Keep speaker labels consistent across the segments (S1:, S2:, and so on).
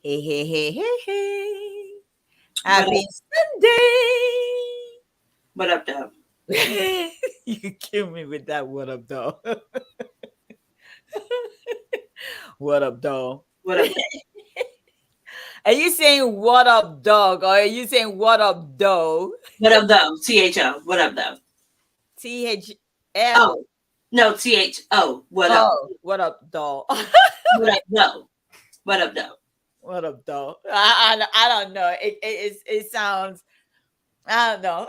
S1: Hey, hey, hey, hey, hey.
S2: What
S1: Happy
S2: up?
S1: Sunday.
S2: What up, though?
S1: You kill me with that what up, dog. What up, dog?
S2: What up?
S1: Are you saying what up, dog? Or are you saying what up, dog?
S2: What up, though? THO. What up, though?
S1: THL.
S2: Oh, no, THO. What up?
S1: Oh, what up, dog?
S2: What up, though? What up, though?
S1: What up, dog? I don't know. It sounds, I don't know.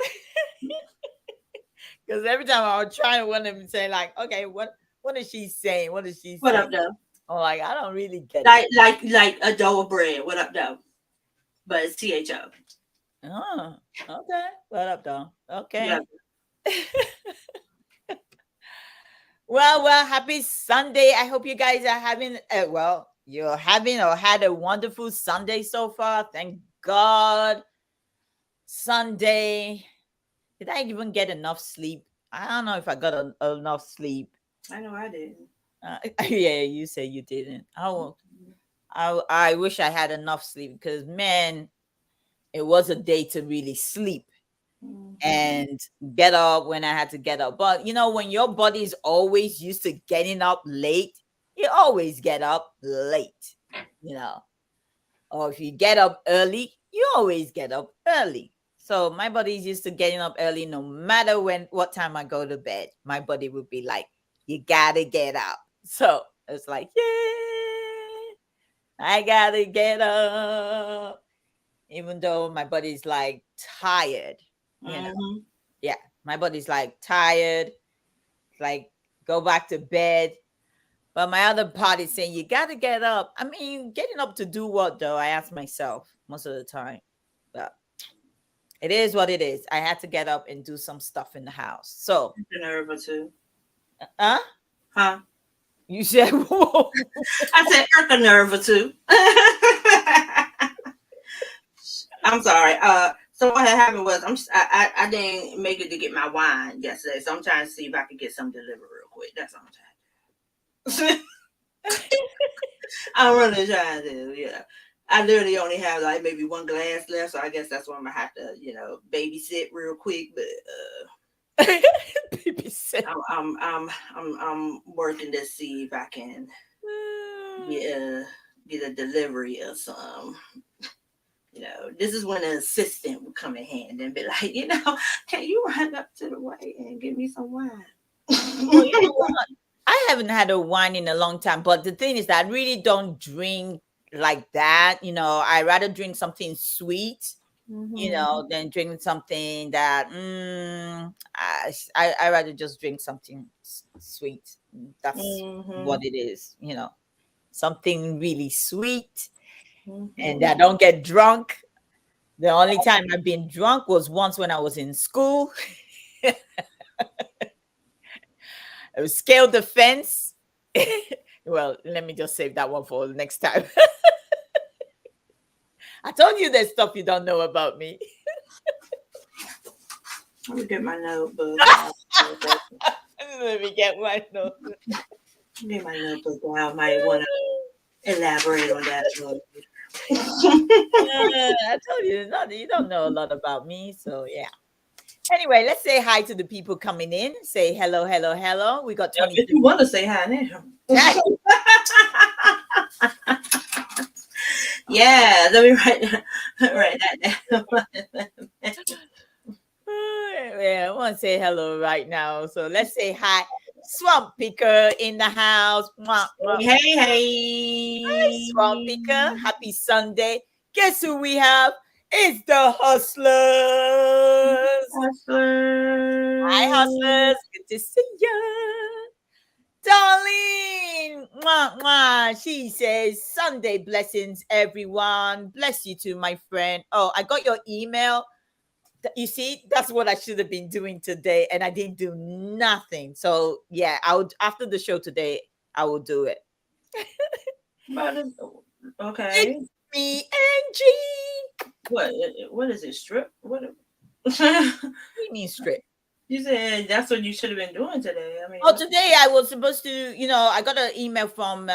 S1: Because every time I was trying to want to say, like, okay, what is she saying? What is she
S2: What
S1: saying?
S2: up, though?
S1: I'm like, I don't really get it.
S2: Like a dough of bread. What up, though? But it's THO.
S1: Oh, okay. What up, dog?
S2: What
S1: Okay.
S2: up?
S1: Well, happy Sunday. I hope you guys are having, you're having or had a wonderful Sunday so far. Thank God. Sunday. Did I even get enough sleep? I don't know if I got enough sleep.
S2: I know I didn't.
S1: Yeah, you say you didn't. I wish I had enough sleep because, man, it was a day to really sleep
S2: Mm-hmm.
S1: and get up when I had to get up. But when your body is always used to getting up late, you always get up late, you know. Or if you get up early, you always get up early. So my body is used to getting up early no matter what time I go to bed. My body would be like, you gotta get up. So it's like, yeah, I gotta get up. Even though my body's like tired, you know.
S2: Mm-hmm.
S1: Yeah, my body's like tired, like go back to bed. But my other part is saying, you got to get up. I mean, getting up to do what, though? I ask myself most of the time. But it is what it is. I had to get up and do some stuff in the house. So,
S2: The nerve or two.
S1: huh?
S2: Huh?
S1: You said, whoa.
S2: I said, a nerve or two. I'm sorry. So what had happened was I didn't make it to get my wine yesterday, so I'm trying to see if I can get some delivered real quick. That's all I'm trying to do. I'm really trying to, I literally only have like maybe one glass left, so I guess that's why I'm gonna have to, babysit real quick. But
S1: Baby said,
S2: I'm working to see if I can get a get a delivery or some. This is when an assistant would come in hand and be like, can you run up to the way and give me some wine?
S1: well, you know what? I haven't had a wine in a long time, but the thing is that I really don't drink like that. I rather drink something sweet,
S2: Mm-hmm.
S1: than drink something that I rather just drink something sweet. That's
S2: Mm-hmm.
S1: what it is, something really sweet, and
S2: Mm-hmm.
S1: I don't get drunk. The only time I've been drunk was once when I was in school. I scaled the fence. Well, let me just save that one for the next time. I told you there's stuff you don't know about me.
S2: Let me get my notebook out.
S1: Let me get one. No.
S2: Get my notebook out. Might want to elaborate on that a little bit.
S1: I told you, you don't know a lot about me. So, yeah. Anyway, let's say hi to the people coming in. Say hello, hello, hello. We got
S2: If
S1: 22.
S2: you want to say hi now. Yeah, let me write that down.
S1: Yeah, I want to say hello right now. So let's say hi. Swamp Picker in the house. Mwah, mwah.
S2: Hey,
S1: Hi, Swamp Picker.
S2: hey.
S1: Happy Sunday. Guess who we have? It's the Hustlers. Hi,
S2: Hustler.
S1: Hustlers. Good to see you. Darlene, mwah, mwah. She says, Sunday blessings, everyone. Bless you too, my friend. Oh, I got your email. You see, that's what I should have been doing today, and I didn't do nothing. So, yeah, I would after the show today, I will do it.
S2: Okay.
S1: It's me, Angie.
S2: What is it? Strip? What?
S1: We mean strip.
S2: You said that's what you should have been doing today. I mean,
S1: Oh, today I was supposed to, I got an email from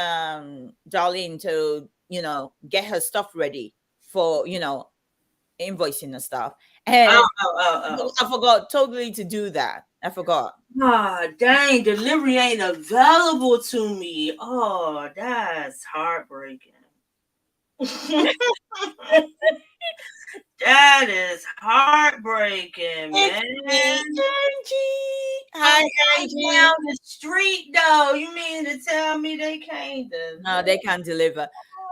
S1: Darlene to get her stuff ready for, invoicing and stuff. And I forgot totally to do that. I forgot.
S2: Ah, dang, delivery ain't available to me. Oh, that's heartbreaking. That is heartbreaking, man.
S1: Angie.
S2: I
S1: Hi,
S2: ain't
S1: Angie.
S2: down the street though. You mean to tell me they can't deliver?
S1: No, they can't deliver.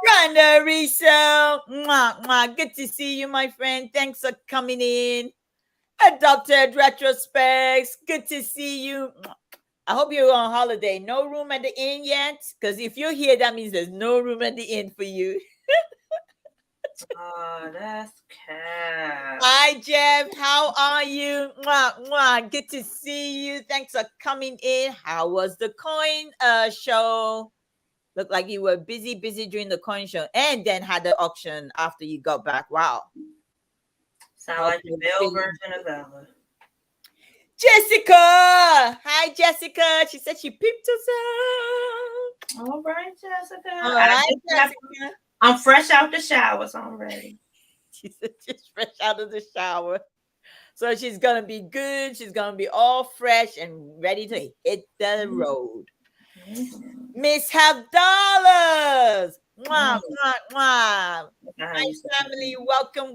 S1: Rhonda Riso. Mwah, mwah. Good to see you, my friend. Thanks for coming in. Adopted Retrospects. Good to see you. I hope you're on holiday. No room at the inn yet? Because if you're here, that means there's no room at the inn for you.
S2: Oh, that's cat.
S1: Hi, Jeff. How are you? Mwah, mwah. Good to see you. Thanks for coming in. How was the coin show? Looked like you were busy during the coin show and then had the auction after you got back. Wow.
S2: Sound like the male version of Ella.
S1: Jessica. Hi, Jessica. She said she peeped us
S2: out. All right, Jessica.
S1: All right, Jessica.
S2: I'm fresh out the shower, so I'm ready.
S1: She said she's fresh out of the shower. So she's going to be good. She's going to be all fresh and ready to hit the road. Miss Have Dollars. Mwah, mwah, mwah. My family,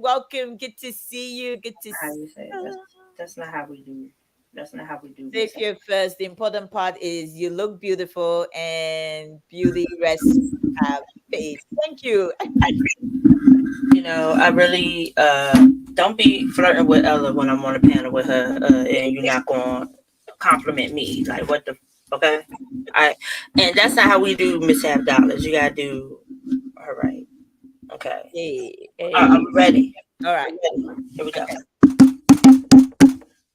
S1: welcome. Good to see you. Good to see you.
S2: That's not how we do. That's not how we do.
S1: Saveherefirst. The important part is you look beautiful and beauty rests have faith. Thank you.
S2: I really don't be flirting with Ella when I'm on a panel with her, and you're not going to compliment me. Like, what the? Okay, and that's not how we do Miss Have Dollars. You gotta do all right. Okay.
S1: Hey.
S2: I'm ready.
S1: All right.
S2: Here we go.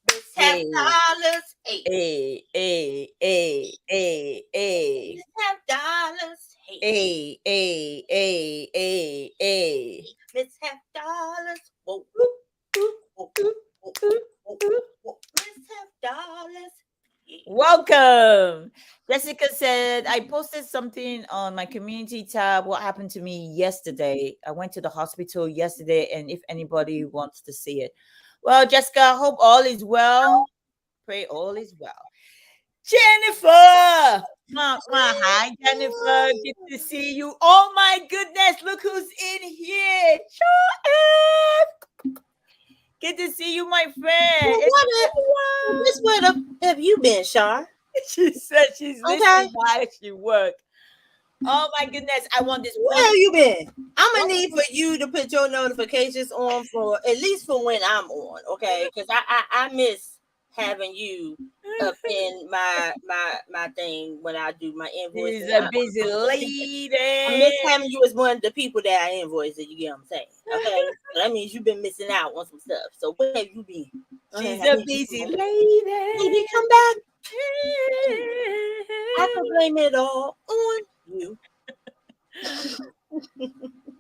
S2: Miss
S1: Have
S2: Dollars.
S1: Hey.
S2: Miss Have Dollars.
S1: Hey.
S2: Miss Have Dollars. Whoa. Miss Have Dollars.
S1: Welcome. Jessica said, I posted something on my community tab. What happened to me yesterday? I went to the hospital yesterday, and if anybody wants to see it. Well, Jessica, I hope all is well. Pray all is well. Jennifer. Hi, Jennifer. Good to see you. Oh, my goodness. Look who's in here. Good to see you, my friend.
S2: Where have you been, Shaw?
S1: She said she's listening while she works. Oh my goodness, I want this.
S2: Where have you been? I'm gonna need for you to put your notifications on for at least for when I'm on, okay? Because I miss having you up in my thing when I do my invoice.
S1: She's a busy lady.
S2: I miss having you as one of the people that I invoice. You get what I'm saying? Okay, so that means you've been missing out on some stuff. So where have you been?
S1: She's a busy lady.
S2: Baby, come back. I can blame it all on you.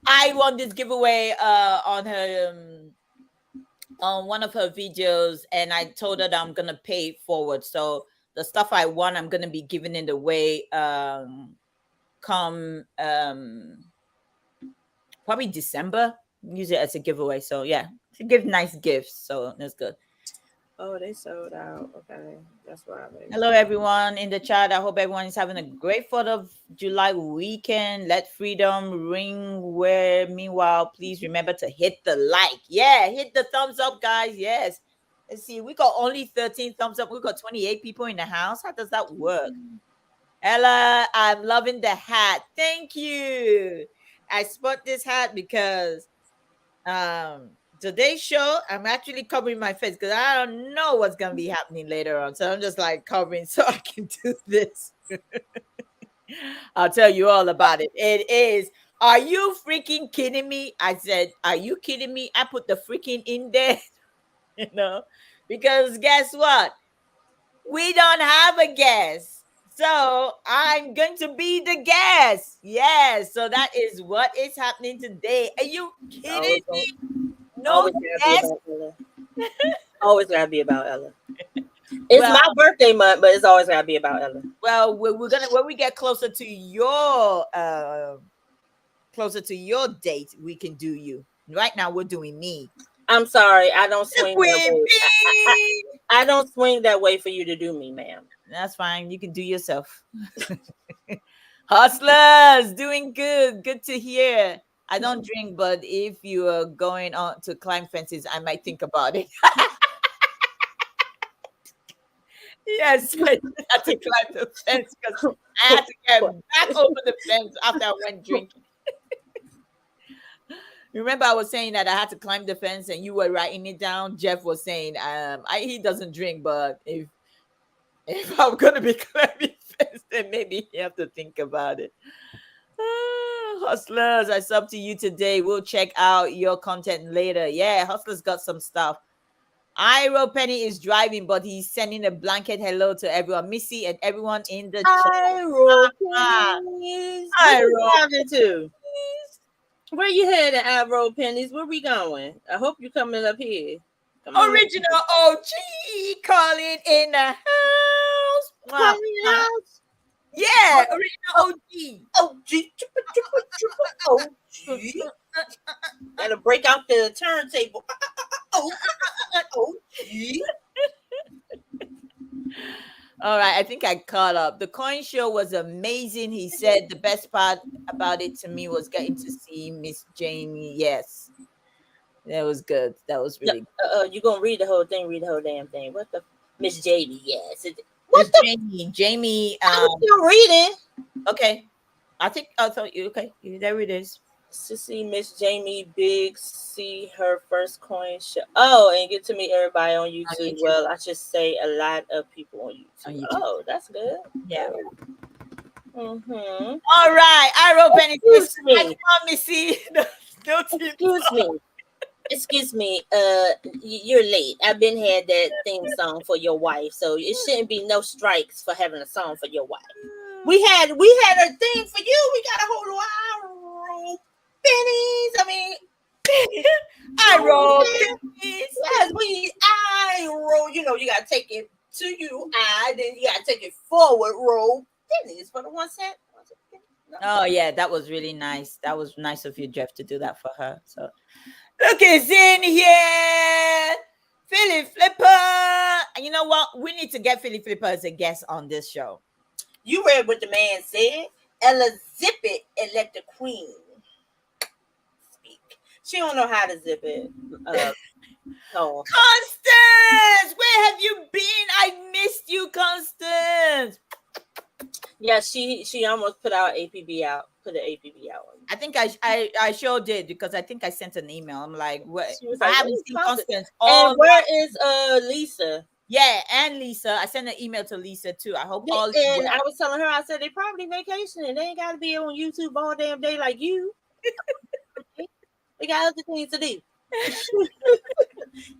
S1: I won this giveaway on her on one of her videos, and I told her that I'm gonna pay it forward. So the stuff I won, I'm gonna be giving it away come probably December. Use it as a giveaway. So yeah, she give nice gifts, so that's good.
S2: Oh, they sold out. Okay, that's why.
S1: Hello, everyone in the chat. I hope everyone is having a great 4th of July weekend. Let freedom ring. Where meanwhile, please remember to hit the like. Yeah, hit the thumbs up, guys. Yes. Let's see. We got only 13 thumbs up. We got 28 people in the house. How does that work? Ella, I'm loving the hat. Thank you. I spot this hat because today's show, I'm actually covering my face because I don't know what's going to be happening later on. So I'm just like covering so I can do this. I'll tell you all about it. It is, are you freaking kidding me? I said, are you kidding me? I put the freaking in there, because guess what? We don't have a guest. So I'm going to be the guest. Yes. So that is what is happening today. Are you kidding me? No,
S2: always gotta be about Ella. It's my birthday month, but it's always gotta be about Ella.
S1: Well, we're gonna when we get closer to your closer to your date, we can do you. Right now, we're doing me.
S2: I'm sorry, I don't swing that
S1: Queen
S2: way.
S1: Bee!
S2: I don't swing that way for you to do me, ma'am.
S1: That's fine. You can do yourself. Hustlers, doing good. Good to hear. I don't drink, but if you are going on to climb fences, I might think about it. Yes, I just had to climb the fence because I had to get back over the fence after I went drinking. Remember, I was saying that I had to climb the fence, and you were writing it down. Jeff was saying, he doesn't drink, but if I'm gonna be climbing fence, then maybe you have to think about it. Hustlers, I sub to you today. We'll check out your content later. Yeah, Hustlers got some stuff. Iro Penny is driving, but he's sending a blanket hello to everyone. Missy and everyone in the chat.
S2: Iro,
S1: Ah,
S2: pennies. Where you
S1: Iro,
S2: driving to? Where you headed, Iro pennies? Where we going? I hope you coming up here. Come on.
S1: original OG calling in the house. Mwah, mwah. Yeah, original OG.
S2: OG, OG. Gotta break out the turntable. OG.
S1: All right, I think I caught up. The coin show was amazing. He said the best part about it to me was getting to see Miss Jamie. Yes, that was good. That was really good.
S2: You gonna read the whole thing? Read the whole damn thing. What the Miss Jamie? Yes.
S1: Miss Jamie. Jamie.
S2: I'm still reading.
S1: Okay, I think I thought you. Okay, there it is.
S2: To see Miss Jamie Biggs see her first coin show. Oh, and get to meet everybody on YouTube. Well, I should say a lot of people on YouTube. Oh, that's good.
S1: Yeah.
S2: Mm-hmm.
S1: All right, Iro Penny.
S2: Excuse me.
S1: Come on, Missy.
S2: Excuse me. You're late. I've been had that theme song for your wife, so it shouldn't be no strikes for having a song for your wife. We had a thing for you. We got a whole Iro pennies. I mean,
S1: Iro
S2: pennies. Yes, we Iro. You know, you gotta take it to you. Then you gotta take it forward. Roll pennies for the 1 cent.
S1: Oh yeah, that was really nice. That was nice of you, Jeff, to do that for her. So look, it's in here. Philly Flipper. And you know what? We need to get Philly Flipper as a guest on this show.
S2: You read what the man said. Ella, zip it and let the queen speak. She don't know how to zip it. No.
S1: Constance, where have you been? I missed you, Constance.
S2: Yeah, she almost put our APB out. Put the APB out.
S1: I think I sure did, because I think I sent an email. I'm like, what?
S2: Like,
S1: I haven't seen Constance.
S2: And where is Lisa?
S1: Yeah, and Lisa. I sent an email to Lisa too. I hope all.
S2: And I was telling her, I said they probably vacationing. They ain't got to be on YouTube all damn day like you. They got other things to do.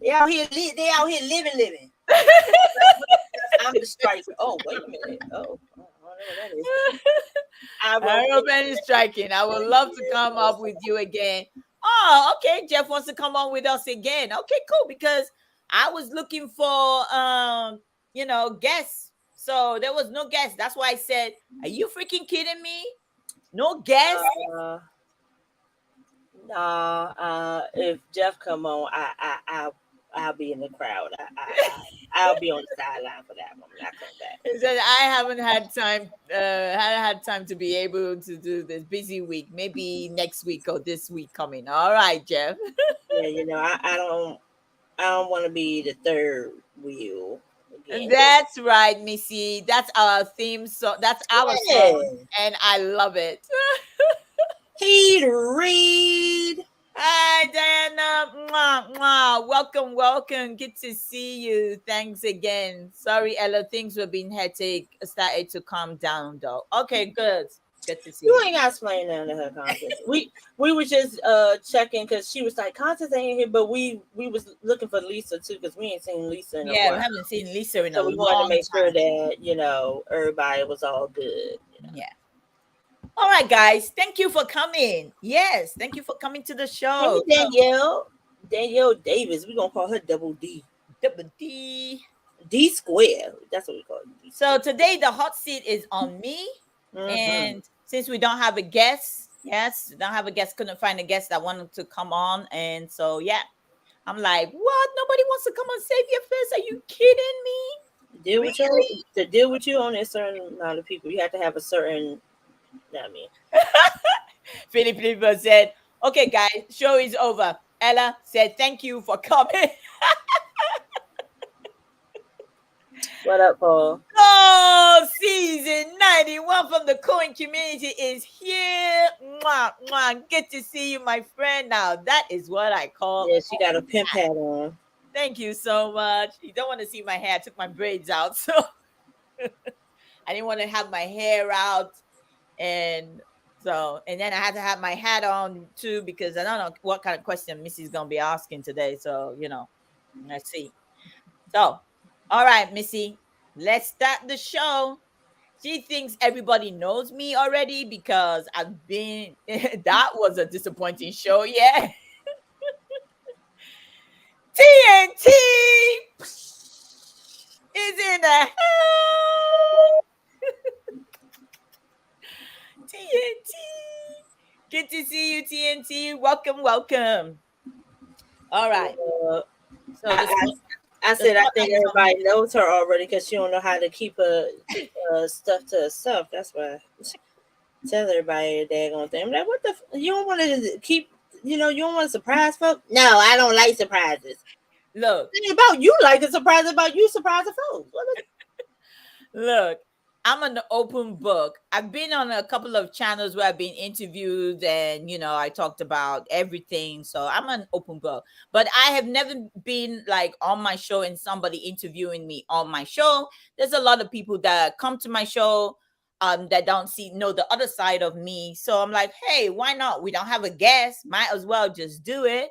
S2: They out here living. I'm the striker. Oh, wait a minute. Oh, I don't know what that is.
S1: Iro Penny striking. I would love to come up with you again. Oh, okay. Jeff wants to come on with us again. Okay, cool. Because I was looking for guests. So there was no guest. That's why I said, are you freaking kidding me? No guest?
S2: If Jeff come on, I'll be in the crowd. I'll be on the sideline for that one. I come back.
S1: He said, I haven't had time. Had time to be able to do this busy week. Maybe next week or this week coming. All right, Jeff.
S2: Yeah, I don't want to be the third wheel. Again.
S1: That's right, Missy. That's our theme song. That's our song, and I love it.
S2: He'd read.
S1: Hi, Diana. Mwah, mwah. Welcome. Good to see you. Thanks again. Sorry, Ella. Things were being hectic. Started to calm down, though. Okay, good. Good to see you.
S2: You ain't got to explain nothing to her, Constance. we were just checking because she was like, Constance ain't here, but we was looking for Lisa too because we ain't seen Lisa in a while.
S1: We haven't seen Lisa in a long time.
S2: So we wanted to make sure that everybody was all good.
S1: Yeah. All right, guys. Thank you for coming. Yes, thank you for coming to the show.
S2: Hey, Danielle Davis. We're gonna call her Double D.
S1: Double D.
S2: D square. That's what we call it.
S1: So today the hot seat is on me. Mm-hmm. And since we don't have a guest, Yes, don't have a guest. Couldn't find a guest that wanted to come on, and so yeah, I'm like, what? Nobody wants to come on Save Your First? Are you kidding me?
S3: Deal with your
S1: Really?
S3: to deal with you on a certain amount of people. You have to have a certain. I mean,
S1: Philip said, "Okay, guys, show is over." Ella said, "Thank you for coming."
S3: what up, Paul?
S1: Oh, season 91 from the Coin community is here. Mwah, mwah. Good to see you, my friend. Now, that is what I call.
S3: Yeah, she got a pimp hat on.
S1: Thank you so much. You don't want to see my hair. I took my braids out. So I didn't want to have my hair out. And and then I had to have my hat on too, because I don't know what kind of question Missy's going to be asking today. So, let's see. So, all right, Missy, let's start the show. She thinks everybody knows me already because I've been, that was a disappointing show. Yeah. TNT is in the house. TNT. Good to see you, TNT. Welcome, welcome. All right. So
S3: I said I think everybody knows her already because she don't know how to keep stuff to herself. That's why tell everybody the daggone thing. I'm like, what the? You don't want to keep, you don't want to surprise folks? No, I don't like surprises.
S1: Look,
S3: it's about you like a surprise, about you surprising folks.
S1: Look, I'm an open book. I've been on a couple of channels where I've been interviewed and, I talked about everything. So I'm an open book. But I have never been like on my show and somebody interviewing me on my show. There's a lot of people that come to my show that don't know the other side of me. So I'm like, hey, why not? We don't have a guest. Might as well just do it,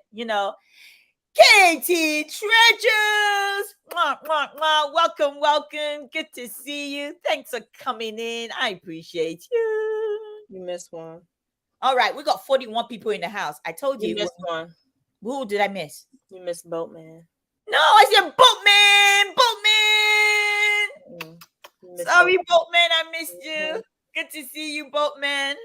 S1: Katie Treasures! Mwah, mwah, mwah. Welcome, welcome. Good to see you. Thanks for coming in. I appreciate you.
S3: You missed one.
S1: All right, we got 41 people in the house. I told you.
S3: You missed one.
S1: Who did I miss?
S3: You missed Boatman.
S1: No, I said Boatman! Boatman! Sorry, Boatman, I missed you. Good to see you, Boatman.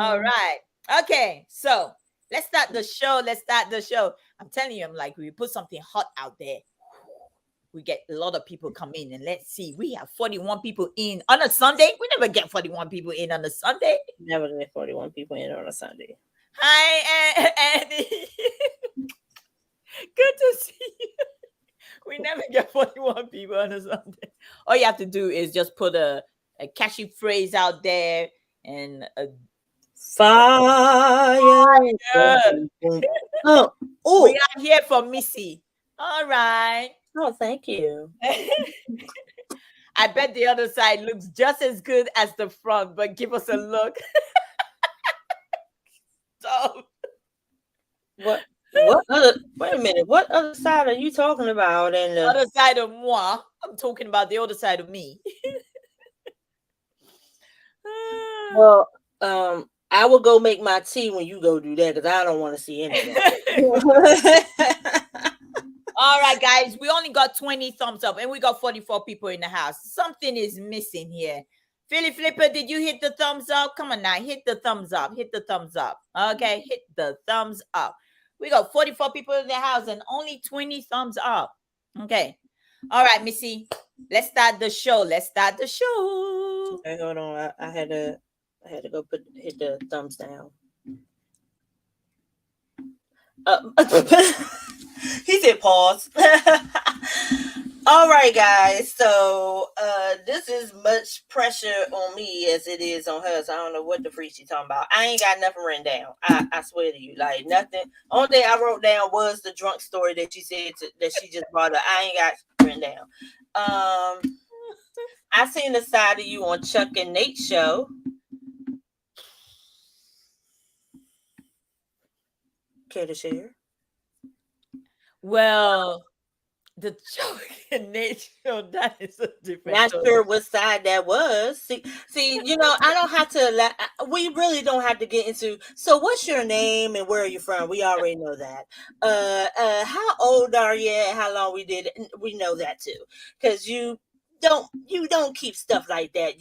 S1: All right. Okay, so let's start the show. I'm telling you, I'm like, we put something hot out there. We get a lot of people come in, and let's see. We have 41 people in on a Sunday. We never get 41 people in on a Sunday.
S3: Never get 41 people in on a Sunday.
S1: Hi, Annie. Good to see you. We never get 41 people on a Sunday. All you have to do is just put a catchy phrase out there and
S3: fire. Oh,
S1: we are here for Missy. All right.
S3: Oh, thank you.
S1: I bet the other side looks just as good as the front, but give us a look. So,
S3: what other? Wait a minute. What other side are you talking about? And
S1: the other side of moi. I'm talking about the other side of me.
S3: Well, I will go make my tea when you go do that because I don't want to see any of that.
S1: All right, guys, we only got 20 thumbs up and we got 44 people in the house. Something is missing here. Philly Flipper, did you hit the thumbs up? Come on now, hit the thumbs up. Hit the thumbs up. Okay, hit the thumbs up. We got 44 people in the house and only 20 thumbs up. Okay. All right, Missy, let's start the show.
S3: Okay, hold on. I had to go hit the thumbs down. He said pause. All right, guys. So this is much pressure on me as it is on her. So I don't know what the freak she's talking about. I ain't got nothing written down. I swear to you, like nothing. Only thing I wrote down was the drunk story that she said that she just brought up. I ain't got written down. I seen the side of you on Chuck and Nate's show. Care to share?
S1: Well, the Chuck and Nate show, that is a different
S3: Not
S1: story.
S3: sure what side that was. See, I don't have to. We really don't have to get into. So, what's your name and where are you from? We already know that. How old are you? How long we did it? We know that too, because you don't keep stuff like that.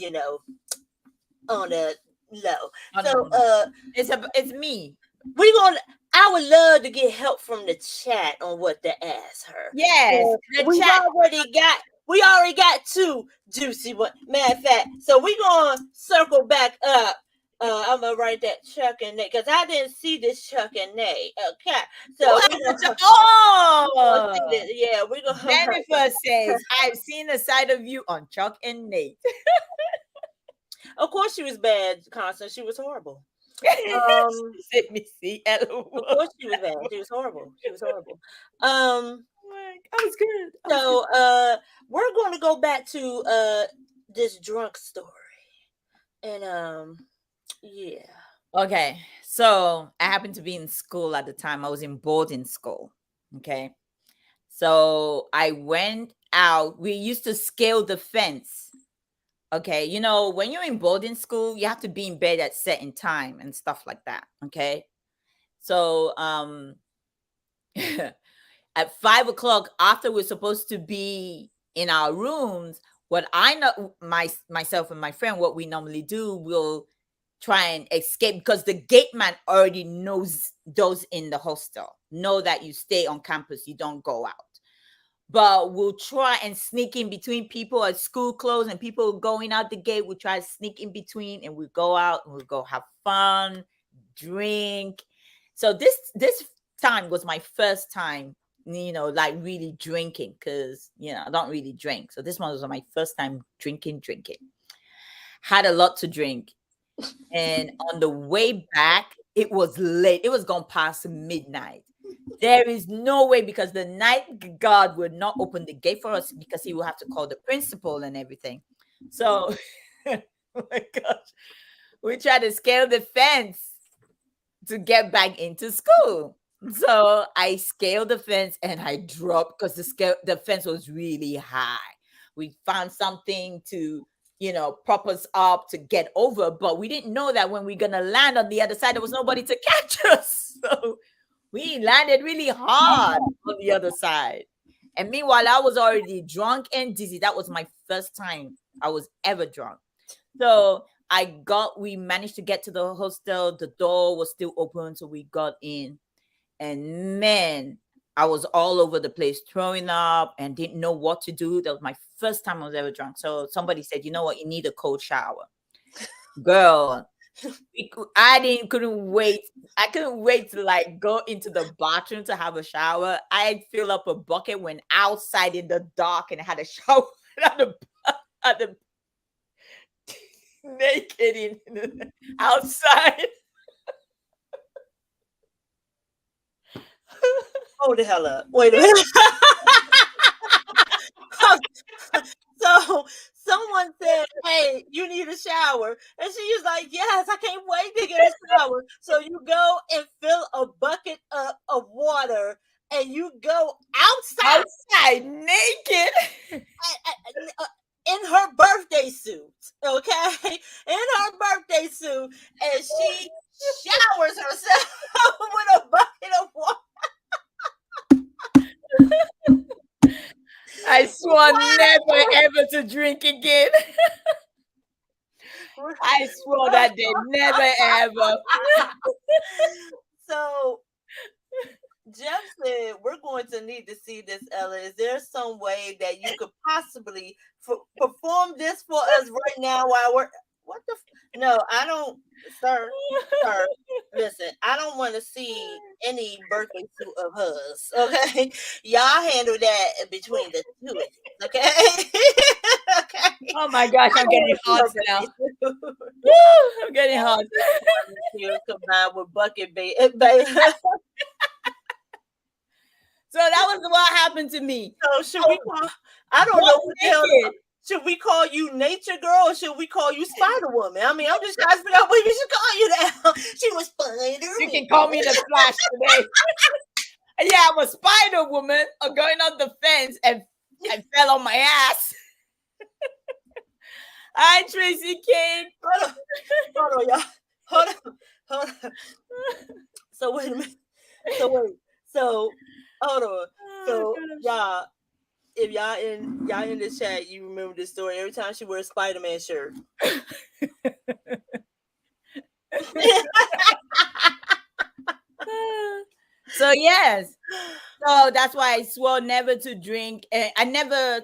S3: On a No.
S1: Oh,
S3: So
S1: no. It's me.
S3: we gonna I would love to get help from the chat on what to ask her.
S1: Yes,
S3: So
S1: the chat.
S3: we already got two juicy one. Matter of fact, so we gonna circle back up. I'm gonna write that Chuck and Nate because I didn't see this Chuck and Nate. Okay,
S1: Who
S3: so
S1: has
S3: we
S1: the
S3: gonna,
S1: chat?
S3: we gonna see
S1: Oh,
S3: this. Yeah, we gonna.
S1: Jennifer says, I've seen a side of you on Chuck and Nate.
S3: Of course, she was bad, Constance. She was horrible. Um,
S1: Let me see.
S3: of course, she was bad. She was horrible. She was horrible. Um,
S1: I was good.
S3: so we're going to go back to this drunk story, and yeah.
S1: Okay, so I happened to be in school at the time. I was in boarding school. Okay, so I went out. We used to scale the fence. Okay, you know, when you're in boarding school, you have to be in bed at certain time and stuff like that. Okay, so at 5 o'clock, after we're supposed to be in our rooms, what I know, myself and my friend, what we normally do, we'll try and escape because the gate man already knows those in the hostel know that you stay on campus, you don't go out. But we'll try and sneak in between people at school close and people going out the gate. We try to sneak in between and we go out and we go have fun, drink. So this time was my first time, you know, like really drinking because, you know, I don't really drink. So this one was my first time drinking. Had a lot to drink. And on the way back, it was late. It was gone past midnight. There is no way because the night guard would not open the gate for us because he will have to call the principal and everything. So, oh my gosh, we tried to scale the fence to get back into school. So I scaled the fence and I dropped because the fence was really high. We found something to, you know, prop us up to get over, but we didn't know that when we're gonna land on the other side, there was nobody to catch us. So we landed really hard on the other side. And meanwhile, I was already drunk and dizzy. That was my first time I was ever drunk. So we managed to get to the hostel. The door was still open, so we got in. And man, I was all over the place, throwing up and didn't know what to do. That was my first time I was ever drunk. So somebody said, you know what, you need a cold shower. Girl, couldn't wait. I couldn't wait to like go into the bathroom to have a shower. I filled up a bucket, went outside in the dark and had a shower at the naked outside.
S3: Hold the hell up. Wait a minute. So someone said, hey, you need a shower. And she was like, yes, I can't wait to get a shower. So you go and fill a bucket up of water and you go outside
S1: naked
S3: in her birthday suit. Okay? In her birthday suit. And she showers herself with a bucket of water.
S1: I swore never ever to drink again. I swore that day, never ever.
S3: So Jeff said, we're going to need to see this, Ella. Is there some way that you could possibly perform this for us right now while we're... What the... No, I don't... Sir, listen, I don't want to see any birthday suit of hers, okay? Y'all handle that between the two of you, okay?
S1: Okay. Oh my gosh, I'm getting hot now. Woo, I'm getting hot.
S3: Combined with bucket baby.
S1: So that was what happened to me.
S3: So should we call... I don't know what the hell... Should we call you Nature Girl or should we call you Spider Woman? I mean, I'm just trying to figure out what we should call you now. She was Spider.
S1: You can call me the Flash today. Yeah, I'm a Spider Woman going up the fence and I fell on my ass. Hi, Tracy Kane.
S3: Hold on, y'all. Hold on. So wait a minute. So hold on. So y'all. If y'all in the chat, you remember this story. Every time she wears a Spider-Man shirt.
S1: So yes, so that's why I swore never to drink. I never,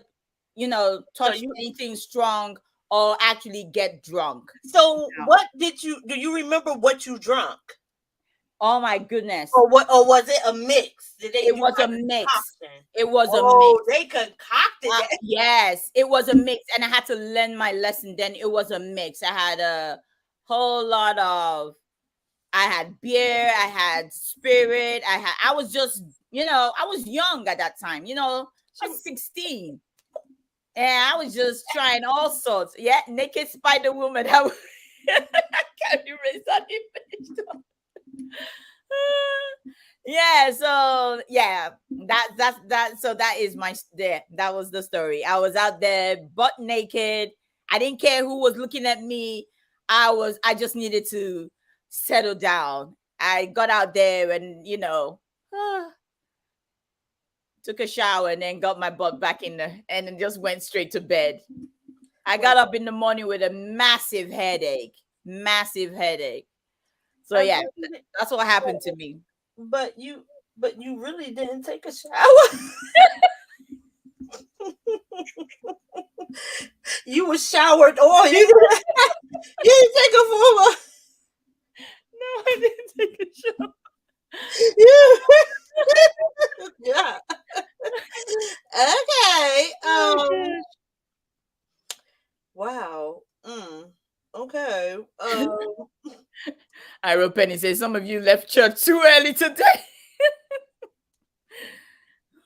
S3: So
S1: touch
S3: you
S1: anything strong or actually get drunk.
S3: so
S1: No.
S3: what did you do you remember what you drunk?
S1: Oh my goodness.
S3: Or was it a mix? Did they
S1: It
S3: do
S1: was a
S3: like a
S1: mix.
S3: concoction?
S1: It was a
S3: Oh,
S1: mix.
S3: they concocted that.
S1: Yes, it was a mix, and I had to learn my lesson. Then it was a mix. I had a whole lot of. I had beer. I had spirit. I was just, I was young at that time. I was 16, and I was just trying all sorts. Yeah, naked Spider Woman. I can't erase that image. Yeah, so yeah, that's so that is my there. That was the story. I was out there butt naked. I didn't care who was looking at me. I just needed to settle down. I got out there and took a shower and then got my butt back in the and then just went straight to bed. I got up in the morning with a massive headache. Massive headache. So
S3: I
S1: yeah,
S3: bet you did-
S1: that's what happened to me.
S3: but you really didn't take a shower. You were showered on. You didn't take a full.
S1: No, I didn't take a shower.
S3: You, yeah. Okay.
S1: Oh, gosh.
S3: Wow. Okay.
S1: Iro Penny says some of you left church too early today.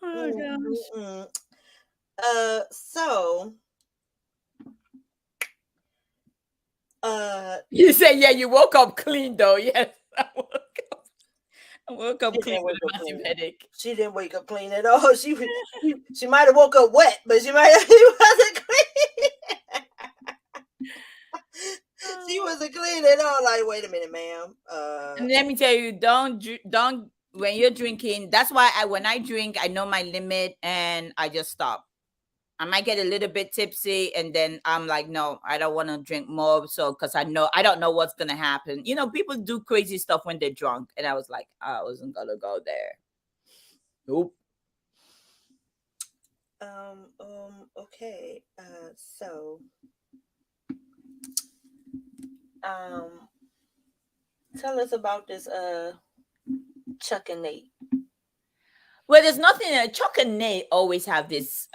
S1: Oh gosh.
S3: mm. So.
S1: You say yeah, you woke up clean though. Yes, I woke up
S3: She
S1: clean
S3: didn't
S1: with
S3: wake
S1: a
S3: up
S1: massive
S3: clean.
S1: headache.
S3: She didn't wake up clean at all. She might have woke up wet, but she wasn't clean. She wasn't clean at all. Like, wait a minute, ma'am.
S1: And let me tell you, don't when you're drinking. That's why when I drink, I know my limit and I just stop. I might get a little bit tipsy and then I'm like, no, I don't want to drink more. So, because I don't know what's going to happen. People do crazy stuff when they're drunk. And I was like, I wasn't going to go there. Nope.
S3: Okay. So, tell us about this, Chuck and Nate.
S1: Well, there's nothing. Chuck and Nate always have this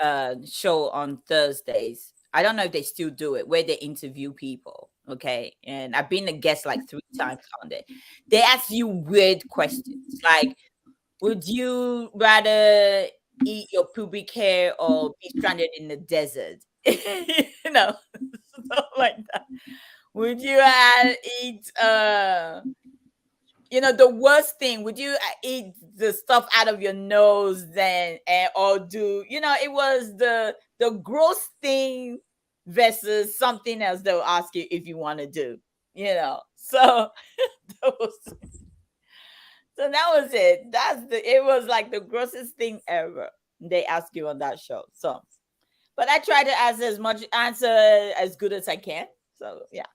S1: show on Thursdays. I don't know if they still do it, where they interview people. Okay, and I've been a guest like 3 times on it. They ask you weird questions, like, "Would you rather eat your pubic hair or be stranded in the desert?" Stuff like that. Would you eat the worst thing, would you eat the stuff out of your nose then or do it was the gross thing versus something else they'll ask you if you want to do, so that was it. It was like the grossest thing ever they ask you on that show. So but I try to answer as good as I can. So yeah.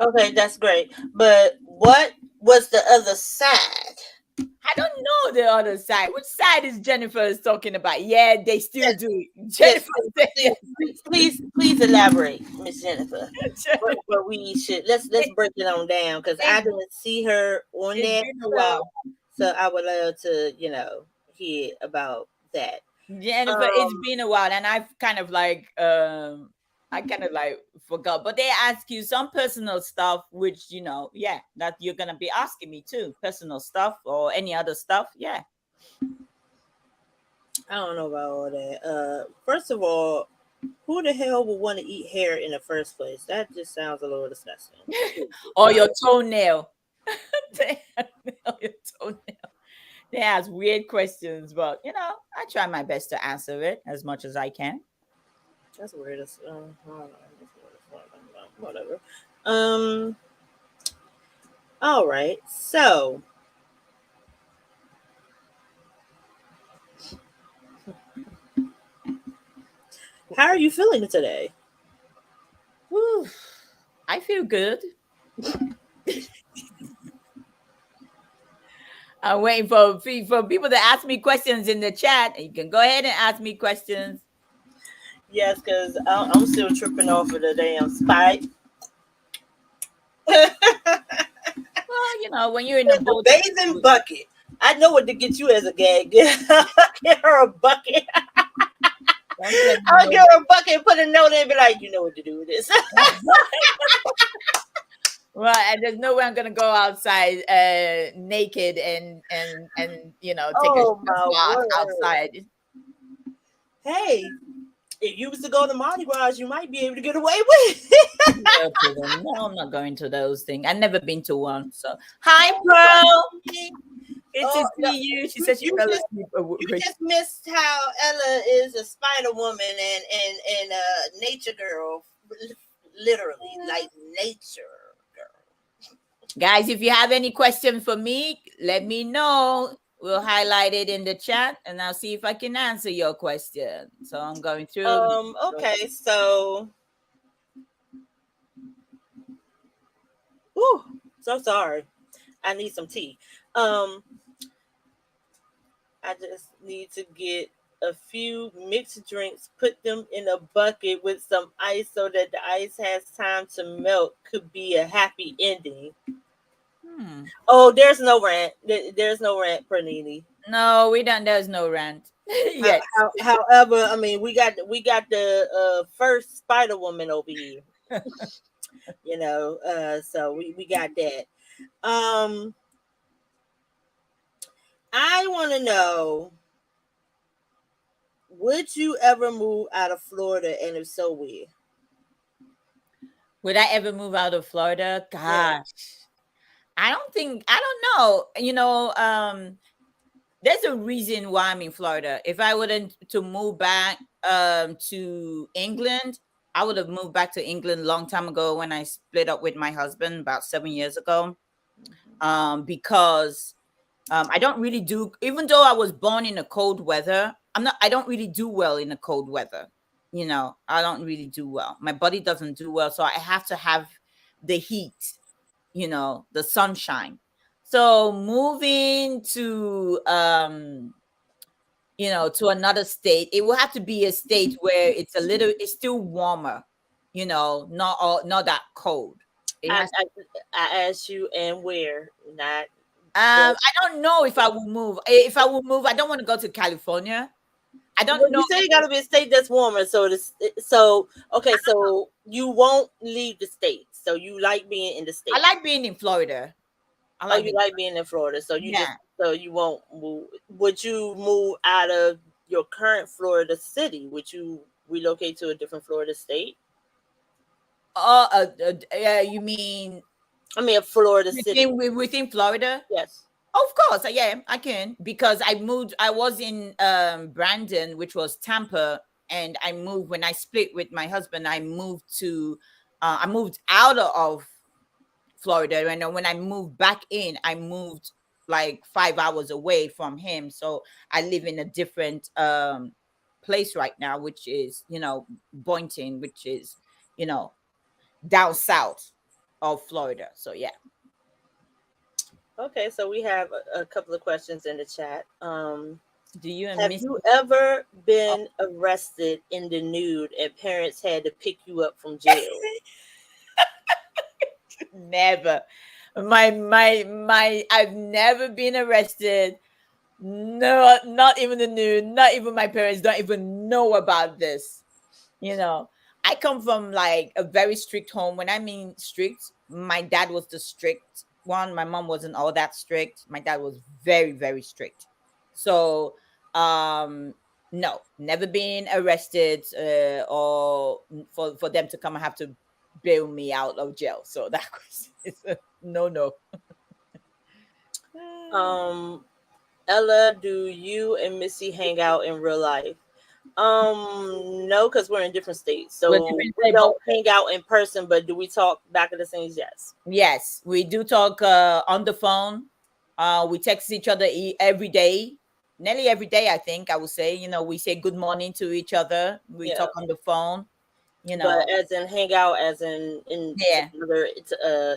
S3: Okay, that's great. But what was the other side?
S1: I don't know the other side. Which side is Jennifer is talking about? Yeah, they still do it.
S3: Yes,
S1: Jennifer,
S3: please elaborate, Miss Jennifer.
S1: Jennifer.
S3: But we should let's break it on down because I didn't see her on
S1: It's
S3: that
S1: been a while.
S3: so I would love to hear about that.
S1: Jennifer, it's been a while, and I've kind of like forgot. But they ask you some personal stuff, which that you're gonna be asking me too, personal stuff or any other stuff. Yeah.
S3: I don't know about all that. First of all, who the hell would want to eat hair in the first place? That just sounds a little disgusting.
S1: Or your toenail. Or your toenail. They ask weird questions, but I try my best to answer it as much as I can.
S3: That's weird. Whatever. All right. So, how are you feeling today?
S1: Whew, I feel good. I'm waiting for people to ask me questions in the chat. You can go ahead and ask me questions.
S3: Yes, because I'm still tripping over the damn spike.
S1: When you're in a
S3: The
S1: boat,
S3: bathing bucket. I know what to get you as a gag. Get her a bucket.
S1: don't tell me
S3: I'll
S1: no.
S3: get her a bucket and put a note in and be like, you know what to do with this.
S1: Well, and there's no way I'm gonna go outside naked and take a
S3: Oh my
S1: bath
S3: word.
S1: outside.
S3: Hey, if you was to go to Mardi Gras, you might be able to get away with it.
S1: No, kidding. No, I'm not going to those things. I've never been to one. So, hi, Pearl. Good
S3: Oh
S1: to
S3: no,
S1: see you. She said she
S3: you
S1: fell
S3: just
S1: asleep.
S3: missed how Ella is a Spider Woman and a nature girl, literally like nature girl.
S1: Guys, if you have any question for me, let me know. We'll highlight it in the chat, and I'll see if I can answer your question. So I'm going through.
S3: Okay, so. Whew, so sorry. I need some tea. I just need to get a few mixed drinks, put them in a bucket with some ice so that the ice has time to melt. Could be a happy ending. Oh, there's no rant. There's no rant, Pernini.
S1: No, we don't. There's no rant yet.
S3: However, I mean, we got the first Spider Woman over here. So we got that. I want to know, would you ever move out of Florida, and if so, where?
S1: Would I ever move out of Florida? Gosh,
S3: Yeah.
S1: I don't know. There's a reason why I'm in Florida. If I wouldn't to move back to England, I would have moved back to England a long time ago when I split up with my husband about 7 years ago. Because I don't really do, even though I was born in a cold weather, I don't really do well in the cold weather. I don't really do well. My body doesn't do well. So I have to have the heat, the sunshine. So moving to to another state, it will have to be a state where it's still warmer, not that cold. It
S3: I,
S1: has.
S3: I, I asked you, and where, not.
S1: I don't know if I will move. If I will move, I don't want to go to California. I don't
S3: Well,
S1: know.
S3: you say you got to be a state that's warmer. So okay, so you won't leave the state. So you like being in the state.
S1: I like being in Florida. I
S3: Oh,
S1: like
S3: you
S1: being.
S3: like being in Florida.
S1: Yeah.
S3: So you won't move. Would you move out of your current Florida city? Would you relocate to a different Florida state?
S1: Oh, you mean
S3: I mean, a Florida city.
S1: within Florida?
S3: Yes.
S1: Of course, yeah, I can, because I moved. I was in Brandon, which was Tampa, and I moved when I split with my husband. I moved out of Florida, and when I moved back in, I moved like 5 hours away from him. So I live in a different place right now, which is Boynton, which is down south of Florida. So yeah.
S3: Okay, so we have a couple of questions in the chat.
S1: Do you and
S3: Have
S1: Miss
S3: you ever been arrested in the nude and parents had to pick you up from jail?
S1: Never. My I've never been arrested. No, not even the news, not even my parents don't even know about this. I come from like a very strict home. When I mean strict, my dad was the strict one. My mom wasn't all that strict. My dad was very, very strict. So, no, never been arrested or for them to come and have to bail me out of jail. So that is no.
S3: Ella, do you and Missy hang out in real life? No, because we're in different states, so we don't hang out in person. But do we talk back of the scenes? Yes.
S1: Yes, we do talk on the phone. We text each other every day, nearly every day. I think I would say. We say good morning to each other. We talk on the phone. You
S3: But
S1: know,
S3: as in hang out, as in
S1: yeah,
S3: together, it's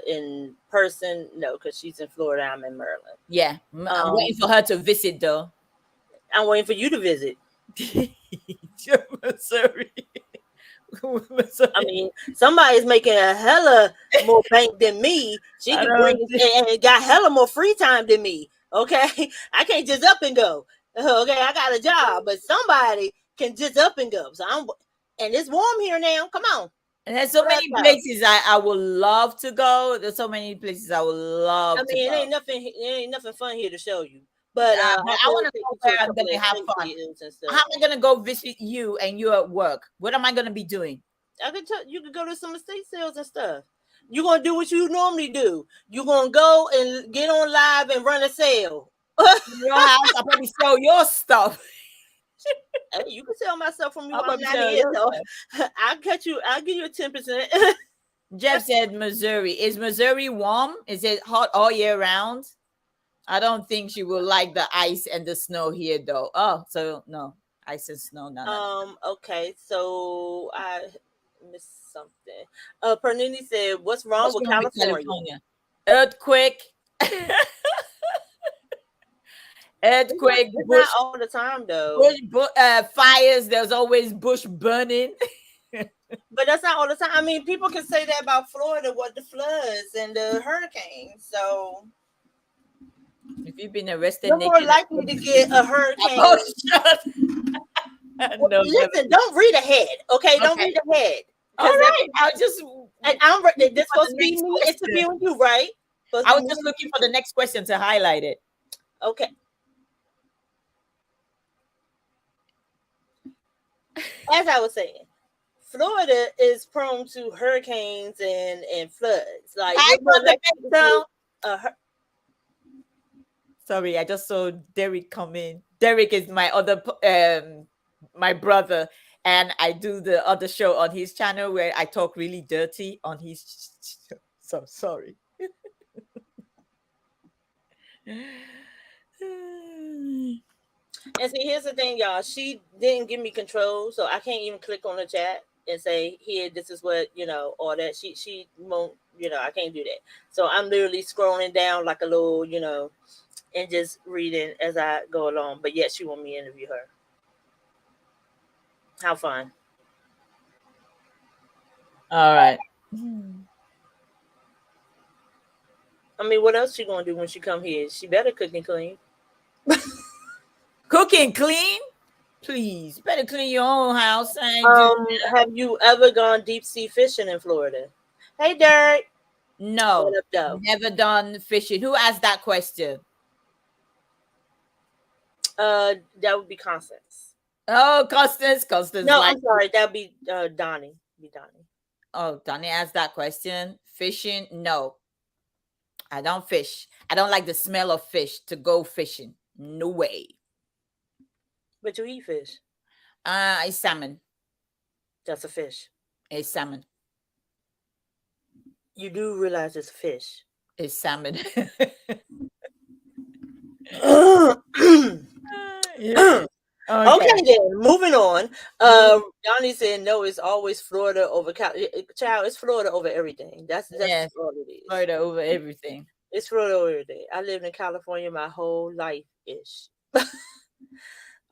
S3: in person, no, because she's in Florida, I'm in Maryland.
S1: yeah. I'm waiting
S3: Um,
S1: for her to visit though.
S3: I'm waiting for you to visit.
S1: Missouri.
S3: I
S1: Missouri.
S3: mean, somebody's making a hella more bank than me. She
S1: I
S3: can bring
S1: don't.
S3: and got hella more free time than me. Okay, I can't just up and go. Okay, I got a job, but somebody can just up and go. So I'm, and it's warm here now. Come on,
S1: And there's so
S3: let's
S1: many
S3: go.
S1: places I would love to go. There's so many places I would
S3: I
S1: love to
S3: mean,
S1: go.
S3: it ain't nothing fun here to show you. But
S1: But
S3: I
S1: I
S3: will
S1: want to
S3: take
S1: go
S3: you to
S1: where
S3: a
S1: I'm
S3: couple
S1: gonna
S3: of
S1: have fun.
S3: sightseeings and
S1: How
S3: stuff.
S1: am I gonna go visit you and you at work? What am I gonna be doing?
S3: I could tell you could go to some estate sales and stuff. You're gonna do what you normally do. You're gonna go and get on live and run a sale.
S1: In your house, I'll probably sell your stuff.
S3: Hey, you can sell my stuff from you.
S1: I'll
S3: I'm
S1: probably
S3: not
S1: sell
S3: here,
S1: your
S3: so
S1: stuff.
S3: I'll cut you. I'll give you a 10%.
S1: Jeff said Missouri. Is Missouri warm? Is it hot all year round? I don't think she will like the ice and the snow here though. Oh, so no. Ice and snow, no.
S3: Okay, so I missed something. Pernini said, "What's wrong
S1: What's
S3: with
S1: wrong with
S3: California?"
S1: California? Earthquake. Earthquake,
S3: It's not
S1: bush,
S3: all the time though.
S1: fires. There's always bush burning.
S3: But that's not all the time. I mean, people can say that about Florida with the floods and the hurricanes. So
S1: If you've been arrested
S3: you're more
S1: naked,
S3: likely to get a
S1: oh
S3: hurricane.
S1: shut. No, never.
S3: Listen, don't read ahead, okay? Don't
S1: Okay.
S3: read ahead,
S1: All
S3: because
S1: right. I'll just
S3: and
S1: looking
S3: this
S1: for
S3: supposed
S1: the
S3: to be
S1: next
S3: me
S1: question.
S3: interviewing you, right? Supposed
S1: I
S3: to be
S1: was
S3: me.
S1: just looking for the next question to highlight it.
S3: Okay. As I was saying, Florida is prone to hurricanes and floods. Like
S1: Hi,
S3: you're more
S1: Brother
S3: likely to get
S1: Benzo.
S3: a
S1: Sorry, I just saw Derek come in. Derek is my my brother, and I do the other show on his channel where I talk really dirty on his. So sorry.
S3: And see, here's the thing, y'all. She didn't give me control, so I can't even click on the chat and say, "Here, this is what all that." She won't, I can't do that. So I'm literally scrolling down like a little, and just reading as I go along. But yet, she want me to interview her. How fun!
S1: All right.
S3: I mean, what else she gonna do when she come here? She better cook and clean.
S1: Cook and clean, please. You better clean your own house. I ain't do that.
S3: Have you ever gone deep sea fishing in Florida? Hey, Derek. What
S1: No,
S3: up, though?
S1: never done fishing. Who asked that question?
S3: That would be Constance.
S1: Oh, Constance,
S3: No,
S1: like,
S3: I'm sorry. That would be Donnie. Be Donnie.
S1: oh, Donnie asked that question. Fishing? No, I don't fish. I don't like the smell of fish to go fishing. No way.
S3: But you eat fish.
S1: It's salmon.
S3: That's a fish.
S1: It's salmon.
S3: You do realize it's a fish.
S1: It's salmon. Yeah. Okay.
S3: Okay, then moving on. Donnie said no. It's always Florida over Child, it's Florida over everything. That's
S1: Yes.
S3: all it is.
S1: Florida over everything.
S3: It's Florida over everything. I lived in California my whole life ish.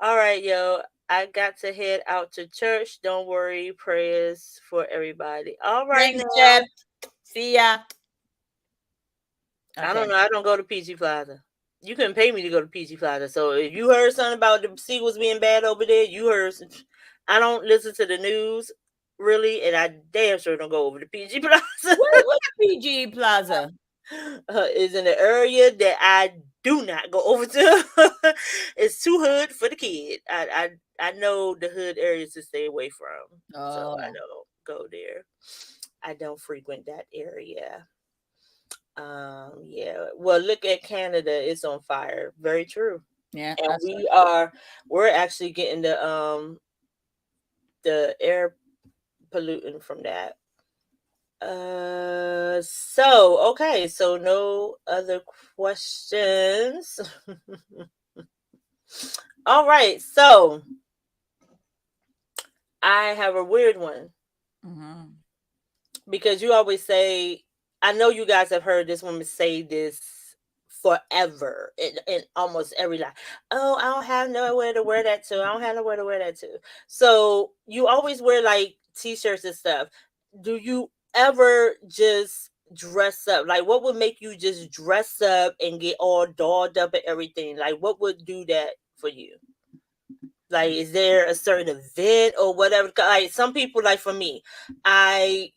S3: All right, yo. I got to head out to church. Don't worry, prayers for everybody. All right,
S1: Thanks,
S3: now.
S1: Jeff. See ya.
S3: I don't know. I don't go to PG Plaza. You couldn't pay me to go to PG Plaza. So if you heard something about the sequels being bad over there, you heard. I don't listen to the news really, and I damn sure don't go over to PG Plaza.
S1: What's PG Plaza?
S3: Is in the area that I do not go over to. It's too hood for the kid. I know the hood areas to stay away from, so I don't go there. I don't frequent that area. Yeah. Well, look at Canada; it's on fire. Very true.
S1: Yeah,
S3: and we're actually getting the air pollutant from that. So no other questions. All right, so I have a weird one.
S1: Mm-hmm.
S3: Because you always say, I know you guys have heard this woman say this forever in almost every life. Oh, I don't have nowhere to wear that to. I don't have nowhere to wear that to. So you always wear like t-shirts and stuff. Do you ever just dress up? Like, what would make you just dress up and get all dolled up and everything? Like, what would do that for you? Like, is there a certain event or whatever? Like, some people, like for me, I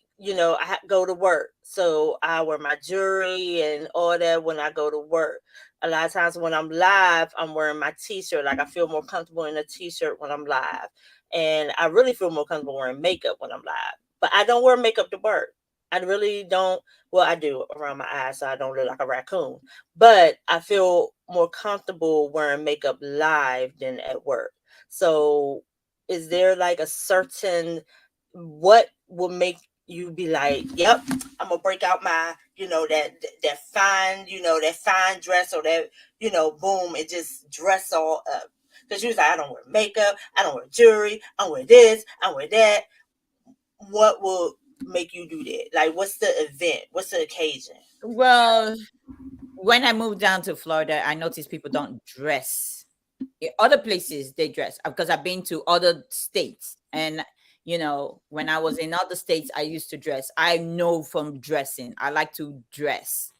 S3: go to work, so I wear my jewelry and all that when I go to work. A lot of times when I'm live, I'm wearing my t-shirt. Like, I feel more comfortable in a t-shirt when I'm live, and I really feel more comfortable wearing makeup when I'm live. But I don't wear makeup to work. I really don't. Well, I do around my eyes so I don't look like a raccoon. But I feel more comfortable wearing makeup live than at work. So, is there like a certain what will make you be like, "Yep, I'm gonna break out my, that fine, that fine dress or that, boom, and just dress all up." Because you say, "I don't wear makeup, I don't wear jewelry, I wear this, I wear that." What will make you do that? Like, what's the event? What's the occasion?
S1: Well, when I moved down to Florida, I noticed people don't dress. Other places they dress because I've been to other states, and when I was in other states, I used to dress. I know from dressing, I like to dress.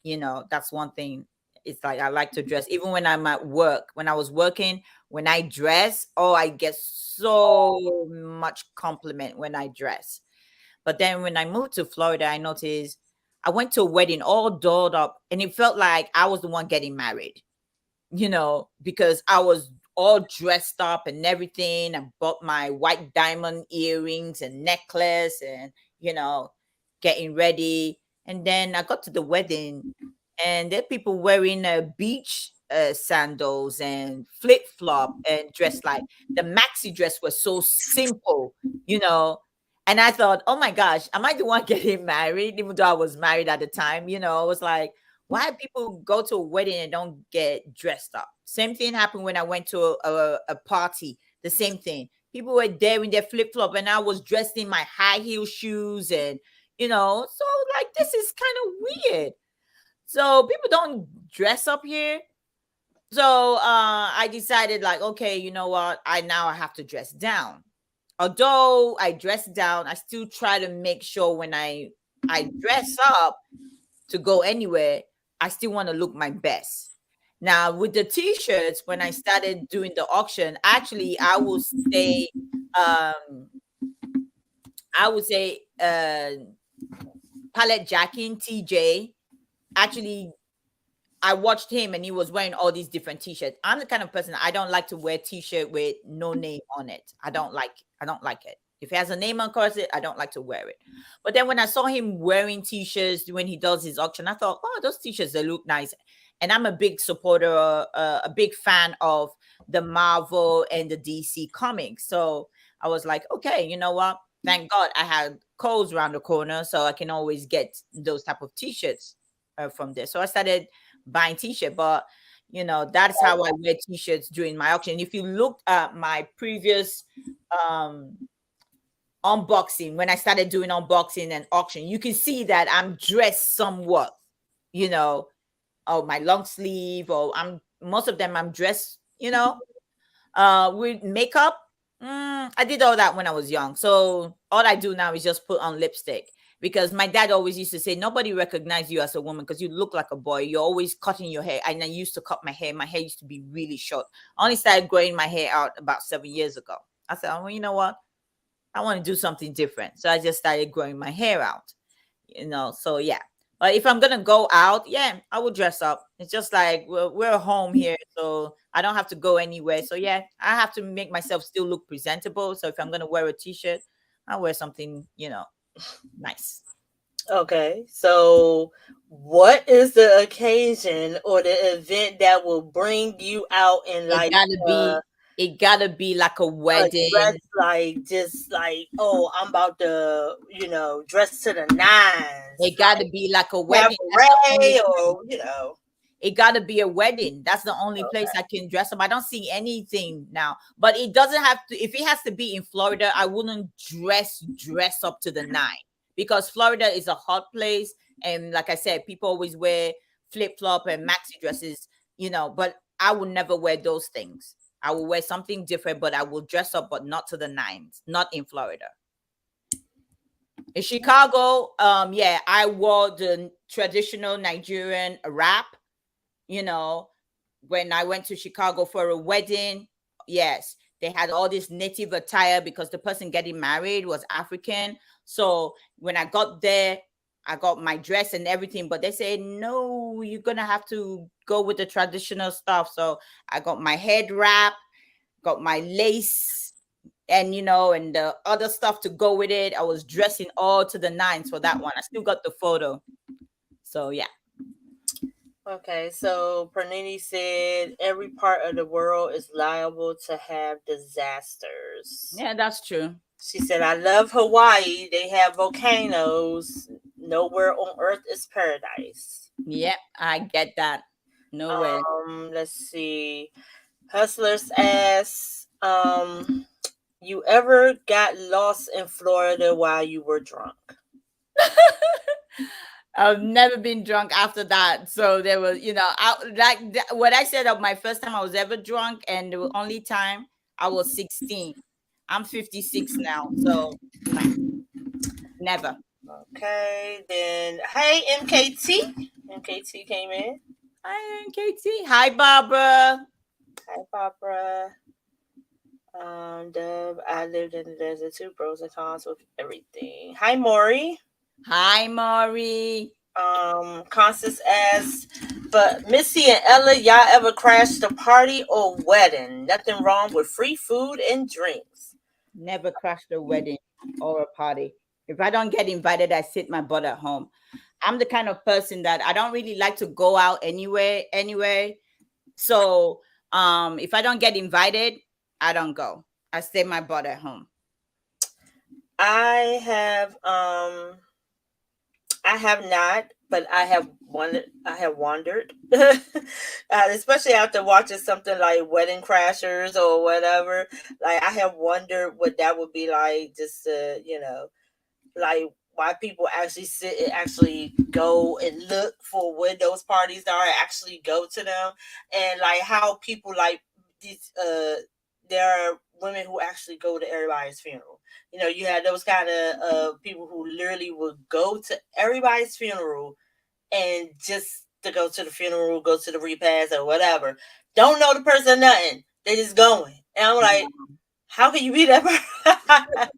S1: That's one thing. It's like I like to dress, even when I'm at work. When I was working, when I dress, oh, I get so much compliment when I dress. But then when I moved to Florida, I noticed I went to a wedding all dolled up, and it felt like I was the one getting married, because I was all dressed up and everything. I bought my white diamond earrings and necklace and, getting ready. And then I got to the wedding, and there are people wearing beach sandals and flip flop and dressed like the maxi dress was so simple, you know. And I thought, oh my gosh, am I the one getting married? Even though I was married at the time, I was like, why people go to a wedding and don't get dressed up? Same thing happened when I went to a party. The same thing. People were there in their flip flop, and I was dressed in my high heel shoes, and so like this is kind of weird. So people don't dress up here. So I decided like, okay, you know what? I have to dress down. Although I dress down, I still try to make sure when I dress up to go anywhere, I still want to look my best. Now with the t-shirts, when I started doing the auction, actually um I would say Palette Jacking TJ. Actually, I watched him and he was wearing all these different t-shirts. I'm the kind of person, I don't like to wear t-shirt with no name on it. I don't like it. If it has a name across it, I don't like to wear it. But then when I saw him wearing t-shirts when he does his auction, I thought, oh, those t-shirts, they look nice. And I'm a big supporter, a big fan of the Marvel and the DC comics. So I was like, okay, you know what? Thank God I had Kohl's around the corner, so I can always get those type of t-shirts from there. So I started buying t-shirt, but that's how I wear t-shirts during my auction. If you looked at my previous um unboxing, when I started doing unboxing and auction, you can see that I'm dressed somewhat, you know oh, my long sleeve, or I'm most of them I'm dressed, with makeup. I did all that when I was young. So all I do now is just put on lipstick, because my dad always used to say nobody recognizes you as a woman because you look like a boy. You're always cutting your hair. And I used to cut my hair. My hair used to be really short. I only started growing my hair out about 7 years ago. I said, oh, well, you know what? I want to do something different. So I just started growing my hair out. So yeah. But if I'm gonna go out, yeah, I will dress up. It's just like we're home here, so I don't have to go anywhere. So yeah, I have to make myself still look presentable. So if I'm gonna wear a t-shirt, I'll wear something, nice.
S3: Okay, so what is the occasion or the event that will bring you out in
S1: It
S3: like
S1: gotta be it gotta be like a
S3: a dress,
S1: wedding.
S3: like just like, oh, I'm about to, dress to the nines,
S1: It gotta be like a wedding. That's the only
S3: cabaret,
S1: time.
S3: or
S1: it got to be a wedding. That's the only place I can dress up. I don't see anything now. But it doesn't have to. If it has to be in Florida, I wouldn't dress up to the nine, because Florida is a hot place, and like I said, people always wear flip flop and maxi dresses. But I would never wear those things. I will wear something different, but I will dress up, but not to the nines, not in Florida. In Chicago, yeah, I wore the traditional Nigerian wrap, when I went to Chicago for a wedding. Yes, they had all this native attire because the person getting married was African. So when I got there, I got my dress and everything, but they said, no, you're going to have to go with the traditional stuff. So I got my head wrap, got my lace, and and the other stuff to go with it. I was dressing all to the nines for that one. I still got the photo. So yeah.
S3: Okay, so Pernini said every part of the world is liable to have disasters.
S1: Yeah, that's true.
S3: She said, I love Hawaii. They have volcanoes. Nowhere on earth is paradise.
S1: Yep, I get that. No way.
S3: Let's see. Hustlers asks, you ever got lost in Florida while you were drunk?
S1: I've never been drunk after that. So there was, what I said of my first time I was ever drunk, and the only time I was 16. I'm 56 now. So never.
S3: Okay, then hey MKT. MKT came in.
S1: Hi MKT. Hi Barbara.
S3: Hi Barbara. Dub, I lived in the desert too. Pros and cons with everything. Hi Maury.
S1: Hi Maury.
S3: Constance asks, but Missy and Ella, y'all ever crashed a party or wedding? Nothing wrong with free food and drinks.
S1: Never crashed a wedding or a party. If I don't get invited, I sit my butt at home. I'm the kind of person that I don't really like to go out anyway. So if I don't get invited, I don't go. I stay my butt at home.
S3: I have not, but I have wandered, especially after watching something like Wedding Crashers or whatever. Like I have wondered what that would be like, just like why people actually sit and actually go and look for when those parties are, actually go to them, and like how people like these. There are women who actually go to everybody's funeral. You had those kind of people who literally would go to everybody's funeral and just to go to the funeral, go to the repast or whatever. Don't know the person, nothing. They just going. And I'm like, how can you be that person?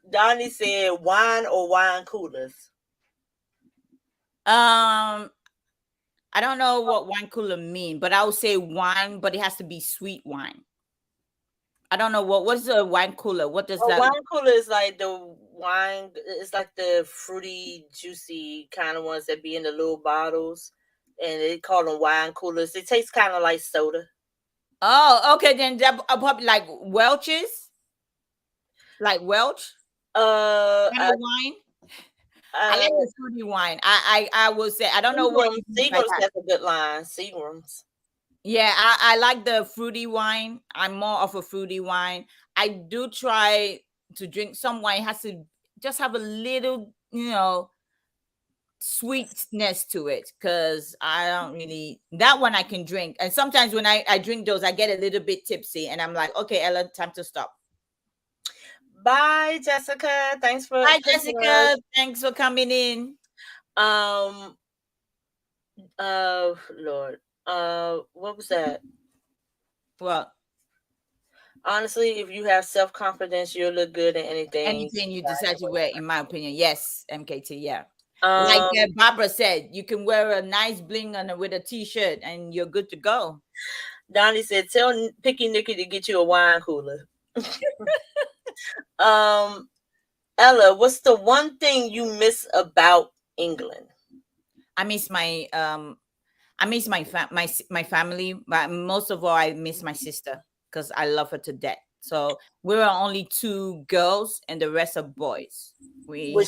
S3: Donnie said wine or wine coolers.
S1: I don't know what wine cooler mean, but I would say wine, but it has to be sweet wine. I don't know what's a wine cooler. What does that?
S3: Wine cooler is like the wine. It's like the fruity, juicy kind of ones that be in the little bottles, and they call them wine coolers. It tastes kind of like soda.
S1: Oh, okay. Then that probably like Welch's, like Welch. Kind of wine. I like the fruity wine. I will say I don't know what
S3: Seagram's has a good line. Seagram's.
S1: Yeah, I like the fruity wine. I'm more of a fruity wine. I do try to drink some wine. It has to just have a little, sweetness to it, because I don't really, that one I can drink. And sometimes when I drink those, I get a little bit tipsy and I'm like, okay, Ella, time to stop.
S3: Bye, Jessica. Thanks for
S1: Hi, Jessica. Thanks for coming in.
S3: Lord. What was that?
S1: What?
S3: Honestly, if you have self-confidence, you'll look good in anything.
S1: Anything you decide to wear, in my opinion. Yes, MKT, yeah. Like Barbara said, you can wear a nice bling on with a t-shirt and you're good to go.
S3: Donnie said, tell Picky Nicky to get you a wine cooler. Ella, what's the one thing you miss about England?
S1: I miss my family, but most of all, I miss my sister because I love her to death. So we were only 2 girls and the rest are boys.
S3: Would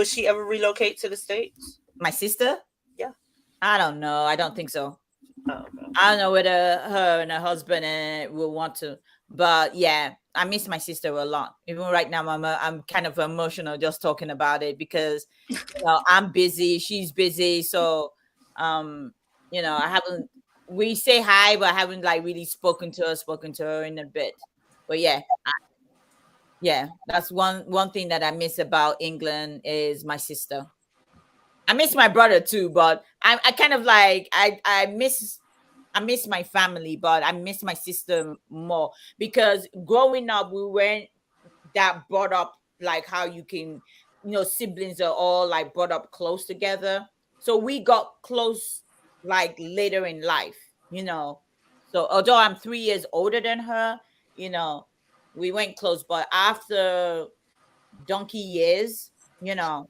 S3: she ever relocate to the States?
S1: My sister?
S3: Yeah.
S1: I don't know. I don't think so.
S3: Oh, okay.
S1: I don't know whether her and her husband will want to, but yeah, I miss my sister a lot. Even right now, I'm kind of emotional just talking about it because I'm busy, she's busy, so um, I haven't. We say hi, but I haven't like really spoken to her in a bit. But yeah, yeah, that's one thing that I miss about England is my sister. I miss my brother too, but I kind of like I miss my family, but I miss my sister more because growing up we weren't that brought up like how you can, siblings are all like brought up close together. So we got close like later in life, you know. So although I'm 3 years older than her, you know, we went close, but after donkey years, you know,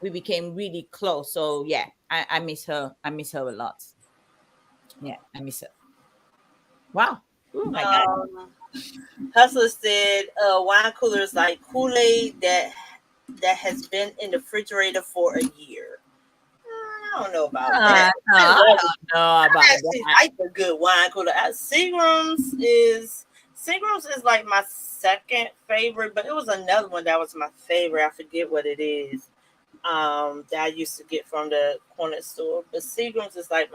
S1: we became really close. So yeah, I miss her. I miss her a lot. Yeah, I miss her. Wow. Oh my God.
S3: Hustler said, wine coolers like Kool-Aid that has been in the refrigerator for a year. I don't know about that.
S1: No,
S3: I
S1: I
S3: love
S1: don't know
S3: I
S1: about
S3: actually
S1: that.
S3: like a good wine cooler. Seagram's is like my second favorite, but it was another one that was my favorite. I forget what it is. That I used to get from the corner store. But Seagram's is like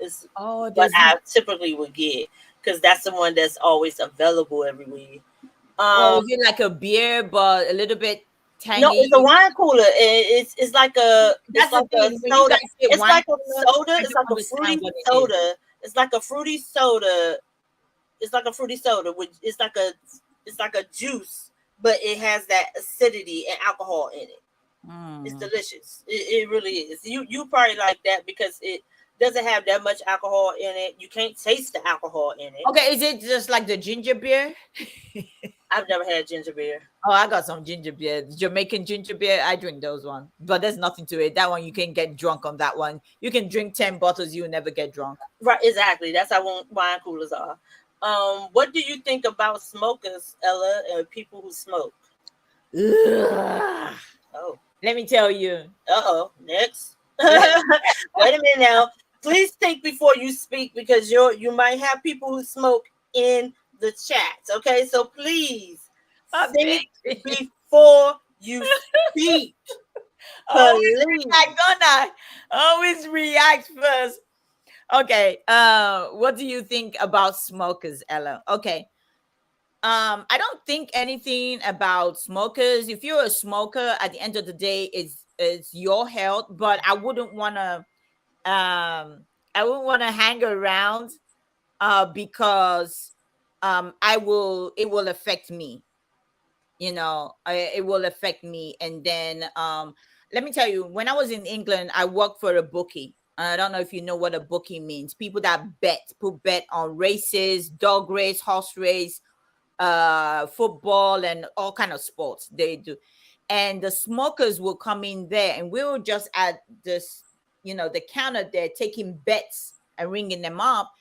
S3: is
S1: Oh,
S3: what
S1: there's
S3: I typically would get because that's the one that's always available every week.
S1: oh,
S3: Um,
S1: is it like a beer but a little bit
S3: no,
S1: tangy?
S3: it's a wine cooler. It's like a
S1: That's the thing. When you
S3: soda.
S1: guys say
S3: It's
S1: wine
S3: like a
S1: cooler,
S3: soda.
S1: I
S3: It's
S1: don't
S3: like a
S1: understand
S3: fruity
S1: what it is.
S3: soda. It's like a fruity soda. It's like a fruity soda, which it's like a juice, but it has that acidity and alcohol in it. It's
S1: Mm.
S3: delicious. It really is. You probably like that because it doesn't have that much alcohol in it. You can't taste the alcohol in it.
S1: Okay, is it just like the ginger beer?
S3: I've never had ginger beer.
S1: Oh, I got some ginger beer. Jamaican ginger beer. I drink those one. But there's nothing to it. That one you can get drunk on that one. You can drink 10 bottles, you'll never get drunk.
S3: Right, exactly. That's how wine coolers are. What do you think about smokers, Ella, and people who smoke?
S1: Ugh.
S3: Oh,
S1: Let me tell you.
S3: oh. Next.
S1: Let-
S3: Wait a minute now. Please think before you speak because you might have people who smoke in the chats. Okay, so please
S1: I'm
S3: think
S1: thinking.
S3: before you speak.
S1: Always
S3: Please.
S1: react, don't I? Always react first. Okay. What do you think about smokers, Ella? Okay. I don't think anything about smokers. If you're a smoker, at the end of the day, it's your health. But I wouldn't want to hang around because I will it will affect me. It will affect me. And then let me tell you, when I was in England, I worked for a bookie. I don't know if you know what a bookie means. People that put bet on races, dog race, horse race, football, and all kind of sports they do. And the smokers will come in there, and we were just at this, the counter there, taking bets and ringing them up.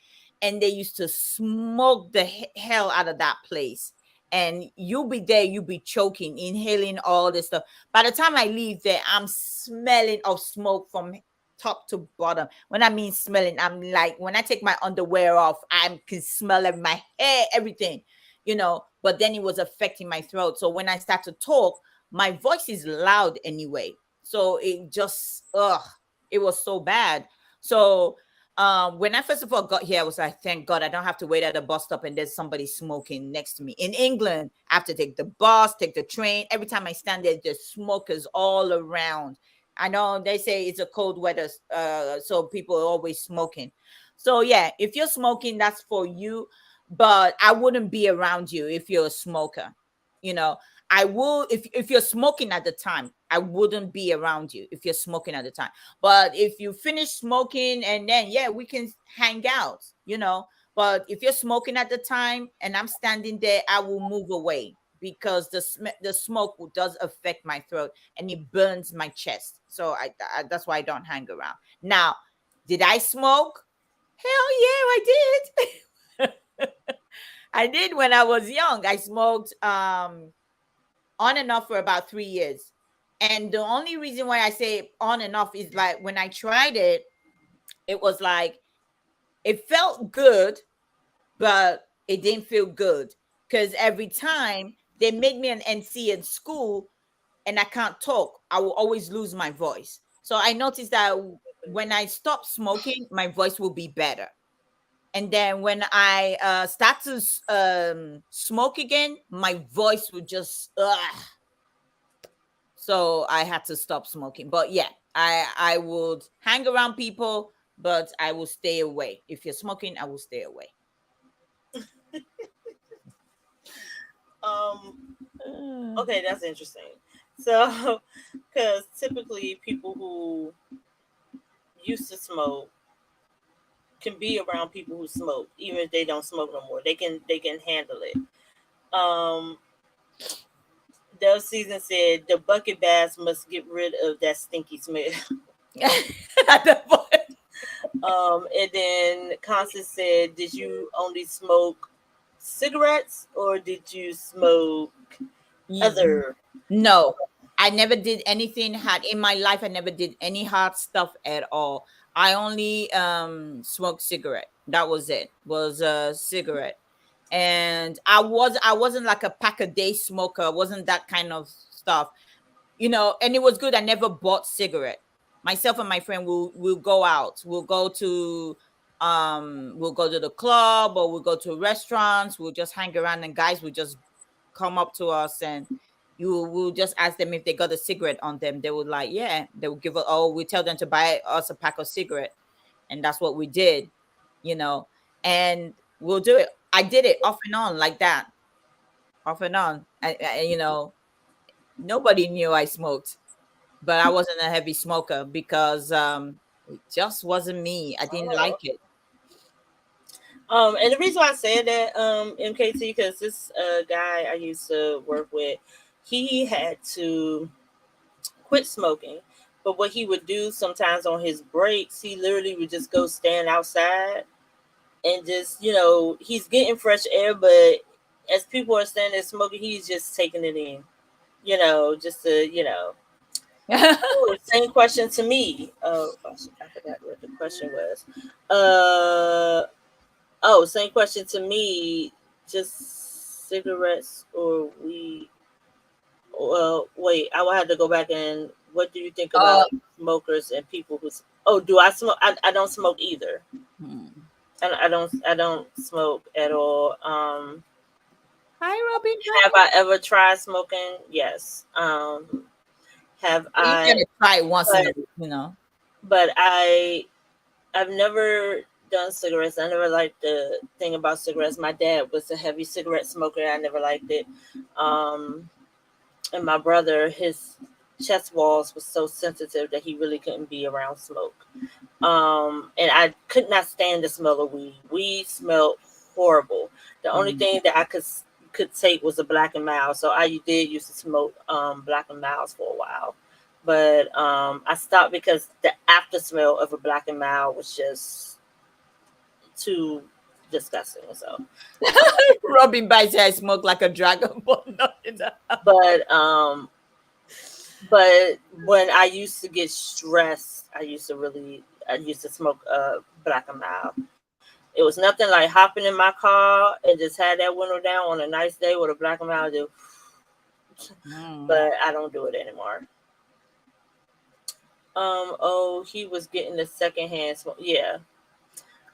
S1: And they used to smoke the hell out of that place. And you'll be there, you'll be choking, inhaling all this stuff. By the time I leave there, I'm smelling of smoke from top to bottom. When I mean smelling, I'm like, when I take my underwear off, I can smell it, my hair, everything, but then it was affecting my throat. So when I start to talk, my voice is loud anyway. So it was so bad. So when I first of all got here, I was like, thank God I don't have to wait at a bus stop and there's somebody smoking next to me. In England, I have to take the bus, take the train. Every time I stand there, there's smokers all around. I know they say it's a cold weather, so people are always smoking. So yeah, if you're smoking, that's for you. But I wouldn't be around you if you're a smoker. You know, I will if you're smoking at the time, I wouldn't be around you if you're smoking at the time. But if you finish smoking and then yeah, we can hang out. But if you're smoking at the time and I'm standing there, I will move away because the smoke does affect my throat and it burns my chest. So that's why I don't hang around. Now, did I smoke? Hell yeah, I did. I did when I was young. I smoked on and off for about 3 years. And the only reason why I say on and off is like when I tried it, It was like, it felt good, but it didn't feel good because every time they made me an NC in school and I can't talk, I will always lose my voice. So I noticed that when I stop smoking, my voice will be better. And then when I start to smoke again, my voice would just so I had to stop smoking. But yeah, I would hang around people, but I will stay away. If you're smoking, I will stay away.
S3: Okay, that's interesting. So, because typically people who used to smoke can be around people who smoke, even if they don't smoke no more. They can handle it. Um, Dove Season said the bucket bass must get rid of that stinky smell.
S1: At the point.
S3: And then Constance said, "Did you only smoke cigarettes or did you smoke other?"
S1: No, I never did anything hard in my life. I never did any hard stuff at all. I only smoked cigarette. That was it. Was a cigarette. And I wasn't like a pack a day smoker. I wasn't that kind of stuff. And it was good. I never bought cigarette. Myself and my friend will go out. We'll go to the club, or we'll go to restaurants. We'll just hang around, and guys will just come up to us, and you will just ask them if they got a cigarette on them. They would like, yeah, they would give it. Oh, we tell them to buy us a pack of cigarette, and that's what we did, you know. And we'll do it. I did it off and on like that, off and on. Nobody knew I smoked, but I wasn't a heavy smoker because it just wasn't me. I didn't like it.
S3: And the reason why I said that, MKT, because this guy I used to work with, he had to quit smoking. But what he would do sometimes on his breaks, he literally would just go stand outside and just, he's getting fresh air, but as people are standing there smoking, he's just taking it in, just to. Oh, same question to me. Oh, I forgot what the question was. Same question to me. Just cigarettes or weed? Well, wait, I will have to go back and. What do you think about smokers and people who? Oh, do I smoke? I don't smoke either. I don't smoke at all.
S1: Hi, Robin.
S3: Have I ever tried smoking? Yes. Have
S1: You
S3: I?
S1: gotta try it once in a week.
S3: But I've never done cigarettes. I never liked the thing about cigarettes. My dad was a heavy cigarette smoker. I never liked it. And my brother, his chest walls was so sensitive that he really couldn't be around smoke. And I could not stand the smell of weed. Weed smelled horrible. The only thing that I could take was a Black and Mild. So I did used to smoke Black and Milds for a while. But I stopped because the after smell of a Black and Mild was just too disgusting. So
S1: Robin bites I smoke like a dragon, but not in the
S3: but when I used to get stressed, I used to smoke Black and Mild. It was nothing like hopping in my car and just had that window down on a nice day with a Black and Mild. But I don't do it anymore. He was getting the secondhand smoke. Yeah.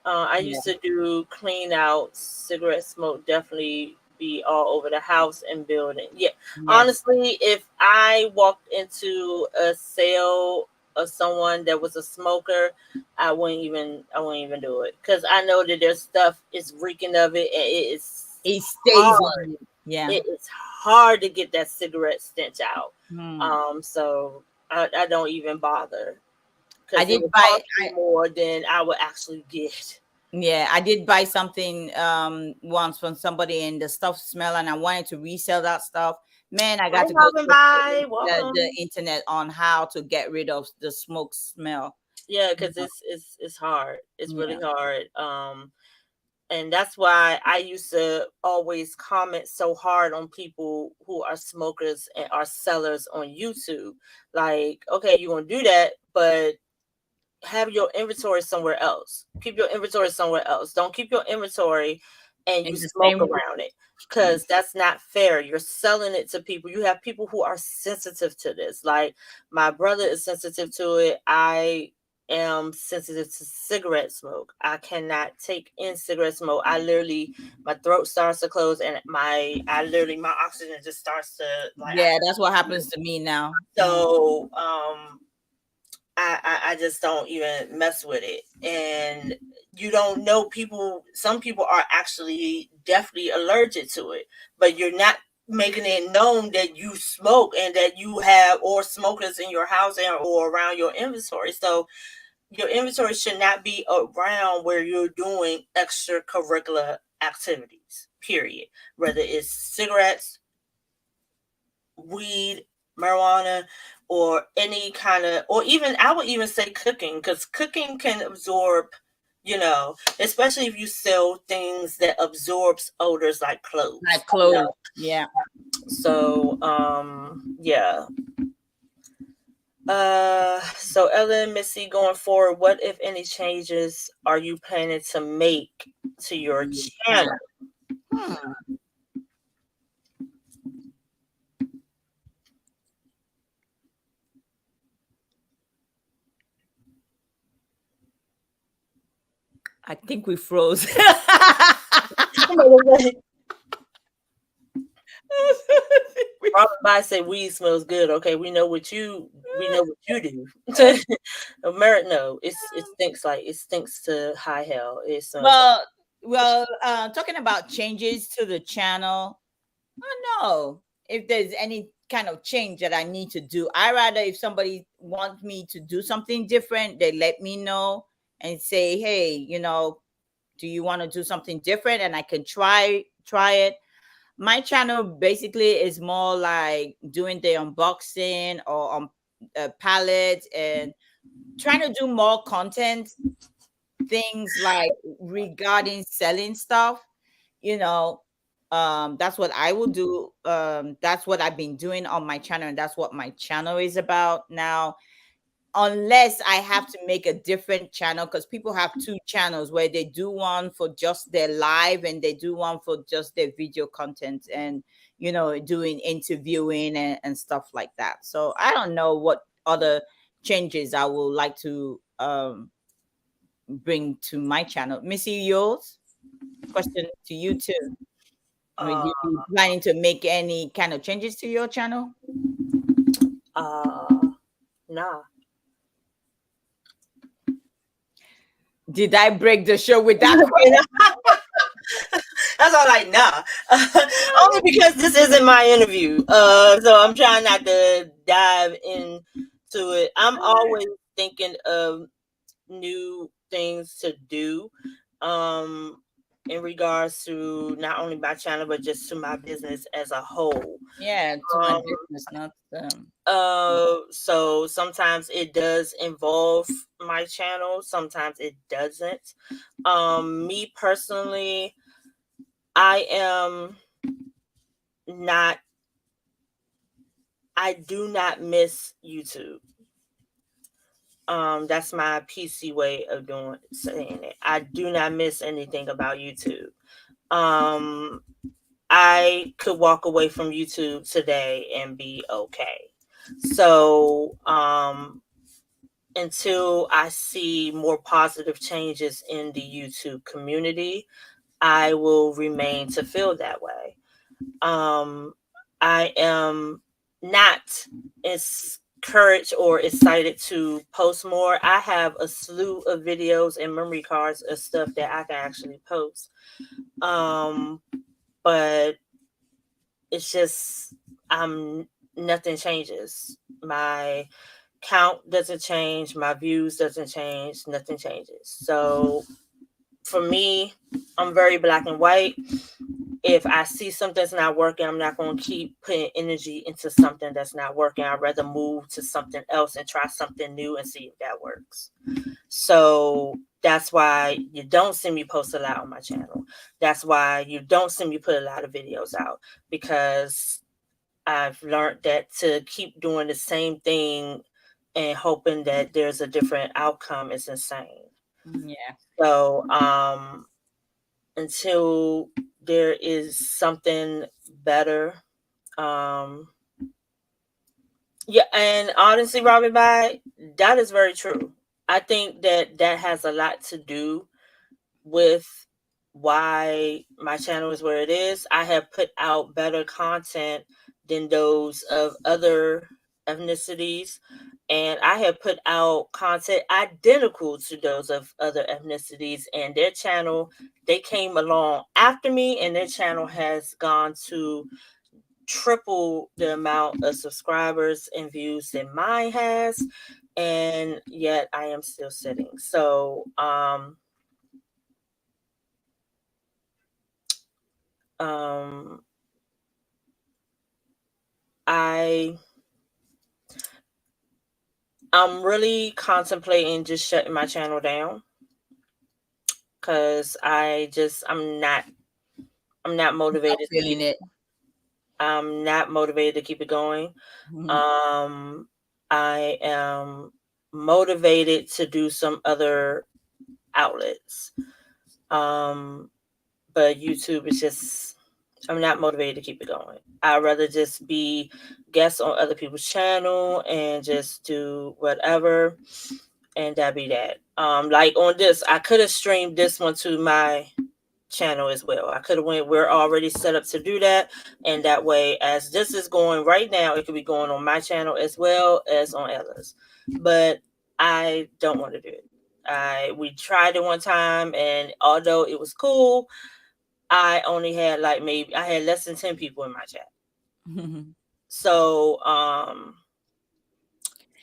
S3: I used to do clean out cigarette smoke, definitely be all over the house and building. Yeah. Honestly, if I walked into a sale of someone that was a smoker, I wouldn't even do it because I know that their stuff is reeking of it, and
S1: it stays on. Yeah,
S3: it is hard to get that cigarette stench out. So I don't even bother.
S1: I did buy
S3: more than I would actually get.
S1: Yeah, I did buy something once from somebody, and the stuff smelled, and I wanted to resell that stuff. Man, I got to go to the internet on how to get rid of the smoke smell.
S3: Yeah, because it's hard. It's really hard. And that's why I used to always comment so hard on people who are smokers and are sellers on YouTube. Like, okay, you're gonna do that, but have your inventory somewhere else. Keep your inventory somewhere else. Don't keep your inventory and
S1: In
S3: you
S1: the
S3: smoke
S1: same
S3: around it, because that's not fair. You're selling it to people. You have people who are sensitive to this. Like my brother is sensitive to it. I am sensitive to cigarette smoke. I cannot take in cigarette smoke. I literally, my throat starts to close and my oxygen just starts to like.
S1: Yeah, that's what happens to me now.
S3: So I just don't even mess with it. And you don't know, people, some people are actually definitely allergic to it, but you're not making it known that you smoke and that you have or smokers in your house or around your inventory. So your inventory should not be around where you're doing extracurricular activities, period. Whether it's cigarettes, weed, marijuana, or any kind of, or even I would even say cooking, because cooking can absorb, especially if you sell things that absorbs odors like cloves.
S1: Like clothes. Yeah.
S3: So yeah. So Ellen, Missy, going forward, what if any changes are you planning to make to your channel?
S1: Hmm. I think we froze.
S3: Robert say weed smells good. Okay, we know what you do. Merit, no, it stinks to high hell. It smells
S1: Talking about changes to the channel, I don't know if there's any kind of change that I need to do. I rather if somebody wants me to do something different, they let me know and say, "Hey, do you want to do something different?" And I can try it. My channel basically is more like doing the unboxing or on palettes and trying to do more content things like regarding selling stuff, you know. That's what I will do. That's what I've been doing on my channel, and that's what my channel is about now. Unless I have to make a different channel, because people have two channels where they do one for just their live and they do one for just their video content, and doing interviewing and stuff like that. So I don't know what other changes I would like to bring to my channel. Missy, yours? Question to you too. Will you be planning to make any kind of changes to your channel?
S3: nah.
S1: Did I break the show with that question?
S3: That's all, like, nah. Only because this isn't my interview. So I'm trying not to dive into it. I'm always thinking of new things to do. In regards to not only my channel but just to my business as a whole.
S1: Yeah, to my business, not
S3: So sometimes it does involve my channel, sometimes it doesn't. Me personally, I am not I do not miss YouTube. That's my PC way of saying it. I do not miss anything about YouTube. I could walk away from YouTube today and be okay. So, until I see more positive changes in the YouTube community, I will remain to feel that way. I am not encouraged or excited to post more. I have a slew of videos and memory cards of stuff that I can actually post. But it's just nothing changes. My count doesn't change, my views doesn't change, nothing changes. So for me, I'm very black and white. If I see something's not working, I'm not going to keep putting energy into something that's not working. I'd rather move to something else and try something new and see if that works. So that's why you don't see me post a lot on my channel. That's why you don't see me put a lot of videos out, because I've learned that to keep doing the same thing and hoping that there's a different outcome is insane.
S1: Yeah.
S3: So until there is something better, um yeah, and honestly, Robin, by that is very true. I think that that has a lot to do with why my channel is where it is. I have put out better content than those of other ethnicities, and I have put out content identical to those of other ethnicities, and their channel, they came along after me, and their channel has gone to triple the amount of subscribers and views that mine has, and yet I am still sitting. So um I I'm really contemplating just shutting my channel down because I'm not
S1: Not
S3: motivated to keep
S1: feeling it.
S3: I'm not motivated to keep it going.
S1: Mhm.
S3: um I am motivated to do some other outlets, um but YouTube is just, I'm not motivated to keep it going. I'd rather just be guests on other people's channel and just do whatever, and that be that. Like on this, I could have streamed this one to my channel as well. I could have went, we're already set up to do that, and that way, as this is going right now, it could be going on my channel as well as on Ella's. But I don't want to do it. We tried it one time, and although it was cool, I only had like, maybe I had less than 10 people in my chat. So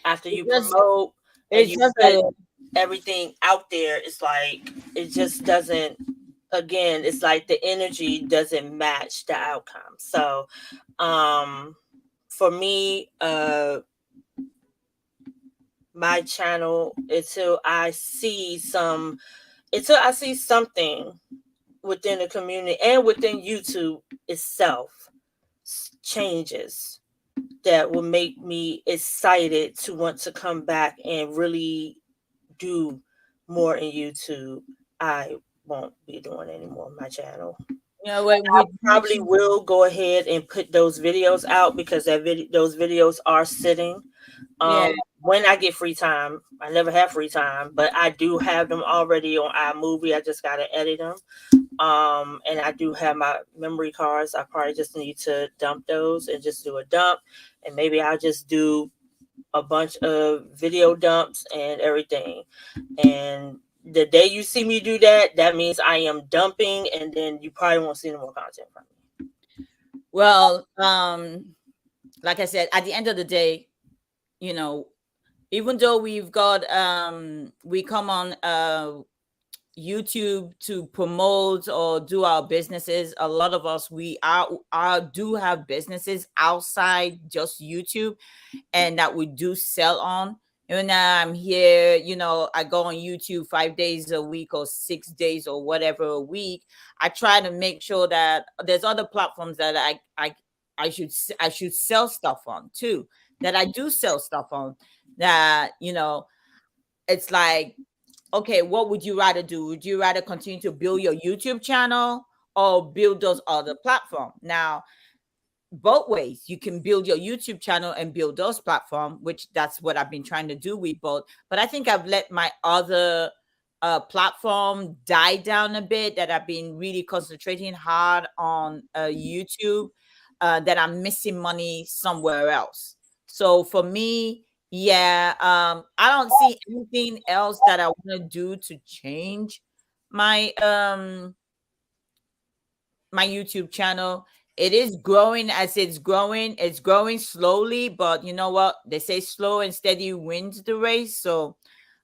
S3: after
S1: It
S3: you
S1: just,
S3: promote and
S1: it's
S3: you
S1: just
S3: put
S1: a,
S3: everything out there, it's like it just doesn't, again, it's like the energy doesn't match the outcome. So for me, my channel, until I see something within the community and within YouTube itself changes that will make me excited to want to come back and really do more in YouTube, I won't be doing any more on my channel.
S1: with
S3: Probably
S1: YouTube.
S3: will go ahead and put those videos out because those videos are sitting.
S1: Yeah.
S3: When I get free time, I never have free time, but I do have them already on iMovie. I just gotta edit them. And I do have my memory cards. I probably just need to dump those and just do a dump, and maybe I'll just do a bunch of video dumps and everything. And the day you see me do that, that means I am dumping, and then you probably won't see any more content from me.
S1: Well, like I said, at the end of the day, you know, even though we come on YouTube to promote or do our businesses, a lot of us, we are do have businesses outside just YouTube, and that we do sell on. And now I'm here, I go on YouTube 5 days a week or 6 days or whatever a week. I try to make sure that there's other platforms that I should sell stuff on too, that I do sell stuff on, that it's like, okay, what would you rather do? Would you rather continue to build your YouTube channel or build those other platforms? Now, both ways, you can build your YouTube channel and build those platform, which that's what I've been trying to do with both. But I think I've let my other platform die down a bit, that I've been really concentrating hard on YouTube, that I'm missing money somewhere else. So for me, yeah, I don't see anything else that I want to do to change my my YouTube channel. It is growing as it's growing. It's growing slowly, but you know what? They say slow and steady wins the race. So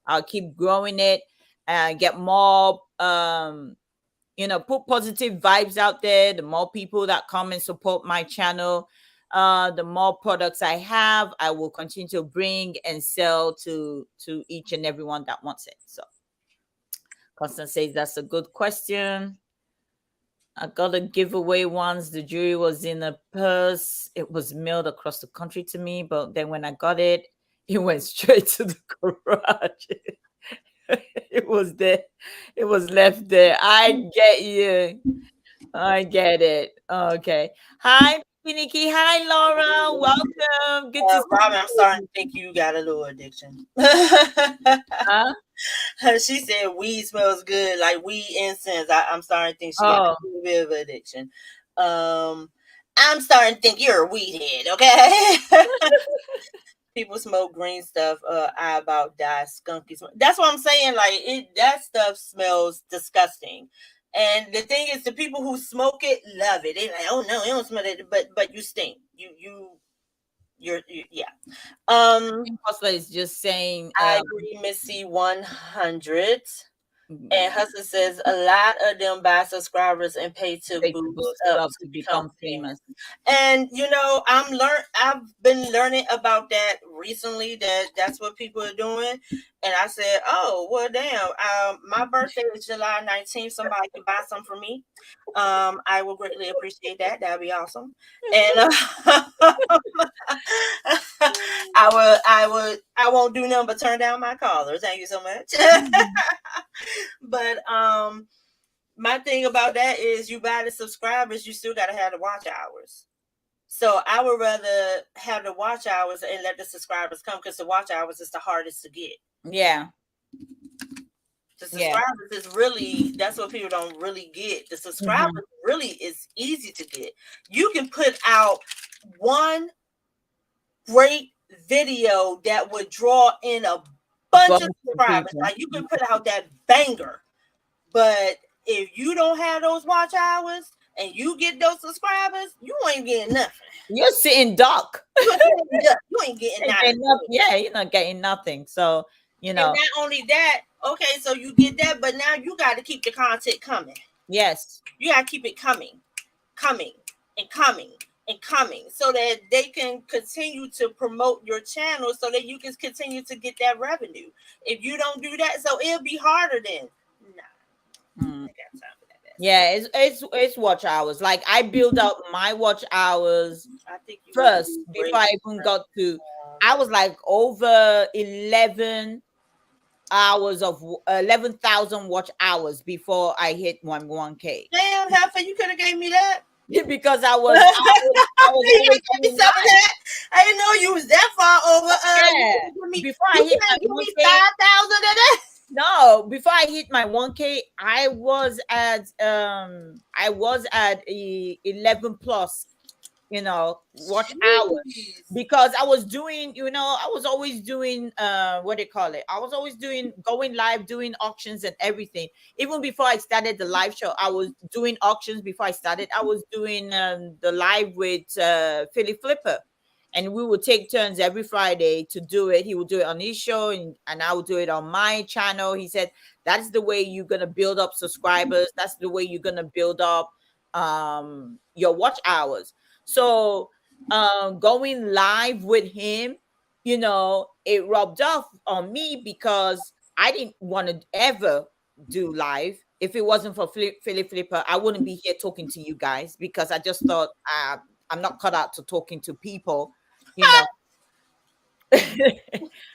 S1: I'll keep growing it and get more put positive vibes out there. The more people that come and support my channel, the more products I have, I will continue to bring and sell to each and everyone that wants it. So Constance says that's a good question. I got a giveaway once. The jewelry was in a purse. It was mailed across the country to me, but then when I got it, It went straight to the garage. It was there. It was left there. I get you. I get it. Okay. Hi, Nikki. Hi, Laura. Welcome. Good to see
S3: Robin, I'm starting
S1: you.
S3: to think you got a little addiction.
S1: Huh?
S3: She said weed smells good, like weed incense. I'm starting to think she got a
S1: Oh.
S3: little bit of addiction. I'm starting to think you're a weed head, okay? People smoke green stuff. I about die skunky. That's what I'm saying. Like that stuff smells disgusting. And the thing is, the people who smoke it love it. They like, oh no, it don't smell it, but you stink. Yeah.
S1: Hustler is just saying,
S3: I agree, Missy 100. And
S1: mm,
S3: Hudson says a lot of them buy subscribers and pay to
S1: they to
S3: boost
S1: boost
S3: up
S1: up
S3: to
S1: to
S3: become
S1: become
S3: famous.
S1: famous.
S3: And I've been learning about that recently. That's what people are doing. And I said, oh well, damn. My birthday is July 19th. Somebody can buy some for me. I will greatly appreciate that. That'd be awesome. And I won't do nothing but turn down my caller. Thank you so much. But my thing about that is you buy the subscribers, you still gotta have the watch hours. So I would rather have the watch hours and let the subscribers come, because the watch hours is the hardest to get.
S1: Yeah.
S3: The
S1: Yeah.
S3: subscribers is really, that's what people don't really get. The subscribers really is easy to get. You can put out one great video that would draw in a bunch
S1: Bunch
S3: of
S1: of
S3: subscribers.
S1: people.
S3: Like you can put out that banger, but if you don't have those watch hours and you get those subscribers, you ain't getting nothing.
S1: You're sitting duck.
S3: You ain't getting nothing.
S1: Yeah, you're not getting nothing. So,
S3: And not only that, okay, so you get that, but now you got to keep the content coming.
S1: Yes.
S3: You got to keep it coming, and coming, so that they can continue to promote your channel, so that you can continue to get that revenue. If you don't do that, so it'll be harder then. Nah, I got time for that.
S1: Yeah, it's watch hours. Like I build up my watch hours
S3: I think you
S1: first before I even got to. I was like over 11,000 watch hours before I hit 1K.
S3: Damn, Heifer, you could have gave me that.
S1: Because I was always doing
S3: that. I didn't know you was that far over.
S1: Before I hit my 1K,
S3: 5,000 of that.
S1: no, before I hit my 1K, I was at 11 plus, watch hours, because I was doing, I was always doing what do you call it? I was always doing going live, doing auctions and everything. Even before I started the live show, I was doing auctions before I started. I was doing the live with Philly Flipper. And we would take turns every Friday to do it. He would do it on his show, and I would do it on my channel. He said, that's the way you're going to build up subscribers. That's the way you're going to build up your watch hours. So going live with him, it rubbed off on me, because I didn't want to ever do live. If it wasn't for Philly Flipper, I wouldn't be here talking to you guys, because I just thought I'm not cut out to talking to people.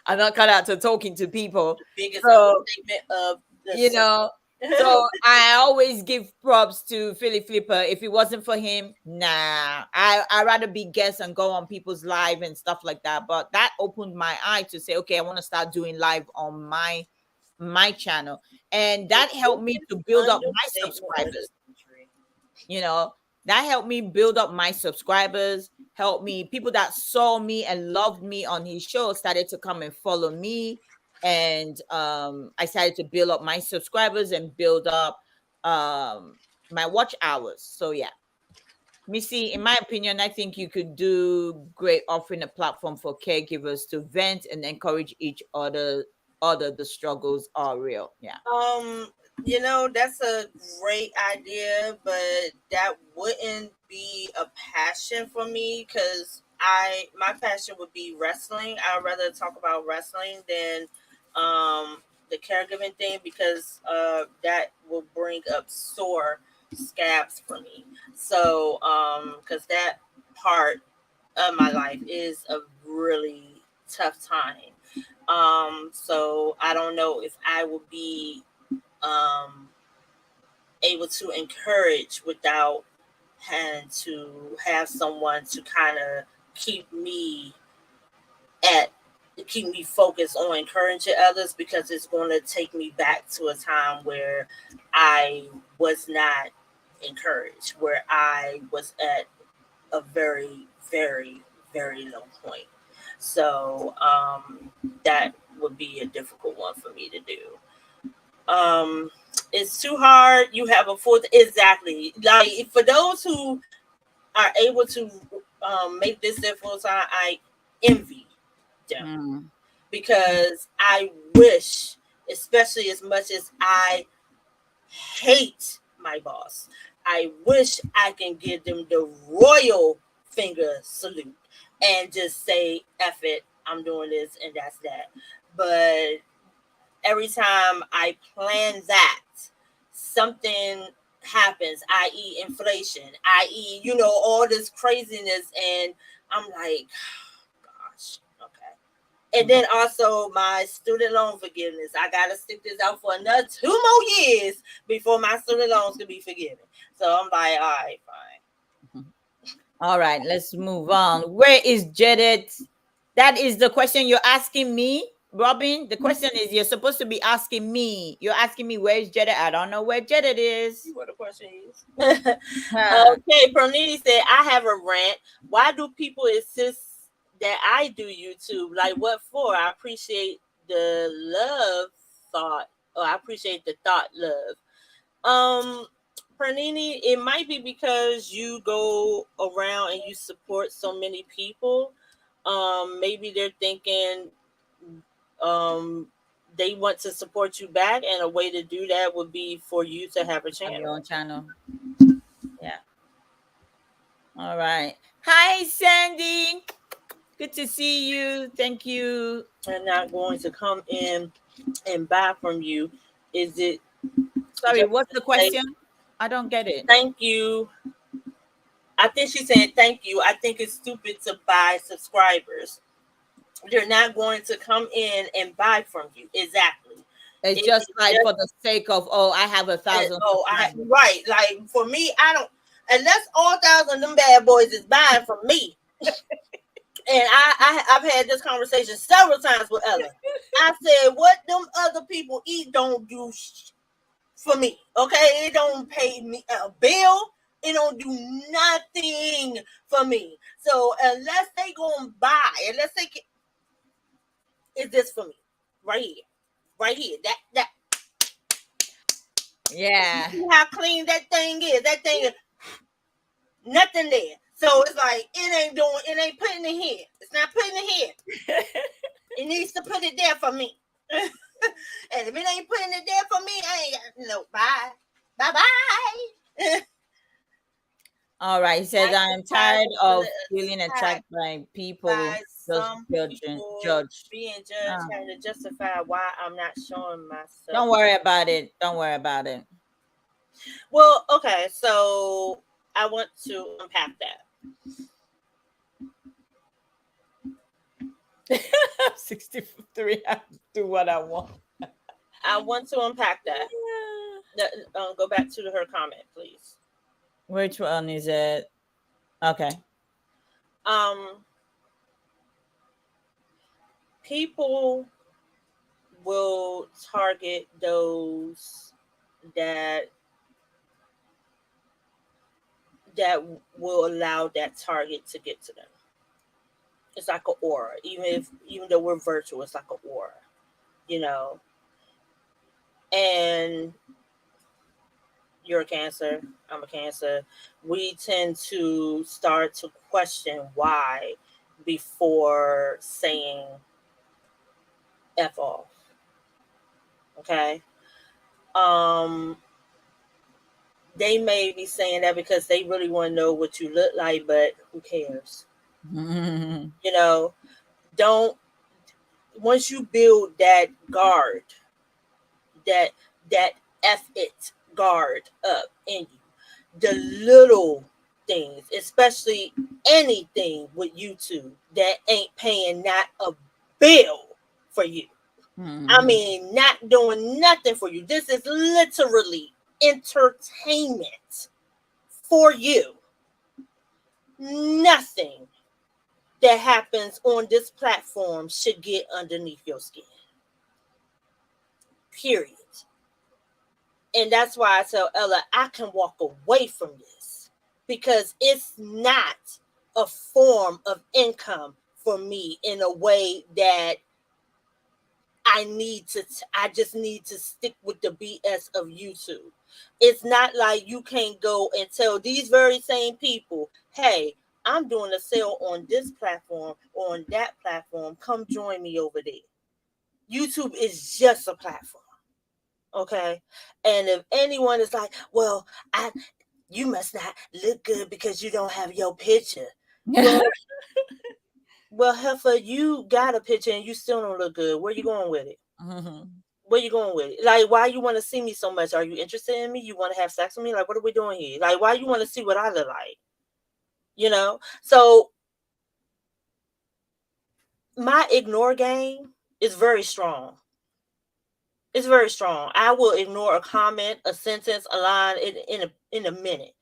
S1: I'm not cut out to talking to people.
S3: Biggest
S1: So,
S3: statement of the
S1: so I always give props to Philly Flipper. If it wasn't for him, nah, I'd rather be guest and go on people's live and stuff like that. But that opened my eye to say, okay, I want to start doing live on my channel. And that helped me to build up my subscribers. That helped me build up my subscribers, helped me. People that saw me and loved me on his show started to come and follow me. And I started to build up my subscribers and build up my watch hours. So yeah. Missy, in my opinion, I think you could do great offering a platform for caregivers to vent and encourage each other. The struggles are real. Yeah.
S3: That's a great idea, but that wouldn't be a passion for me, because my passion would be wrestling. I'd rather talk about wrestling than the caregiving thing, because that will bring up sore scabs for me. So because that part of my life is a really tough time. So I don't know if I will be um, able to encourage without having to have someone to kind of keep me at keep me focused on encouraging others, because it's going to take me back to a time where I was not encouraged, where I was at a very, very, very low point. So that would be a difficult one for me to do. It's too hard. You have a full exactly like for those who are able to make this their full time. I envy them
S1: Mm.
S3: because I wish, especially as much as I hate my boss, I wish I can give them the royal finger salute and just say, F it, I'm doing this and that's that. But every time I plan that, something happens, i.e., inflation, i.e., all this craziness. And I'm like, gosh, okay. And then also my student loan forgiveness. I got to stick this out for another 2 more years before my student loans can be forgiven. So I'm like, all right, fine.
S1: All right, let's move on. Where is Jadet? That is the question you're asking me, Robin. The question is you're supposed to be asking me. You're asking me where's Jadet? I don't know where Jadet is.
S3: What the question is.
S1: Huh.
S3: Okay, Proniti said, I have a rant. Why do people insist that I do YouTube? Like, what for? I appreciate the love thought, or I appreciate the thought love. Pernini, it might be because you go around and you support so many people. Maybe they're thinking um they want to support you back, and a way to do that would be for you to have a
S1: Have your
S3: channel.
S1: own channel. Yeah. All right. Hi, Sandy. Good to see you. Thank you.
S3: And not going to come in and buy from you. Is it
S1: Sorry,
S3: just
S1: what's
S3: to
S1: the
S3: say
S1: question? I don't get it.
S3: thank you? I think she's saying thank you. I think it's stupid to buy subscribers. They're not going to come in and buy from you. Exactly.
S1: It's
S3: It
S1: just
S3: is
S1: like for
S3: just
S1: the sake of, oh, I have 1,000 subscribers.
S3: right. Like for me, I don't unless all thousand of them bad boys is buying from me. And I've had this conversation several times with Ella. I said, what them other people eat don't do for me. Okay, it don't pay me a bill. It don't do nothing for me. So unless they go and buy, unless they can, it's this for me, right here, right here. That you
S1: Yeah.
S3: see how clean that thing is. That thing is nothing there. So it's like it ain't putting it here. It's not putting it here. It needs to put it there for me. And if it ain't putting it there for me, I ain't got no bye. Bye bye.
S1: All right. He says,
S3: I
S1: I am
S3: get tired
S1: tired
S3: of
S1: of
S3: feeling
S1: feeling
S3: attacked
S1: attacked by people
S3: by
S1: just
S3: some
S1: judging.
S3: people
S1: Judge.
S3: being judged,
S1: Ah,
S3: having to justify why I'm not showing
S1: don't
S3: myself.
S1: worry about it. Don't worry about it.
S3: Well, okay, so I want to unpack that.
S1: 63. I do what I want.
S3: I want to unpack that. Go back to her comment, please.
S1: Which one is it? Okay.
S3: Um, People will target those that that will allow that target to get to them. It's like an aura, even though we're virtual, it's like an aura, you know. And you're a Cancer, I'm a Cancer. We tend to start to question why before saying F off. Okay. Um, they may be saying that because they really want to know what you look like, but who cares? You know, don't once you build that guard, that that F it guard up in you, the little things, especially anything with YouTube that ain't paying not a bill for you.
S1: Mhm.
S3: I mean, not doing nothing for you. This is literally entertainment for you. Nothing that happens on this platform should get underneath your skin. Period. And that's why I tell Ella, I can walk away from this because it's not a form of income for me in a way that I just need to stick with the BS of YouTube. It's not like you can't go and tell these very same people, hey, I'm doing a sale on this platform, on that platform. Come join me over there. YouTube is just a platform. Okay. And if anyone is like, well, you must not look good because you don't have your picture. Well, Heifer, you got a picture and you still don't look good. Where you going with it?
S1: Mhm.
S3: Where you going with it? Like, why you want to see me so much? Are you interested in me? You want to have sex with me? Like, what are we doing here? Like, why you want to see what I look like? You know? So my ignore game is very strong. It's very strong. I will ignore a comment, a sentence, a line in a minute.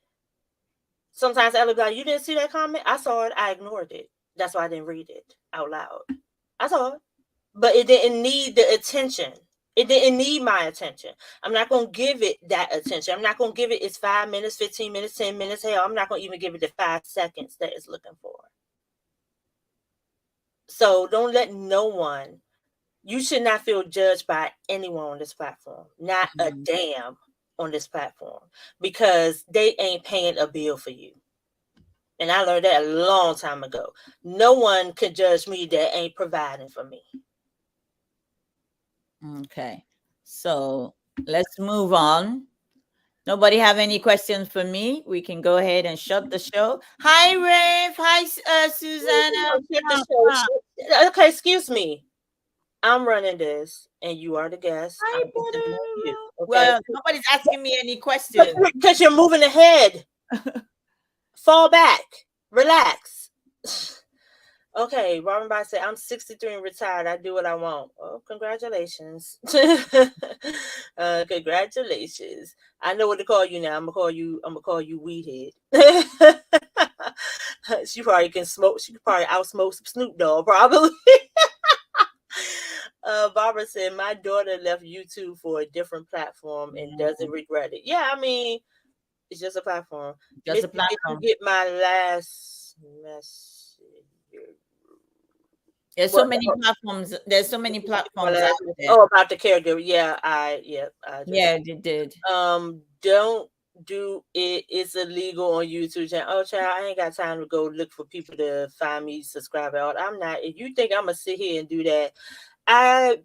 S3: Sometimes I'll be like, you didn't see that comment? I saw it. I ignored it. That's why I didn't read it out loud. I saw it. But it didn't need the attention. It didn't need my attention. I'm not going to give it that attention. I'm not going to give it its 5 minutes, 15 minutes, 10 minutes. Hell, I'm not going to even give it the 5 seconds that it's looking for. So don't let no one, you should not feel judged by anyone on this platform. Not a damn on this platform. Because they ain't paying a bill for you. And I learned that a long time ago. No one can judge me that ain't providing for me.
S1: Okay. So let's move on. Nobody have any questions for me? We can go ahead and shut the show. Hi, Rafe. Hi, Susanna.
S3: Okay, excuse me. I'm running this, and you are the guest.
S1: Hi,
S3: I'm depending on you. Okay.
S1: Well, nobody's asking me any questions.
S3: Because you're moving ahead. Fall back. Relax. Okay, Robin Bye said, I'm 63 and retired. I do what I want. Oh, congratulations. Congratulations. I know what to call you now. I'm gonna call you Weedhead. She probably can smoke. She could probably outsmoke some Snoop Dogg, probably. Barbara said, my daughter left YouTube for a different platform and doesn't regret it. Yeah, I mean, it's just a platform.
S1: Just a platform.
S3: Did you get my last message?
S1: There's so many platforms. There's so many platforms out there.
S3: Oh, about the caregiver. Yeah,
S1: yeah, they did.
S3: Don't do it. It's illegal on YouTube channel. Oh, child, I ain't got time to go look for people to find me, subscribe out. I'm not. If you think I'm gonna sit here and do that, I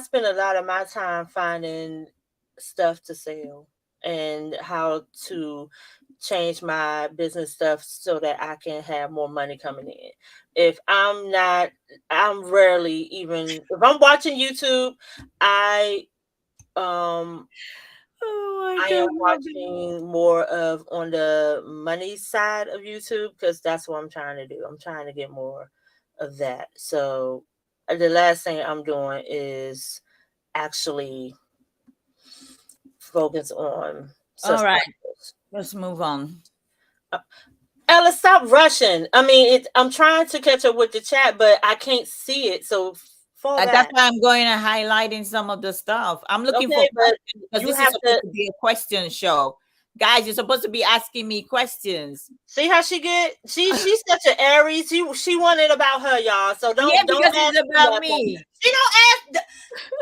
S3: spend a lot of my time finding stuff to sell and how to change my business stuff so that I can have more money coming in. If I'm rarely even, if I'm watching YouTube, I am watching more of on the money side of YouTube because that's what I'm trying to do. I'm trying to get more of that. So the last thing I'm doing is actually focus on.
S1: All right, let's move on.
S3: Ella, stop rushing. I mean, I'm trying to catch up with the chat, but I can't see it. So fall back.
S1: That's why I'm going to highlighting some of the stuff. I'm looking for questions because this is supposed to be a question show. Guys, you're supposed to be asking me questions.
S3: See how she get? She's such an Aries. She wanted about her, y'all. So don't
S1: because
S3: ask
S1: it's about me.
S3: She don't ask.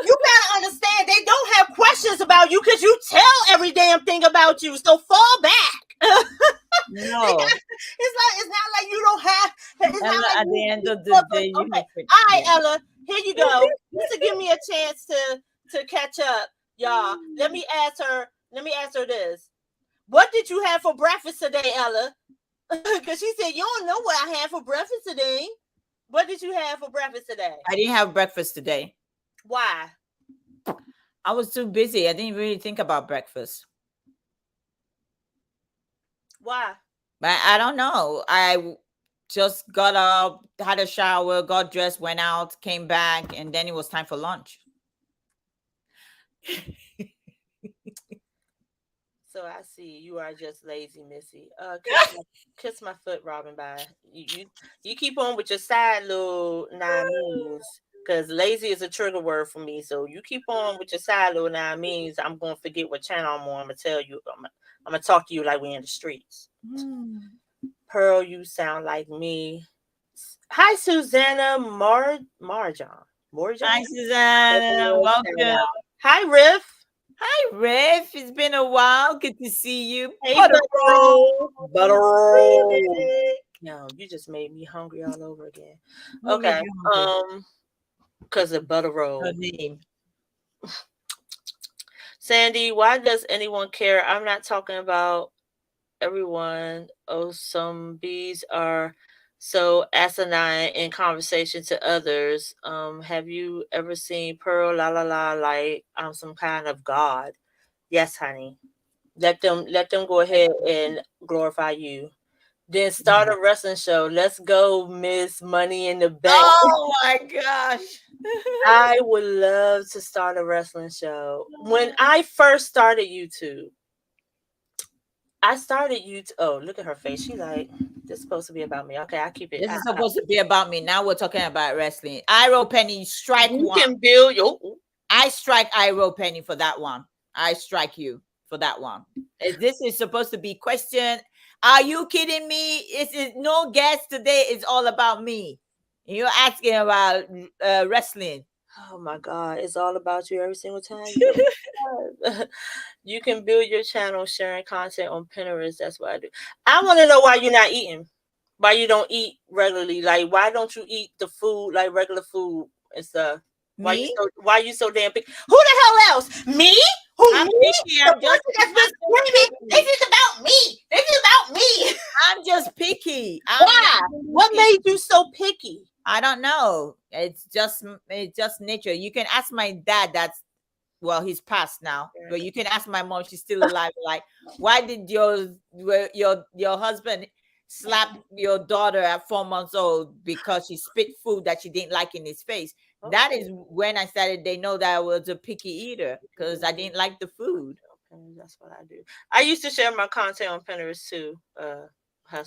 S3: You gotta understand they don't have questions about you because you tell every damn thing about you. So fall back.
S1: No,
S3: it's not like you don't have.
S1: Ella, at the end of the day, you have to.
S3: All right, Ella, here you go. Just to give me a chance to catch up, y'all. Let me ask her this. What did you have for breakfast today, Ella? Because she said you don't know what I had for breakfast today. What did you have for breakfast today?
S1: I didn't have breakfast today.
S3: Why?
S1: I was too busy. I didn't really think about breakfast.
S3: Why?
S1: But I don't know. just got up, had a shower, got dressed, went out, came back, and then it was time for lunch.
S3: So I see you are just lazy, Missy. Kiss my foot, Robin. Bye. You keep on with your side little nine means, because lazy is a trigger word for me. So you keep on with your side little nine means. I'm gonna forget what channel I'm on. I'm gonna tell you. I'm gonna talk to you like we're in the streets. Pearl, you sound like me. Hi, Susanna Marjan.
S1: Hi, Susanna. Welcome.
S3: Hi, Riff.
S1: Hi, Riff. It's been a while. Good to see you.
S3: Hey,
S1: Butter
S3: roll. Butter roll.
S1: Really?
S3: No, you just made me hungry all over again.
S1: What made
S3: Okay.
S1: you hungry?
S3: Because of butter roll.
S1: Her name.
S3: Sandy, why does anyone care? I'm not talking about everyone. Oh, some bees are so asinine in conversation to others. Have you ever seen Pearl la la la like I'm some kind of god? Yes, honey. Let them go ahead and glorify you. Then start a wrestling show. Let's go, Miss Money in the Bank.
S1: Oh my gosh.
S3: I would love to start a wrestling show. When I first started YouTube, oh, look at her face. She like, this is supposed to be about me. Okay, I keep it.
S1: This is supposed to be about me. Now we're talking about wrestling. Iro Penny, strike
S3: You
S1: one.
S3: can build your.
S1: I strike Iro Penny for that one. I strike you for that one. This is supposed to be question. Are you kidding me? It's no guest today. It's all about me. You're asking about wrestling.
S3: Oh my God, it's all about you every single time. You can build your channel sharing content on Pinterest. That's what I do. I want to know why you're not eating. Why you don't eat regularly? Like, why don't you eat the food like regular food and stuff?
S1: Me?
S3: Why you so damn picky? Who the hell else? Me? Who
S1: I'm
S3: me?
S1: picky.
S3: The person that's been screaming. This is about me. This is about me.
S1: I'm just picky.
S3: Why? What made you so picky?
S1: I don't know. It's just nature. You can ask my dad. He's passed now. But you can ask my mom. She's still alive. Like, why did your husband slap your daughter at 4 months old because she spit food that she didn't like in his face? That is when I started. They know that I was a picky eater because I didn't like the food.
S3: That's what I do. I used to share my content on Pinterest too.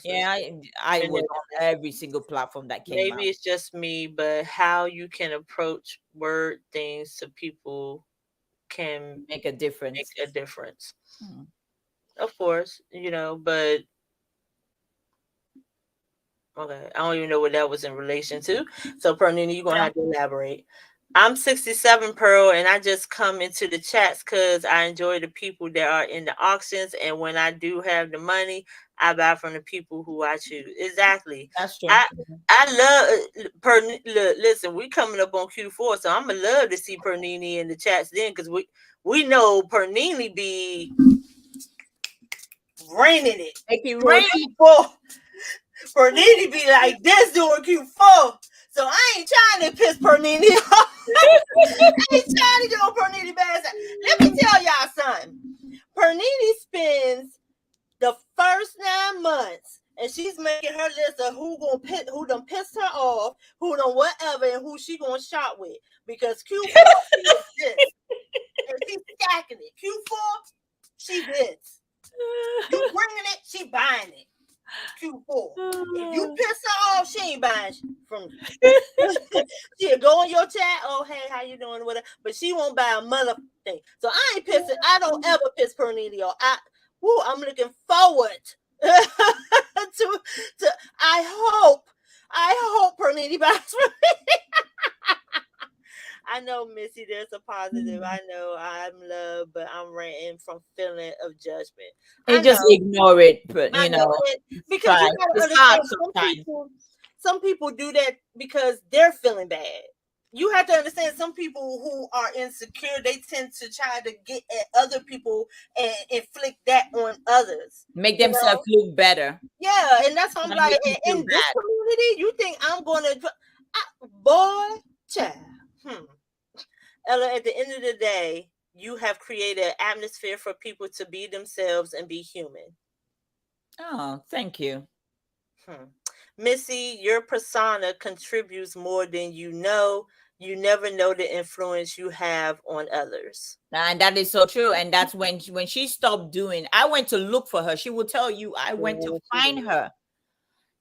S1: Yeah, I was on every single platform that came out.
S3: Maybe it's just me, but how you can approach word things to people can
S1: make a difference.
S3: Of course, but okay, I don't even know what that was in relation to. So, Pernini, you're gonna have to elaborate. I'm 67, Pearl, and I just come into the chats because I enjoy the people that are in the auctions, and when I do have the money, I buy from the people who I choose. Exactly.
S1: That's true.
S3: I love listen, we coming up on Q4, so I'm gonna love to see Pernini in the chats then, because we know Pernini be raining it.
S1: Make it rain.
S3: Pernini be like this doing Q4. So I ain't trying to piss Pernini off. I ain't trying to get on Pernini bad. Let me tell y'all something. Pernini spends the first 9 months and she's making her list of who done pissed her off, who done whatever, and who she gonna shop with. Because Q4 is this. And she's stacking it. Q4, she this. You bringing it, she buying it. Q4. If you piss her off, she ain't buying from you. She'll go in your chat. Oh, hey, how you doing? Whatever. But she won't buy a mother thing. So I ain't pissing. I don't ever piss Pernini off. I'm looking forward to. I hope Pernini buys from me. I know, Missy, there's a positive. I know I'm loved, but I'm ranting from feeling of judgment.
S1: And just ignore it, but
S3: because you gotta understand some people do that because they're feeling bad. You have to understand some people who are insecure, they tend to try to get at other people and inflict that on others.
S1: Make themselves look better.
S3: Yeah, and that's what I'm like, in this community, you think I'm gonna boy, child. Ella, at the end of the day, you have created an atmosphere for people to be themselves and be human.
S1: Oh, thank you.
S3: Missy, your persona contributes more than you know. You never know the influence you have on others.
S1: And that is so true. And that's when she stopped doing, I went to look for her. She will tell you, I went to find her,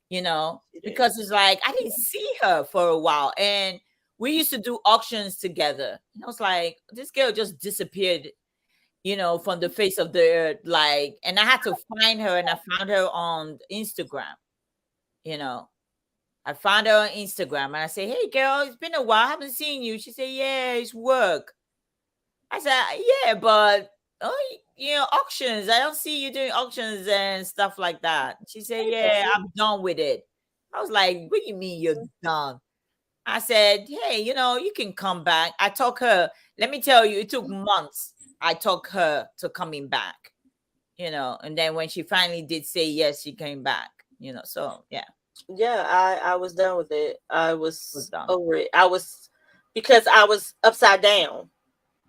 S1: because it's like I didn't see her for a while. And we used to do auctions together. And I was like, this girl just disappeared, from the face of the earth. Like, and I had to find her, and I found her on Instagram, you know. I found her on Instagram, and I say, hey girl, it's been a while. I haven't seen you. She said, yeah, it's work. I said, yeah, but auctions. I don't see you doing auctions and stuff like that. She said, yeah, I'm done with it. I was like, what do you mean you're done? I said, hey, you can come back. I told her, let me tell you, it took months. I took her to coming back, and then when she finally did say yes, she came back, so yeah.
S3: Yeah, I was done with it. I was
S1: done.
S3: over it. Because I was upside down.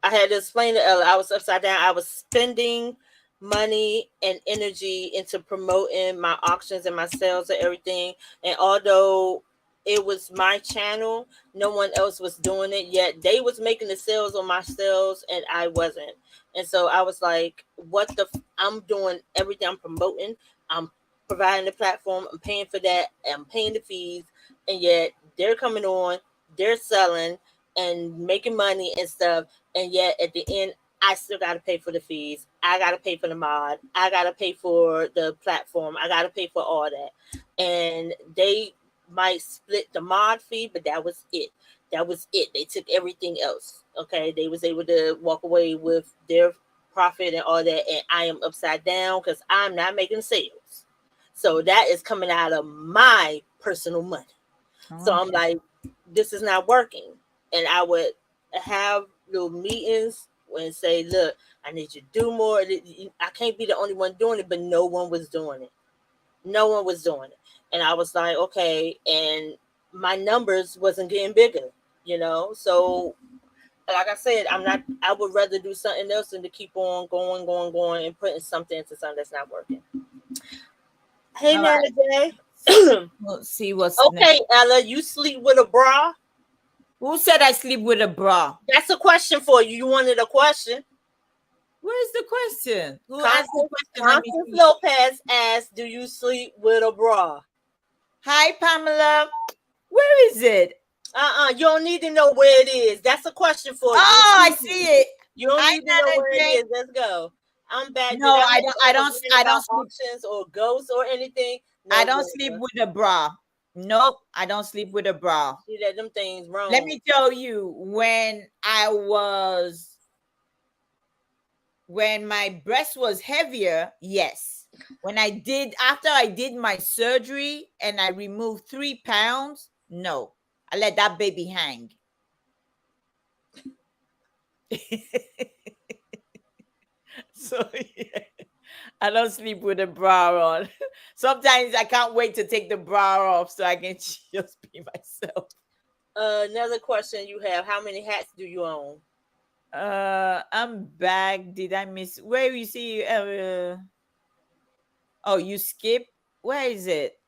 S3: I had to explain to Ella, I was upside down. I was spending money and energy into promoting my auctions and my sales and everything. And although it was my channel, no one else was doing it yet. They was making the sales on my sales and I wasn't. And so I was like, I'm doing everything. I'm promoting. I'm providing the platform. I'm paying for that. I'm paying the fees. And yet they're coming on, they're selling and making money and stuff. And yet at the end, I still got to pay for the fees. I got to pay for the mod. I got to pay for the platform. I got to pay for all that. And they might split the mod fee, but that was it. That was it. They took everything else. Okay. They was able to walk away with their profit and all that. And I am upside down because I'm not making sales. So that is coming out of my personal money. So I'm like, this is not working. And I would have little meetings and say, look, I need you to do more. I can't be the only one doing it, but no one was doing it. No one was doing it. And I was like, okay. And my numbers wasn't getting bigger, So like I said, I would rather do something else than to keep on going and putting something into something that's not working. Hey, Nana J.
S1: Let's see what's
S3: okay, next. Ella, you sleep with a bra?
S1: Who said I sleep with a bra?
S3: That's a question for you. You wanted a question.
S1: Where's the question? Who asked the question?
S3: Constance Lopez asked, do you sleep with a bra?
S1: Hi, Pamela. Where is it?
S3: You don't need to know where it is. That's a question for you.
S1: Oh, I see it.
S3: You don't need to know where it is. Let's go. I'm back.
S1: No, I don't
S3: options or ghosts or anything. No,
S1: I don't sleep with a bra. Nope, I don't sleep with a bra.
S3: See that them things wrong.
S1: Let me tell you, when my breast was heavier, yes. After I did my surgery and I removed 3 pounds, no, I let that baby hang. So yeah, I don't sleep with a bra on. Sometimes I can't wait to take the bra off so I can just be myself.
S3: Another question you have: how many hats do you own?
S1: I'm back. Did I miss where you see? Oh, you skip. Where is it?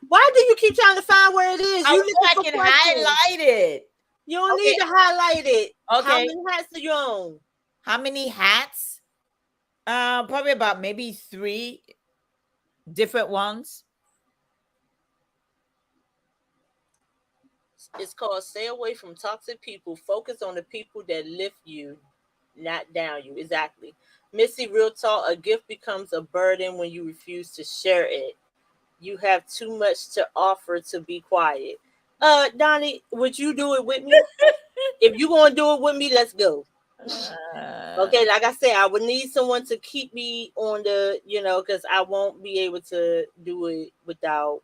S3: Why do you keep trying to find where it is?
S1: I can highlight it.
S3: You don't need to highlight it.
S1: Okay.
S3: How many hats do you own?
S1: How many hats? Probably about maybe 3 different ones.
S3: It's called Stay Away from Toxic People. Focus on the people that lift you, not down you. Exactly. Missy, real talk, a gift becomes a burden when you refuse to share it. You have too much to offer to be quiet. Donnie, would you do it with me? If you gonna do it with me, let's go. Okay, like I said, I would need someone to keep me on the, because I won't be able to do it without,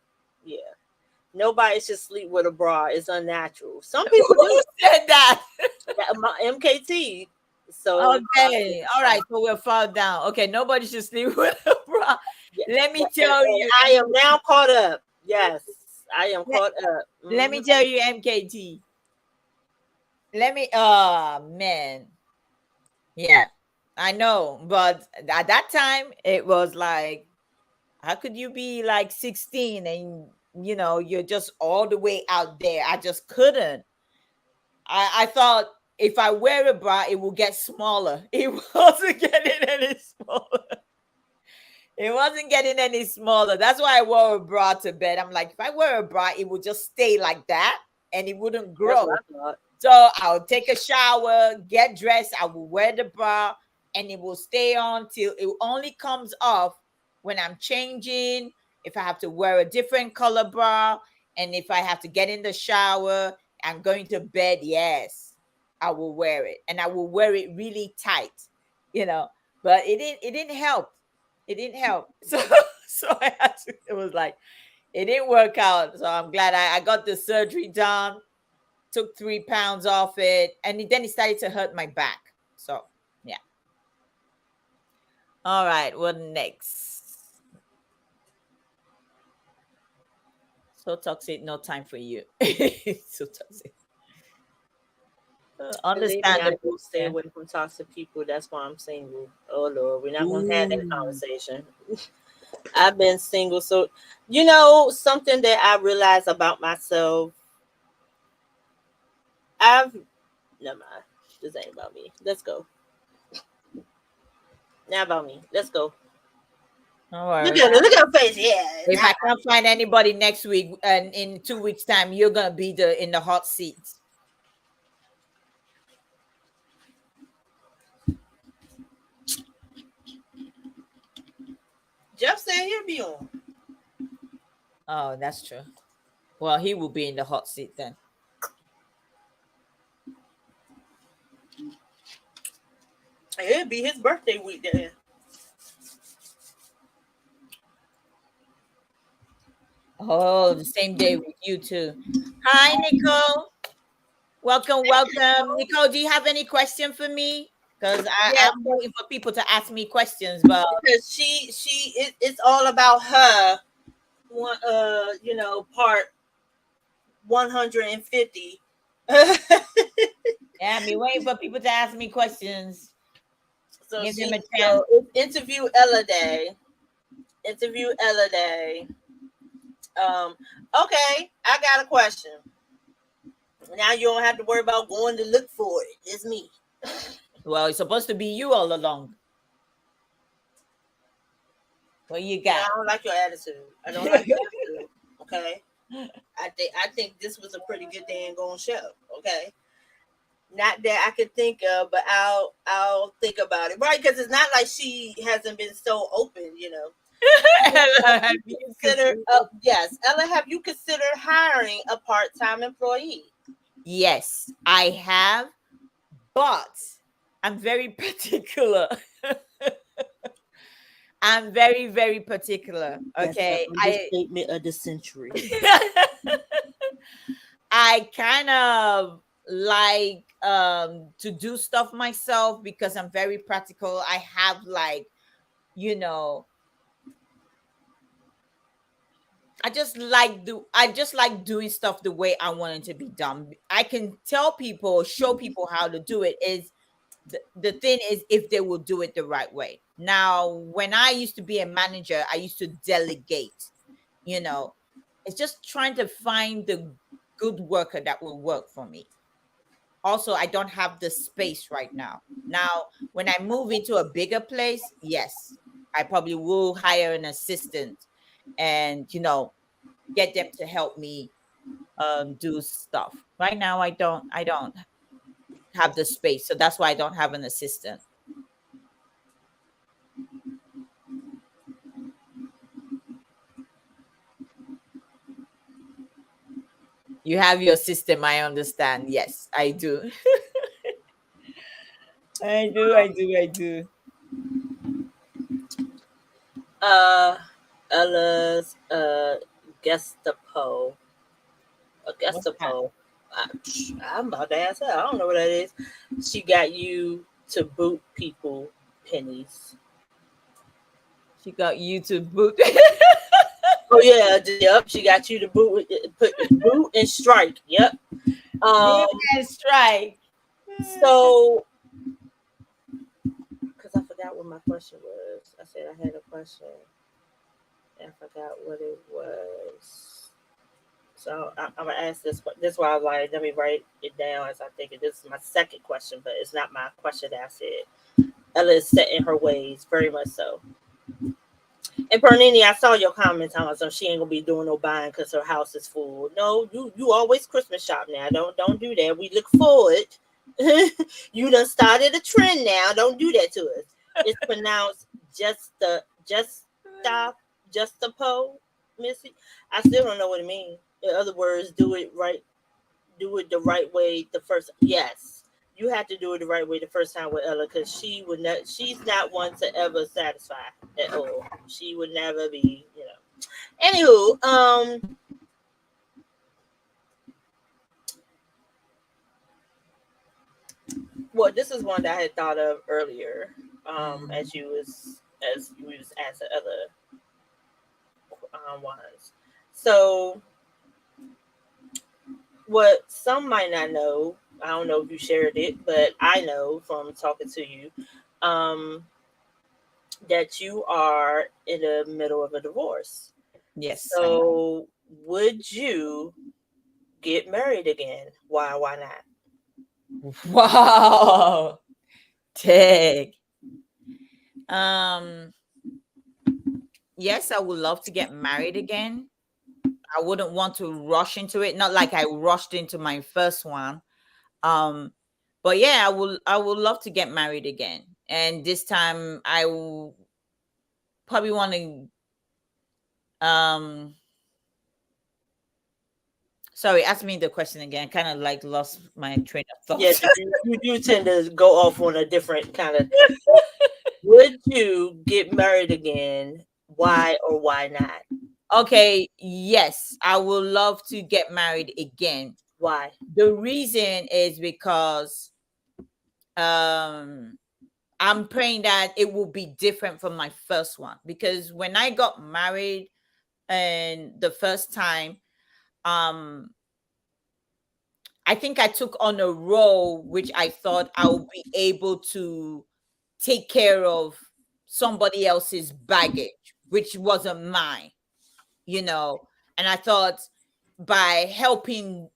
S3: Nobody should sleep with a bra. It's unnatural. Some people
S1: do. Said that?
S3: My MKT.
S1: So okay, all right. So we're far down. Okay, nobody should sleep with a bra. Let me tell you,
S3: I am now caught up. Yes, I am caught up.
S1: Let me tell you, MKT. Oh man, yeah, I know, but at that time it was like, how could you be like 16 and you're just all the way out there. I just couldn't. I thought if I wear a bra, it will get smaller. It wasn't getting any smaller. It wasn't getting any smaller. That's why I wore a bra to bed. I'm like, if I wear a bra, it would just stay like that and it wouldn't
S3: That's
S1: grow.
S3: what I thought.
S1: So I'll take a shower, get dressed, I will wear the bra, and it will stay on till it only comes off when I'm changing. If I have to wear a different color bra, and if I have to get in the shower, I'm going to bed, yes, I will wear it. And I will wear it really tight. But it didn't help. It didn't help. So I had to, it was like it didn't work out. So I'm glad I got the surgery done, took 3 pounds off it, and then it started to hurt my back. So yeah. All right, what next? So toxic, no time for you. So toxic.
S3: Believe me, I
S1: Understandable.
S3: do stay
S1: Yeah.
S3: away from toxic people. That's why I'm single. Oh Lord, we're not gonna have that
S1: Ooh.
S3: conversation. I've been single, so something that I realized about myself. I've never mind. This ain't about me. Let's go. Not about me. Let's go.
S1: No
S3: Look
S1: worries.
S3: at her. Look at her face. Yeah.
S1: If I can't find anybody next week and in 2 weeks' time, you're gonna be in the hot seat.
S3: Jeff said he'll be on.
S1: Oh, that's true. Well, he will be in the hot seat then.
S3: It'll be his birthday week then.
S1: Oh, the same day with you too. Hi, Nicole. Welcome. Nicole, do you have any question for me? Because
S3: Yeah,
S1: I'm waiting for people to ask me questions, but
S3: because it's all about her. Part 150.
S1: yeah, I'm waiting for people to ask me questions.
S3: So
S1: Give them
S3: she
S1: a chance.
S3: so it's interview Ella Day. Interview Ella Day. Okay, I got a question. Now you don't have to worry about going to look for it. It's me.
S1: Well, it's supposed to be you all along. What you
S3: Yeah,
S1: got?
S3: I don't like your attitude. I don't like your attitude. Okay. I think this was a pretty good dang going show. Okay. Not that I could think of, but I'll think about it. Right, because it's not like she hasn't been so open. Have you considered? Yes, Ella, have you considered hiring a part-time employee?
S1: Yes, I have, but I'm very particular. I'm very, very particular. Okay.
S3: Understatement of the century.
S1: I kind of like to do stuff myself because I'm very practical. I have you know, I just like doing stuff the way I want it to be done. I can tell people, show people how to do it. Is the thing is if they will do it the right way. Now, when I used to be a manager, I used to delegate. You know, it's just trying to find the good worker that will work for me. Also, I don't have the space right now. Now, when I move into a bigger place, yes, I probably will hire an assistant and get them to help me do stuff. Right now I don't have the space. So that's why I don't have an assistant. You have your system, I understand. Yes, I do. I do.
S3: Uh, Ella's Gestapo. A
S1: What's that?
S3: Gestapo. I'm about to ask her. I don't know what that is. She got you to boot people pennies.
S1: She got you to boot.
S3: Oh yeah, yep. She got you to boot and strike. Yep.
S1: Boot and strike.
S3: So, because I forgot what my question was. I said I had a question. I forgot what it was. So I'm gonna ask this. This is why I was like, let me write it down as I think it. This is my second question, but it's not my question that I said. Ella is set in her ways, very much so. And Bernini, I saw your comments on so she ain't gonna be doing no buying because her house is full. No, you always Christmas shop now. Don't do that. We look forward. You done started a trend now. Don't do that to us. It's pronounced just stop just a po, Missy. I still don't know what it means. In other words, do it right, do it the right way the first. Yes, you have to do it the right way the first time with Ella because she would not. She's not one to ever satisfy at all. She would never be, you know. Anywho, well, this is one that I had thought of earlier.
S1: Mm.
S3: As you was asking other ones. So, what some might not know, I don't know if you shared it, but I know from talking to you, um, that you are in the middle of a divorce.
S1: Yes, I am.
S3: So, would you get married again? Why? Why not?
S1: Wow. Take. Um, yes, I would love to get married again. I wouldn't want to rush into it. Not like I rushed into my first one. Um, but yeah, I would love to get married again. And this time I will probably want to um sorry, ask me the question again. Kind of like lost my train of
S3: Yeah,
S1: thought.
S3: 'cause you do tend to go off on a different kind of. Would you get married again? Why or why not?
S1: Okay, yes, I would love to get married again.
S3: Why?
S1: The reason is because um I'm praying that it will be different from my first one because when I got married and the first time, um I think I took on a role which I thought I would be able to take care of somebody else's baggage, which wasn't mine, you know. And I thought by helping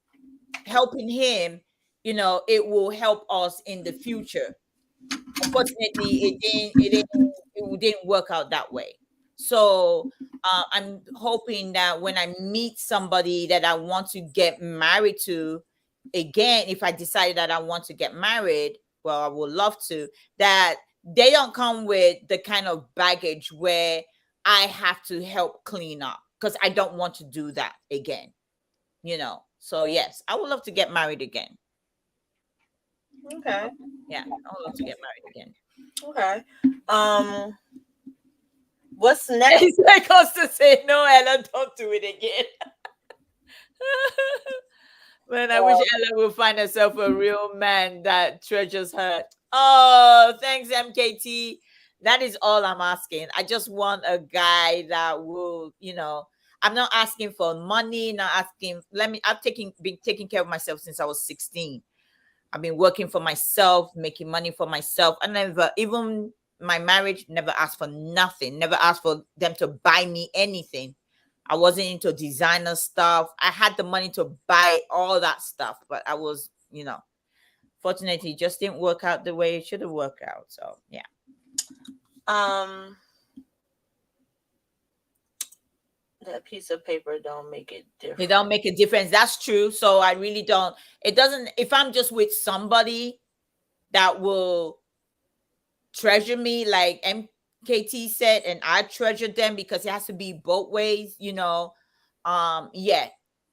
S1: him, it will help us in the future. Unfortunately, it didn't work out that way. So I'm hoping that when I meet somebody that I want to get married to again, if I decide that I want to get married, well, I would love to, that they don't come with the kind of baggage where I have to help clean up, because I don't want to do that again. So yes, I would love to get married again.
S3: Okay.
S1: Yeah, I would love to get married again.
S3: Okay. Um, what's next?
S1: It's like us to say, no, Ella, don't do it again. Man, I wish Ella will find herself a real man that treasures her. Oh, thanks, MKT. That is all I'm asking. I just want a guy that will. I'm not asking for money, not asking. Been taking care of myself since I was 16. I've been working for myself, making money for myself. I never, even my marriage, never asked for nothing, never asked for them to buy me anything. I wasn't into designer stuff. I had the money to buy all that stuff, but fortunately, it just didn't work out the way it should have worked out. So, yeah.
S3: Um, that piece of paper don't make it
S1: It
S3: different.
S1: don't make a difference. That's true. So I really don't. It doesn't. If I'm just with somebody that will treasure me like MKT said, and I treasure them, because it has to be both ways. Yeah.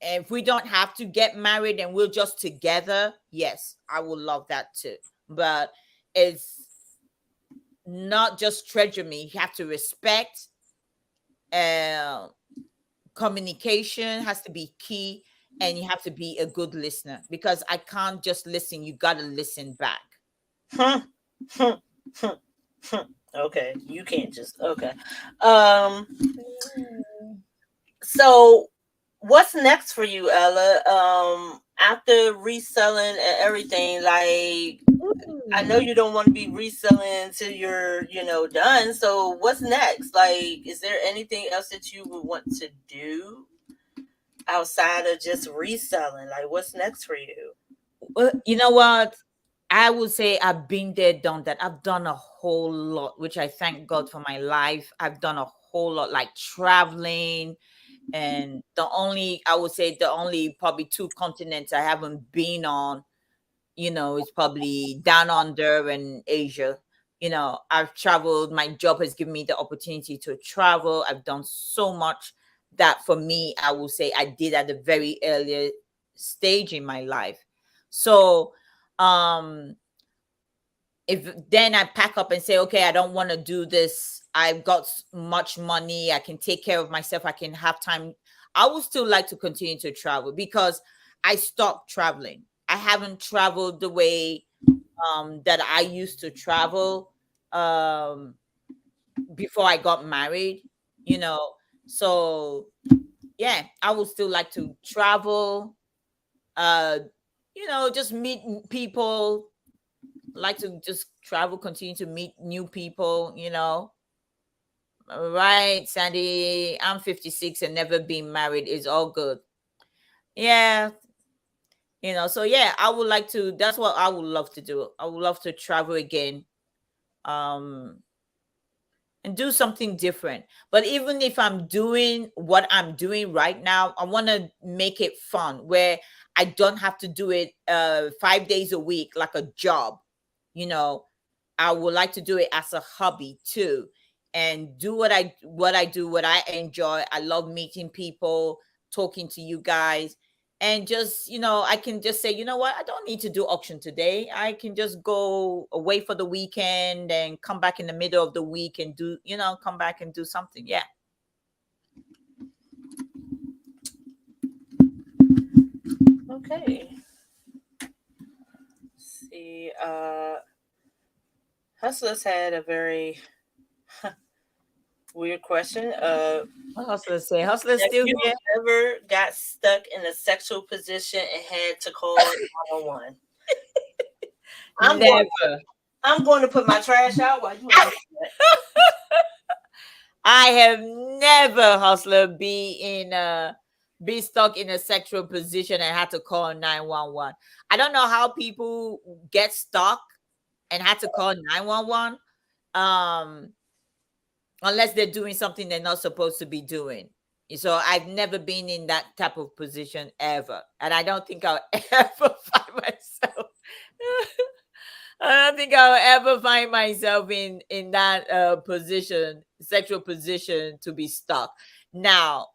S1: And if we don't have to get married and we're just together, yes, I would love that too. But it's not just treasure me. You have to respect. uh Communication has to be key, and you have to be a good listener, because I can't just listen. You got to listen back.
S3: Okay, you can't just okay. Um, so what's next for you, Ella? After reselling and everything, like I know you don't want to be reselling until you're, done. So what's next? Like, is there anything else that you would want to do? outside of just reselling? Like, what's next for you?
S1: Well, you know what? I would say I've been there, done that. I've done a whole lot, which I thank God for my life. I've done a whole lot, like traveling. And I would say, the only probably two continents I haven't been on, is probably down under and Asia. I've traveled. My job has given me the opportunity to travel. I've done so much that for me, I will say I did at a very early stage in my life. So, um, if then I pack up and say, okay, I don't want to do this. I've got much money. I can take care of myself. I can have time. I would still like to continue to travel because I stopped traveling. I haven't traveled the way that I used to travel um, before I got married, you know. So yeah, I would still like to travel, uh, just meet people, like to just travel, continue to meet new people. Right, Sandy, I'm 56 and never been married. Is all good. Yeah, so yeah, I would like to, that's what I would love to do. I would love to travel again. Um and do something different. But even if I'm doing what I'm doing right now, I want to make it fun where I don't have to do it 5 days a week like a job. You know, I would like to do it as a hobby too, and do what I do, what I enjoy. I love meeting people, talking to you guys, and just I can just say, what, I don't need to do auction today. I can just go away for the weekend and come back in the middle of the week and do come back and do something. Yeah.
S3: Okay. Let's see, Hustlers had a very weird question.
S1: What hustler say? Hustler's
S3: Have
S1: still
S3: you
S1: here.
S3: ever got stuck in a sexual position and had to call 911? I'm going.
S1: Never.
S3: I'm going to put my trash out while you answer that.
S1: I have never, hustler, be stuck in a sexual position and had to call 911. I don't know how people get stuck and had to call 911, um unless they're doing something they're not supposed to be doing. So I've never been in that type of position ever, and I don't think I'll ever find myself. I don't think I'll ever find myself in that position, sexual position, to be stuck. Now,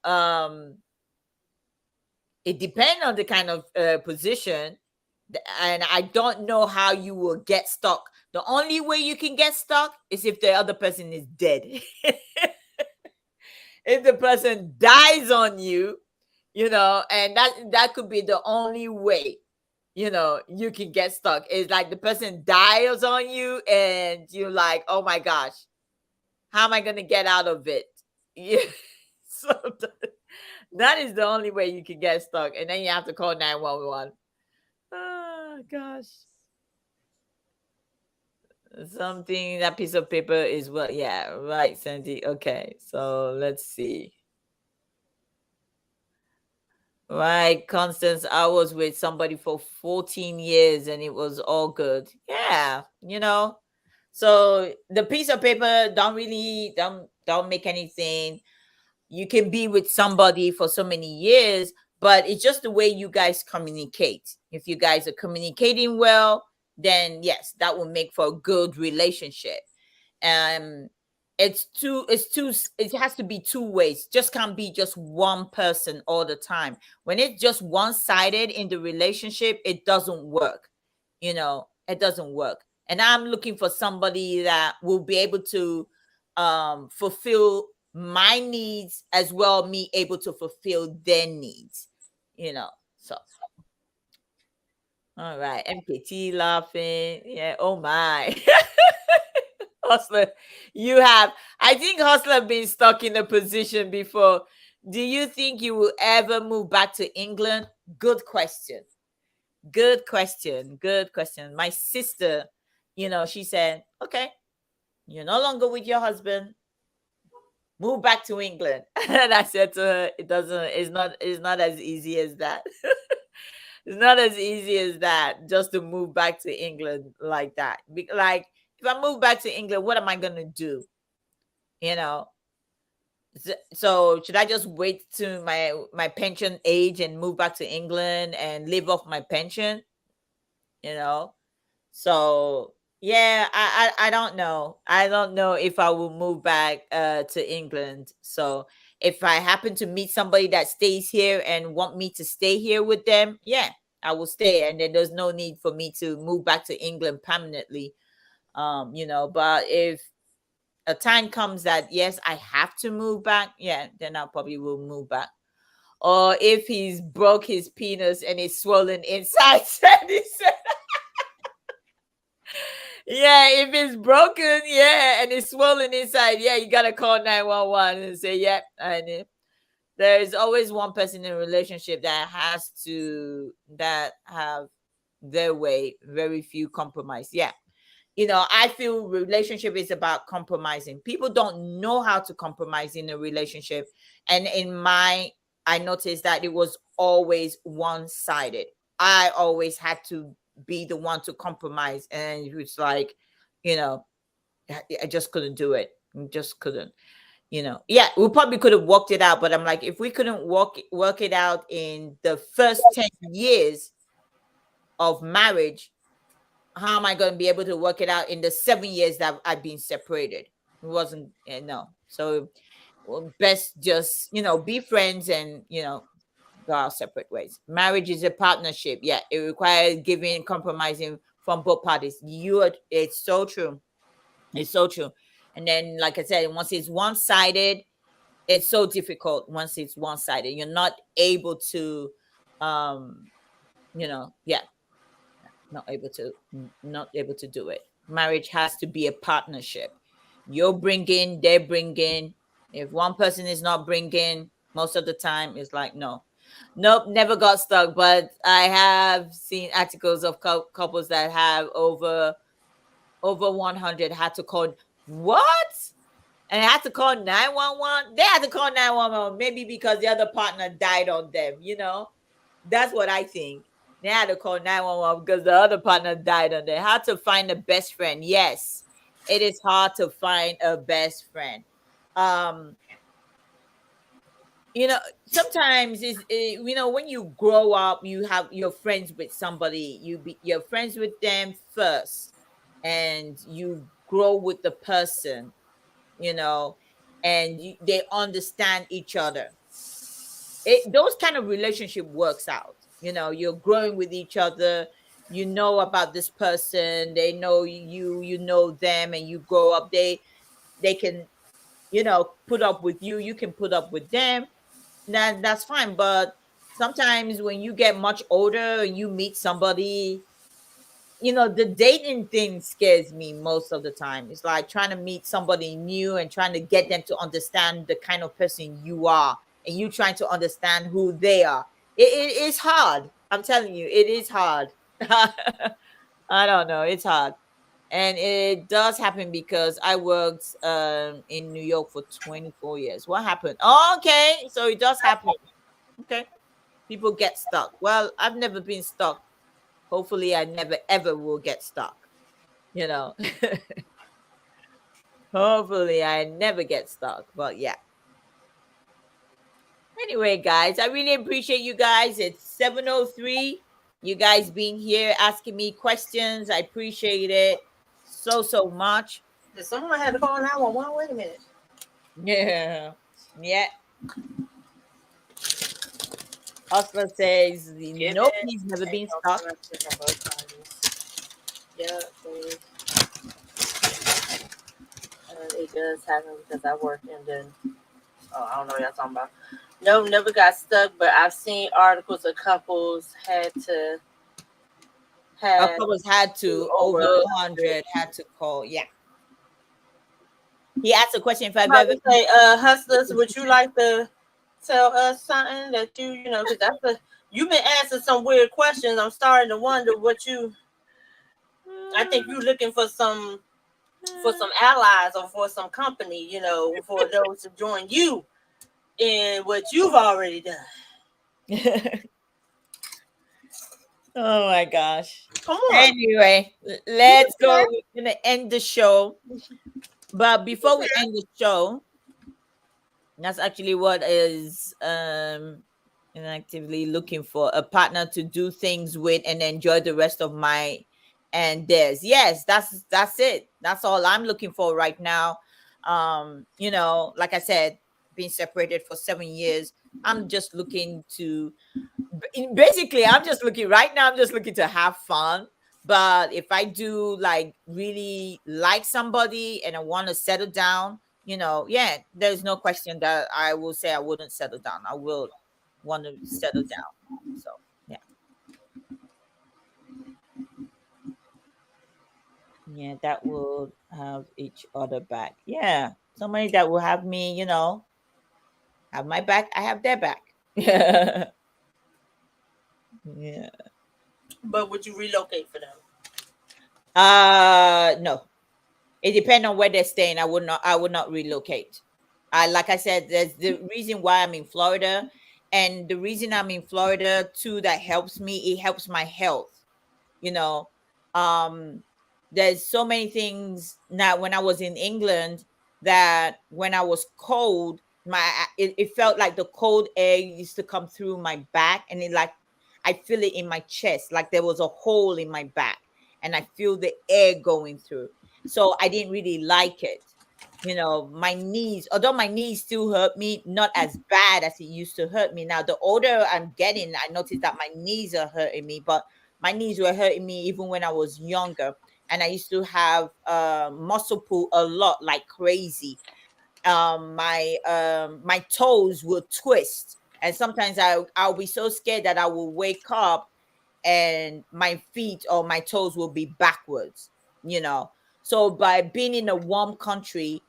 S1: it depends on the kind of position, and I don't know how you will get stuck. The only way you can get stuck is if the other person is dead. If the person dies on you, and that could be the only way you can get stuck. It's like the person dies on you and you're like, oh my gosh, how am I gonna get out of it? Yeah. So that is the only way you can get stuck, and then you have to call 911. Oh gosh. Something, that piece of paper is what, yeah, right, Sandy. Okay, so let's see. Right, Constance, I was with somebody for 14 years and it was all good. Yeah, So the piece of paper don't make anything. You can be with somebody for so many years, but it's just the way you guys communicate. If you guys are communicating well, then yes, that will make for a good relationship. um it has to be two ways. Just can't be just one person all the time. When it's just one-sided in the relationship, it doesn't work. It doesn't work. And I'm looking for somebody that will be able to fulfill my needs as well, me able to fulfill their needs. So all right, MKT laughing. Yeah, oh my. Hustler, I think Hustler been stuck in a position before. Do you think you will ever move back to England? Good question. Good question. Good question. My sister, she said, okay, you're no longer with your husband. move back to England. And I said to her, it's not as easy as that. It's not as easy as that just to move back to England like that. Like, if I move back to England, what am I going to do? You know, so should I just wait to my pension age and move back to England and live off my pension? You know, so yeah, I don't know. I don't know if I will move back to England. So if I happen to meet somebody that stays here and want me to stay here with them, yeah, I will stay. And then there's no need for me to move back to England permanently. But if a time comes that yes, I have to move back, yeah, then I probably will move back. Or if he's broke his penis and it's swollen inside, and he said, yeah, if it's broken, yeah, and it's swollen inside, yeah, you gotta call 911 and say, yeah, and there's always one person in a relationship that have their way, very few compromise. Yeah. I feel relationship is about compromising. People don't know how to compromise in a relationship. And I noticed that it was always one-sided. I always had to be the one to compromise. And it's like, I just couldn't do it. Just couldn't. Yeah, we probably could have worked it out, but I'm like, if we couldn't work it out in the first 10 years of marriage, how am I going to be able to work it out in the 7 years that I've been separated? It wasn't, no. So best just, be friends and, go our separate ways. Marriage is a partnership. Yeah, it requires giving, compromising from both parties. It's so true. It's so true. And then, like I said, once it's one-sided, it's so difficult. Once it's one-sided, you're not able to, yeah, not able to do it. Marriage has to be a partnership. You're bringing, they're bringing. If one person is not bringing, most of the time it's like, nope, never got stuck. But I have seen articles of couples that have over 100 had to call what? And had to call 911. They had to call 911 maybe because the other partner died on them. That's what I think. They had to call 911 because the other partner died on them. How to find a best friend? Yes, it is hard to find a best friend. Sometimes when you grow up, you're friends with somebody. You're friends with them first, and you grow with the person. And they understand each other. Those kind of relationship works out. You're growing with each other. You know about this person. They know you. You know them, and you grow up. They can, put up with you. You can put up with them. That's fine. But sometimes when you get much older and you meet somebody, the dating thing scares me most of the time. It's like trying to meet somebody new and trying to get them to understand the kind of person you are, and you trying to understand who they are. It is hard. I'm telling you, it is hard. I don't know. It's hard. And it does happen because I worked in New York for 24 years. What happened? Oh, okay. So it does happen. Okay. People get stuck. Well, I've never been stuck. Hopefully, I never, ever will get stuck. Hopefully, I never get stuck. But yeah. Anyway, guys, I really appreciate you guys. It's 7:03. You guys being here asking me questions. I appreciate it so much.
S3: Did someone have to call 911? Wait a minute.
S1: Yeah. Yeah. Hustler says, nope, he's never been stuck.
S3: Yeah, it does happen because I work in the. Oh, I don't know what y'all talking about. No, never got stuck, but I've seen articles of couples had to.
S1: Couples had to over 100 had to call. Yeah. He asked a question if I've ever
S3: say, hustlers, would you like to tell us something that because you've been asking some weird questions. I'm starting to wonder what you. I think you're looking for some for some allies or for some company, for those to join you in what you've already done.
S1: Oh my gosh.
S3: Come on.
S1: Anyway, let's go. We're gonna end the show. But before we end the show, that's actually what is actively looking for a partner to do things with and enjoy the rest of my and theirs. Yes, that's it. That's all I'm looking for right now. Like I said, being separated for 7 years, I'm just looking to basically I'm just looking right now, I'm just looking to have fun. But if I do like really like somebody and I want to settle down, yeah, there's no question that I will say I wouldn't settle down. I will want to settle down. So yeah. Yeah, that will have each other back. Yeah. Somebody that will have me, have my back, I have their back. Yeah. Yeah.
S3: But would you relocate for them?
S1: No. It depends on where they're staying. I would not relocate. Like I said, there's the reason why I'm in Florida. And the reason I'm in Florida too, that helps me, it helps my health. You know, um, there's so many things now when I was in England that when I was cold, it felt like the cold air used to come through my back and it like I feel it in my chest, like there was a hole in my back and I feel the air going through. So I didn't really like it. My knees, although my knees still hurt me, not as bad as it used to hurt me. Now, the older I'm getting, I noticed that my knees are hurting me, but my knees were hurting me even when I was younger. And I used to have muscle pull a lot like crazy. My toes will twist. And sometimes I'll be so scared that I will wake up and my feet or my toes will be backwards. So by being in a warm country,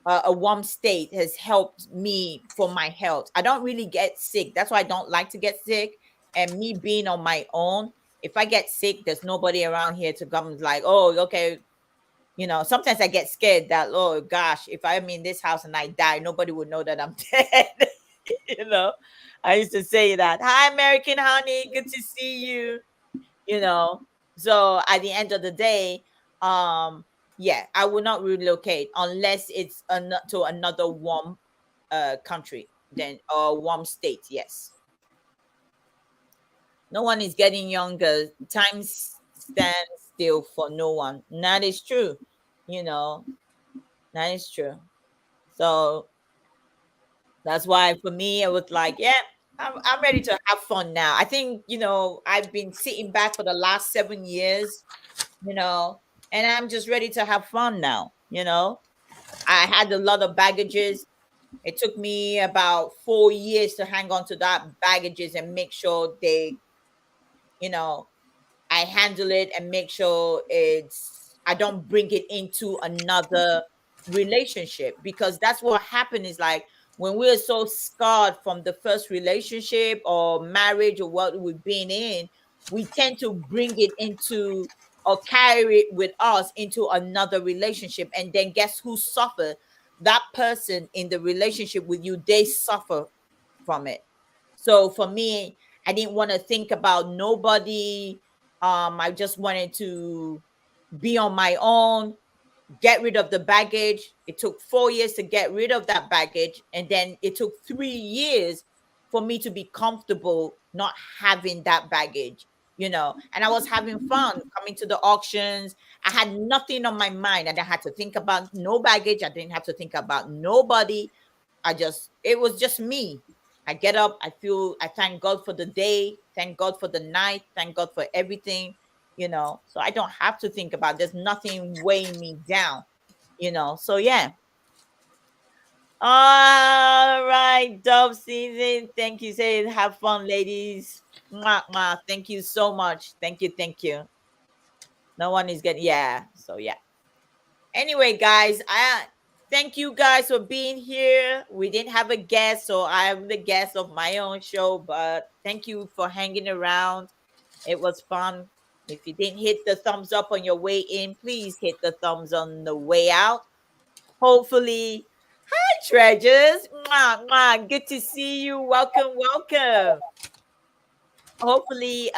S1: a warm state has helped me for my health. I don't really get sick. That's why I don't like to get sick. And me being on my own, if I get sick, there's nobody around here to come like, oh, okay. Sometimes I get scared that, oh gosh, if I'm in this house and I die, nobody would know that I'm dead. you know, I used to say that. Hi, American honey, good to see you. you know so at the end of the day, yeah, I will not relocate unless it's to another warm country, then or warm state. Yes, no one is getting younger. Time stands still for no one. That is true. you know that is true. So that's why for me, I was like, yeah, I'm ready to have fun now. I think, I've been sitting back for the last 7 years, you know, and I'm just ready to have fun now. I had a lot of baggages. It took me about 4 years to hang on to that baggages and make sure you know, I handle it and make sure I don't bring it into another relationship, because that's what happened is like when we're so scarred from the first relationship or marriage or what we've been in, we tend to bring it into or carry it with us into another relationship. And then guess who suffer? That person in the relationship with you, they suffer from it. So for me, I didn't want to think about nobody. I just wanted to be on my own, get rid of the baggage. It took 4 years to get rid of that baggage. And then it took 3 years for me to be comfortable not having that baggage. And I was having fun coming to the auctions. I had nothing on my mind. I didn't have to think about no baggage. I didn't have to think about nobody. It was just me. I get up, I thank God for the day, thank God for the night, thank God for everything. So I don't have to think about, there's nothing weighing me down. So yeah. All right, Dove season. Thank you. Say have fun, ladies. Mwah, mwah. Thank you so much. Thank you. Thank you. No one is getting, yeah. So yeah. Anyway, guys, I thank you guys for being here. We didn't have a guest, so I'm the guest of my own show, but thank you for hanging around. It was fun. If you didn't hit the thumbs up on your way in, please hit the thumbs on the way out. Hopefully, hi treasures. Mwah, mwah. Good to see you. Welcome, welcome. Hopefully,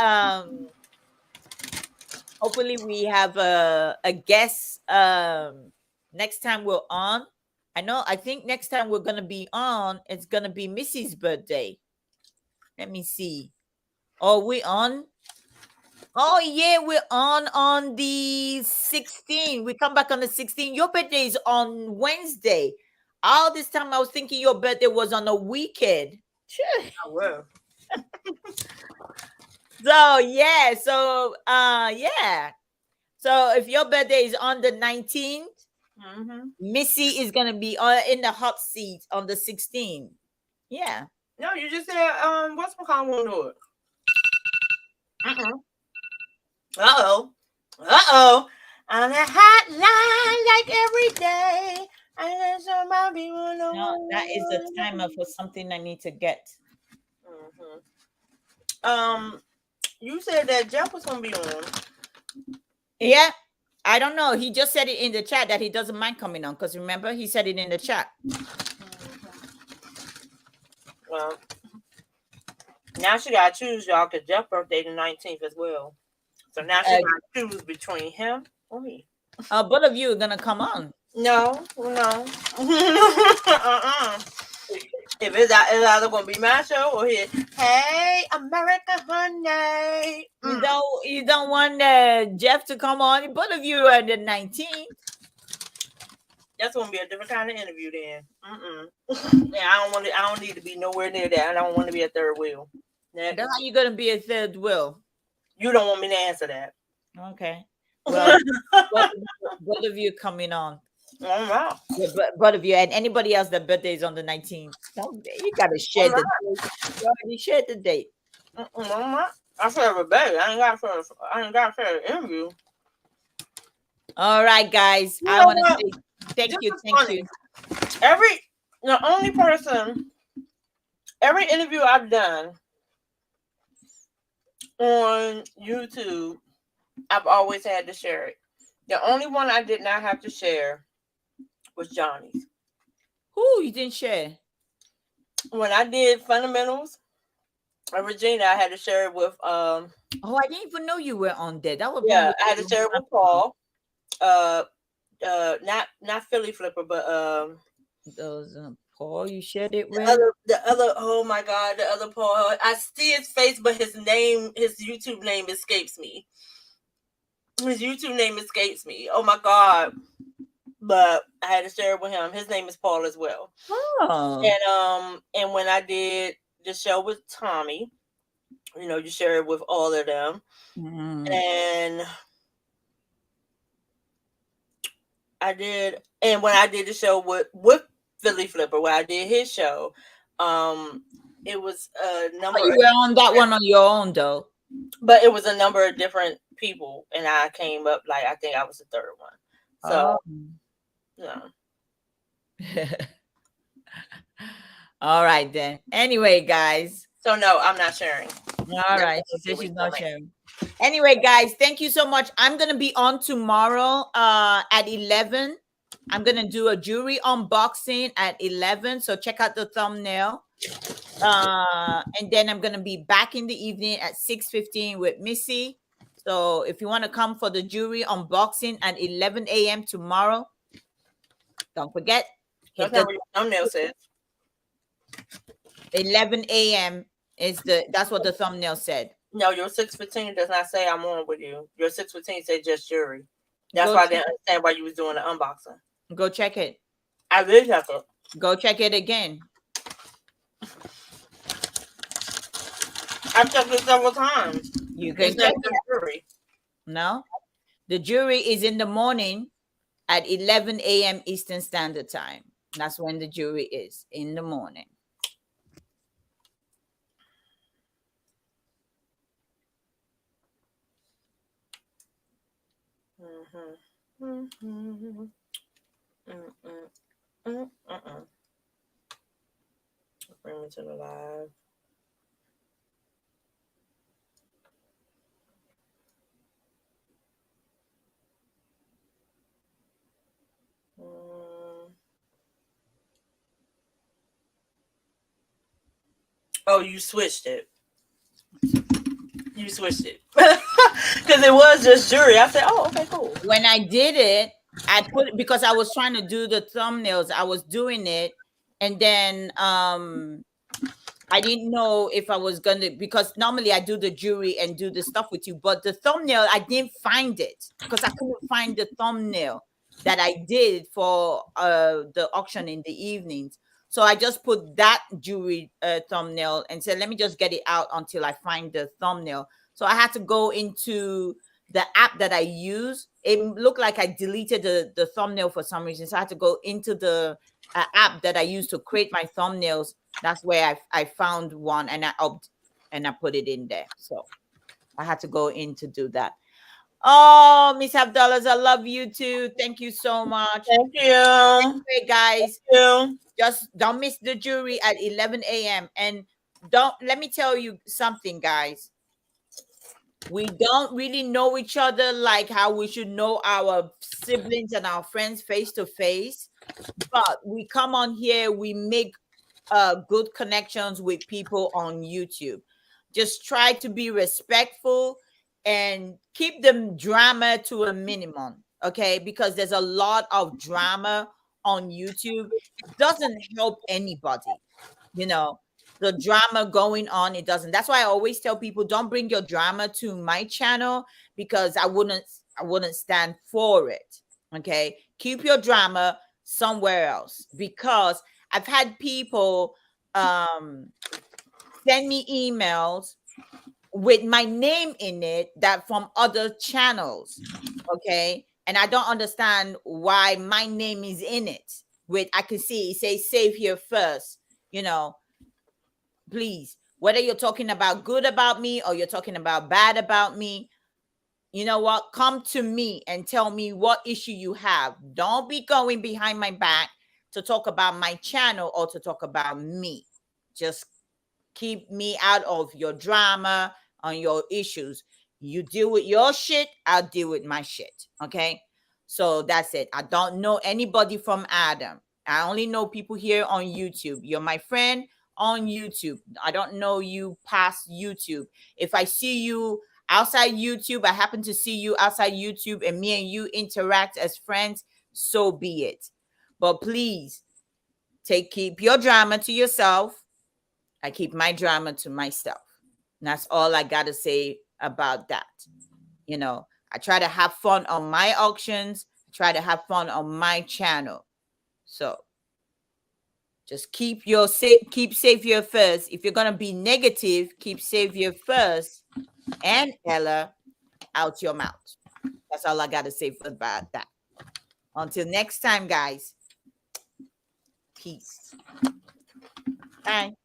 S1: we have a guest next time we're on. I think next time we're gonna be on, it's gonna be Missy's birthday. Let me see. Oh, we on? Oh yeah, we're on the 16th. We come back on the 16th. Your birthday is on Wednesday. All this time I was thinking your birthday was on a weekend. Sure.
S3: I will.
S1: So yeah, yeah. So if your birthday is on the 19th, Missy is gonna be in the hot seat on the 16th. Yeah.
S3: No, you just said what's my call won't do it. Uh-oh. On a hotline like every day. I let somebody people know.
S1: No, that is a timer for something I need to get.
S3: You said that Jeff was gonna be on.
S1: Yeah. I don't know. He just said it in the chat that he doesn't mind coming on, because remember, he said it in the chat.
S3: Well, now she gotta choose, y'all, because Jeff's birthday the 19th as well. So now she gotta choose between him or me.
S1: Both of you are gonna come on.
S3: No. If it's either gonna be my show or his. Hey, America, honey.
S1: You don't want Jeff to come on. Both of you are the 19th.
S3: That's gonna be a different kind of interview then. Yeah, I don't need to be nowhere near that. I don't want to be a third wheel.
S1: That's how you're gonna be a third wheel.
S3: You don't want me to answer that.
S1: Okay. Well, both of you coming on.
S3: Wow.
S1: Both of you, and anybody else that birthday is on the 19th. You gotta share the date. You already shared the date.
S3: I share a baby. I ain't got to share an interview.
S1: All right, guys. I want to say thank you.
S3: Every interview I've done on YouTube, I've always had to share it. The only one I did not have to share was Johnny's.
S1: Who you didn't share?
S3: When I did fundamentals of Regina, I had to share it with
S1: Oh, I didn't even know you were on there. That would
S3: I had to share it with Paul. Not Philly Flipper, but
S1: those Paul you shared it with?
S3: The other oh my god, the other Paul. I see his face, but his YouTube name escapes me. Oh my god. But I had to share it with him. His name is Paul as well.
S1: Oh.
S3: And when I did the show with Tommy, you share it with all of them. And when I did the show with Philly Flipper, where I did his show, it was a number.
S1: You were on that one on your own though.
S3: But it was a number of different people, and I came up I think I was the third one. So yeah.
S1: All right then. Anyway, guys.
S3: So no, I'm not sharing.
S1: All right. She said she's not sharing. Anyway, guys, thank you so much. I'm gonna be on tomorrow at 11. I'm gonna do a jewelry unboxing at 11. So check out the thumbnail. And then I'm gonna be back in the evening at 6:15 with Missy. So if you want to come for the jewelry unboxing at 11 a.m. tomorrow, don't forget.
S3: That's not what your thumbnail says.
S1: 11 a.m. that's what the thumbnail said.
S3: No, your 6:15 does not say I'm on with you. Your 6:15 said just jewelry. That's why I didn't understand why you was doing the unboxing.
S1: Go check it.
S3: I did check it.
S1: Go check it again.
S3: I've checked it several times.
S1: You can check the jury. No, the jury is in the morning at 11 a.m. Eastern Standard Time. That's when the jury is in the morning.
S3: Bring me to the live. Oh, you switched it. You switched it. Because it was just jewelry. I said, oh, okay, cool.
S1: When I did it, I put it because I was trying to do the thumbnails. I was doing it, and then I didn't know if I was gonna, because normally I do the jewelry and do the stuff with you, but the thumbnail I didn't find it because I couldn't find the thumbnail that I did for the auction in the evenings. So I just put that jewelry thumbnail and said, let me just get it out until I find the thumbnail. So I had to go into the app that I use. It looked like I deleted the thumbnail for some reason. So I had to go into the app that I use to create my thumbnails. That's where I found one, and I put it in there. So I had to go in to do that. Oh, Miss Abdullahs, I love you too. Thank you so much.
S3: Thank you.
S1: Anyway, guys,
S3: Thank you.
S1: just don't miss the jury at 11 a.m. And let me tell you something, guys. We don't really know each other like how we should know our siblings and our friends face to face. But we come on here, we make good connections with people on YouTube. Just try to be respectful and keep the drama to a minimum, okay? Because there's a lot of drama on YouTube. It doesn't help anybody, you know. The drama going on, it doesn't. That's why I always tell people, don't bring your drama to my channel, because I wouldn't stand for it. Okay, keep your drama somewhere else, because I've had people send me emails with my name in it that from other channels. Okay, and I don't understand why my name is in it. With, I can see it says save here first, you know. Please, whether you're talking about good about me or you're talking about bad about me, you know what? Come to me and tell me what issue you have. Don't be going behind my back to talk about my channel or to talk about me. Just keep me out of your drama on your issues. You deal with your shit, I'll deal with my shit. Okay? So that's it. I don't know anybody from Adam. I only know people here on YouTube. You're my friend on YouTube. I don't know you past YouTube. If I see you outside YouTube, I happen to see you outside YouTube, and me and you interact as friends, so be it. But please keep your drama to yourself. I keep my drama to myself. And that's all I got to say about that. You know, I try to have fun on my auctions, I try to have fun on my channel. So just keep Savior first. If you're going to be negative, keep Savior first and Ella out your mouth. That's all I got to say for about that. Until next time, guys. Peace. Bye.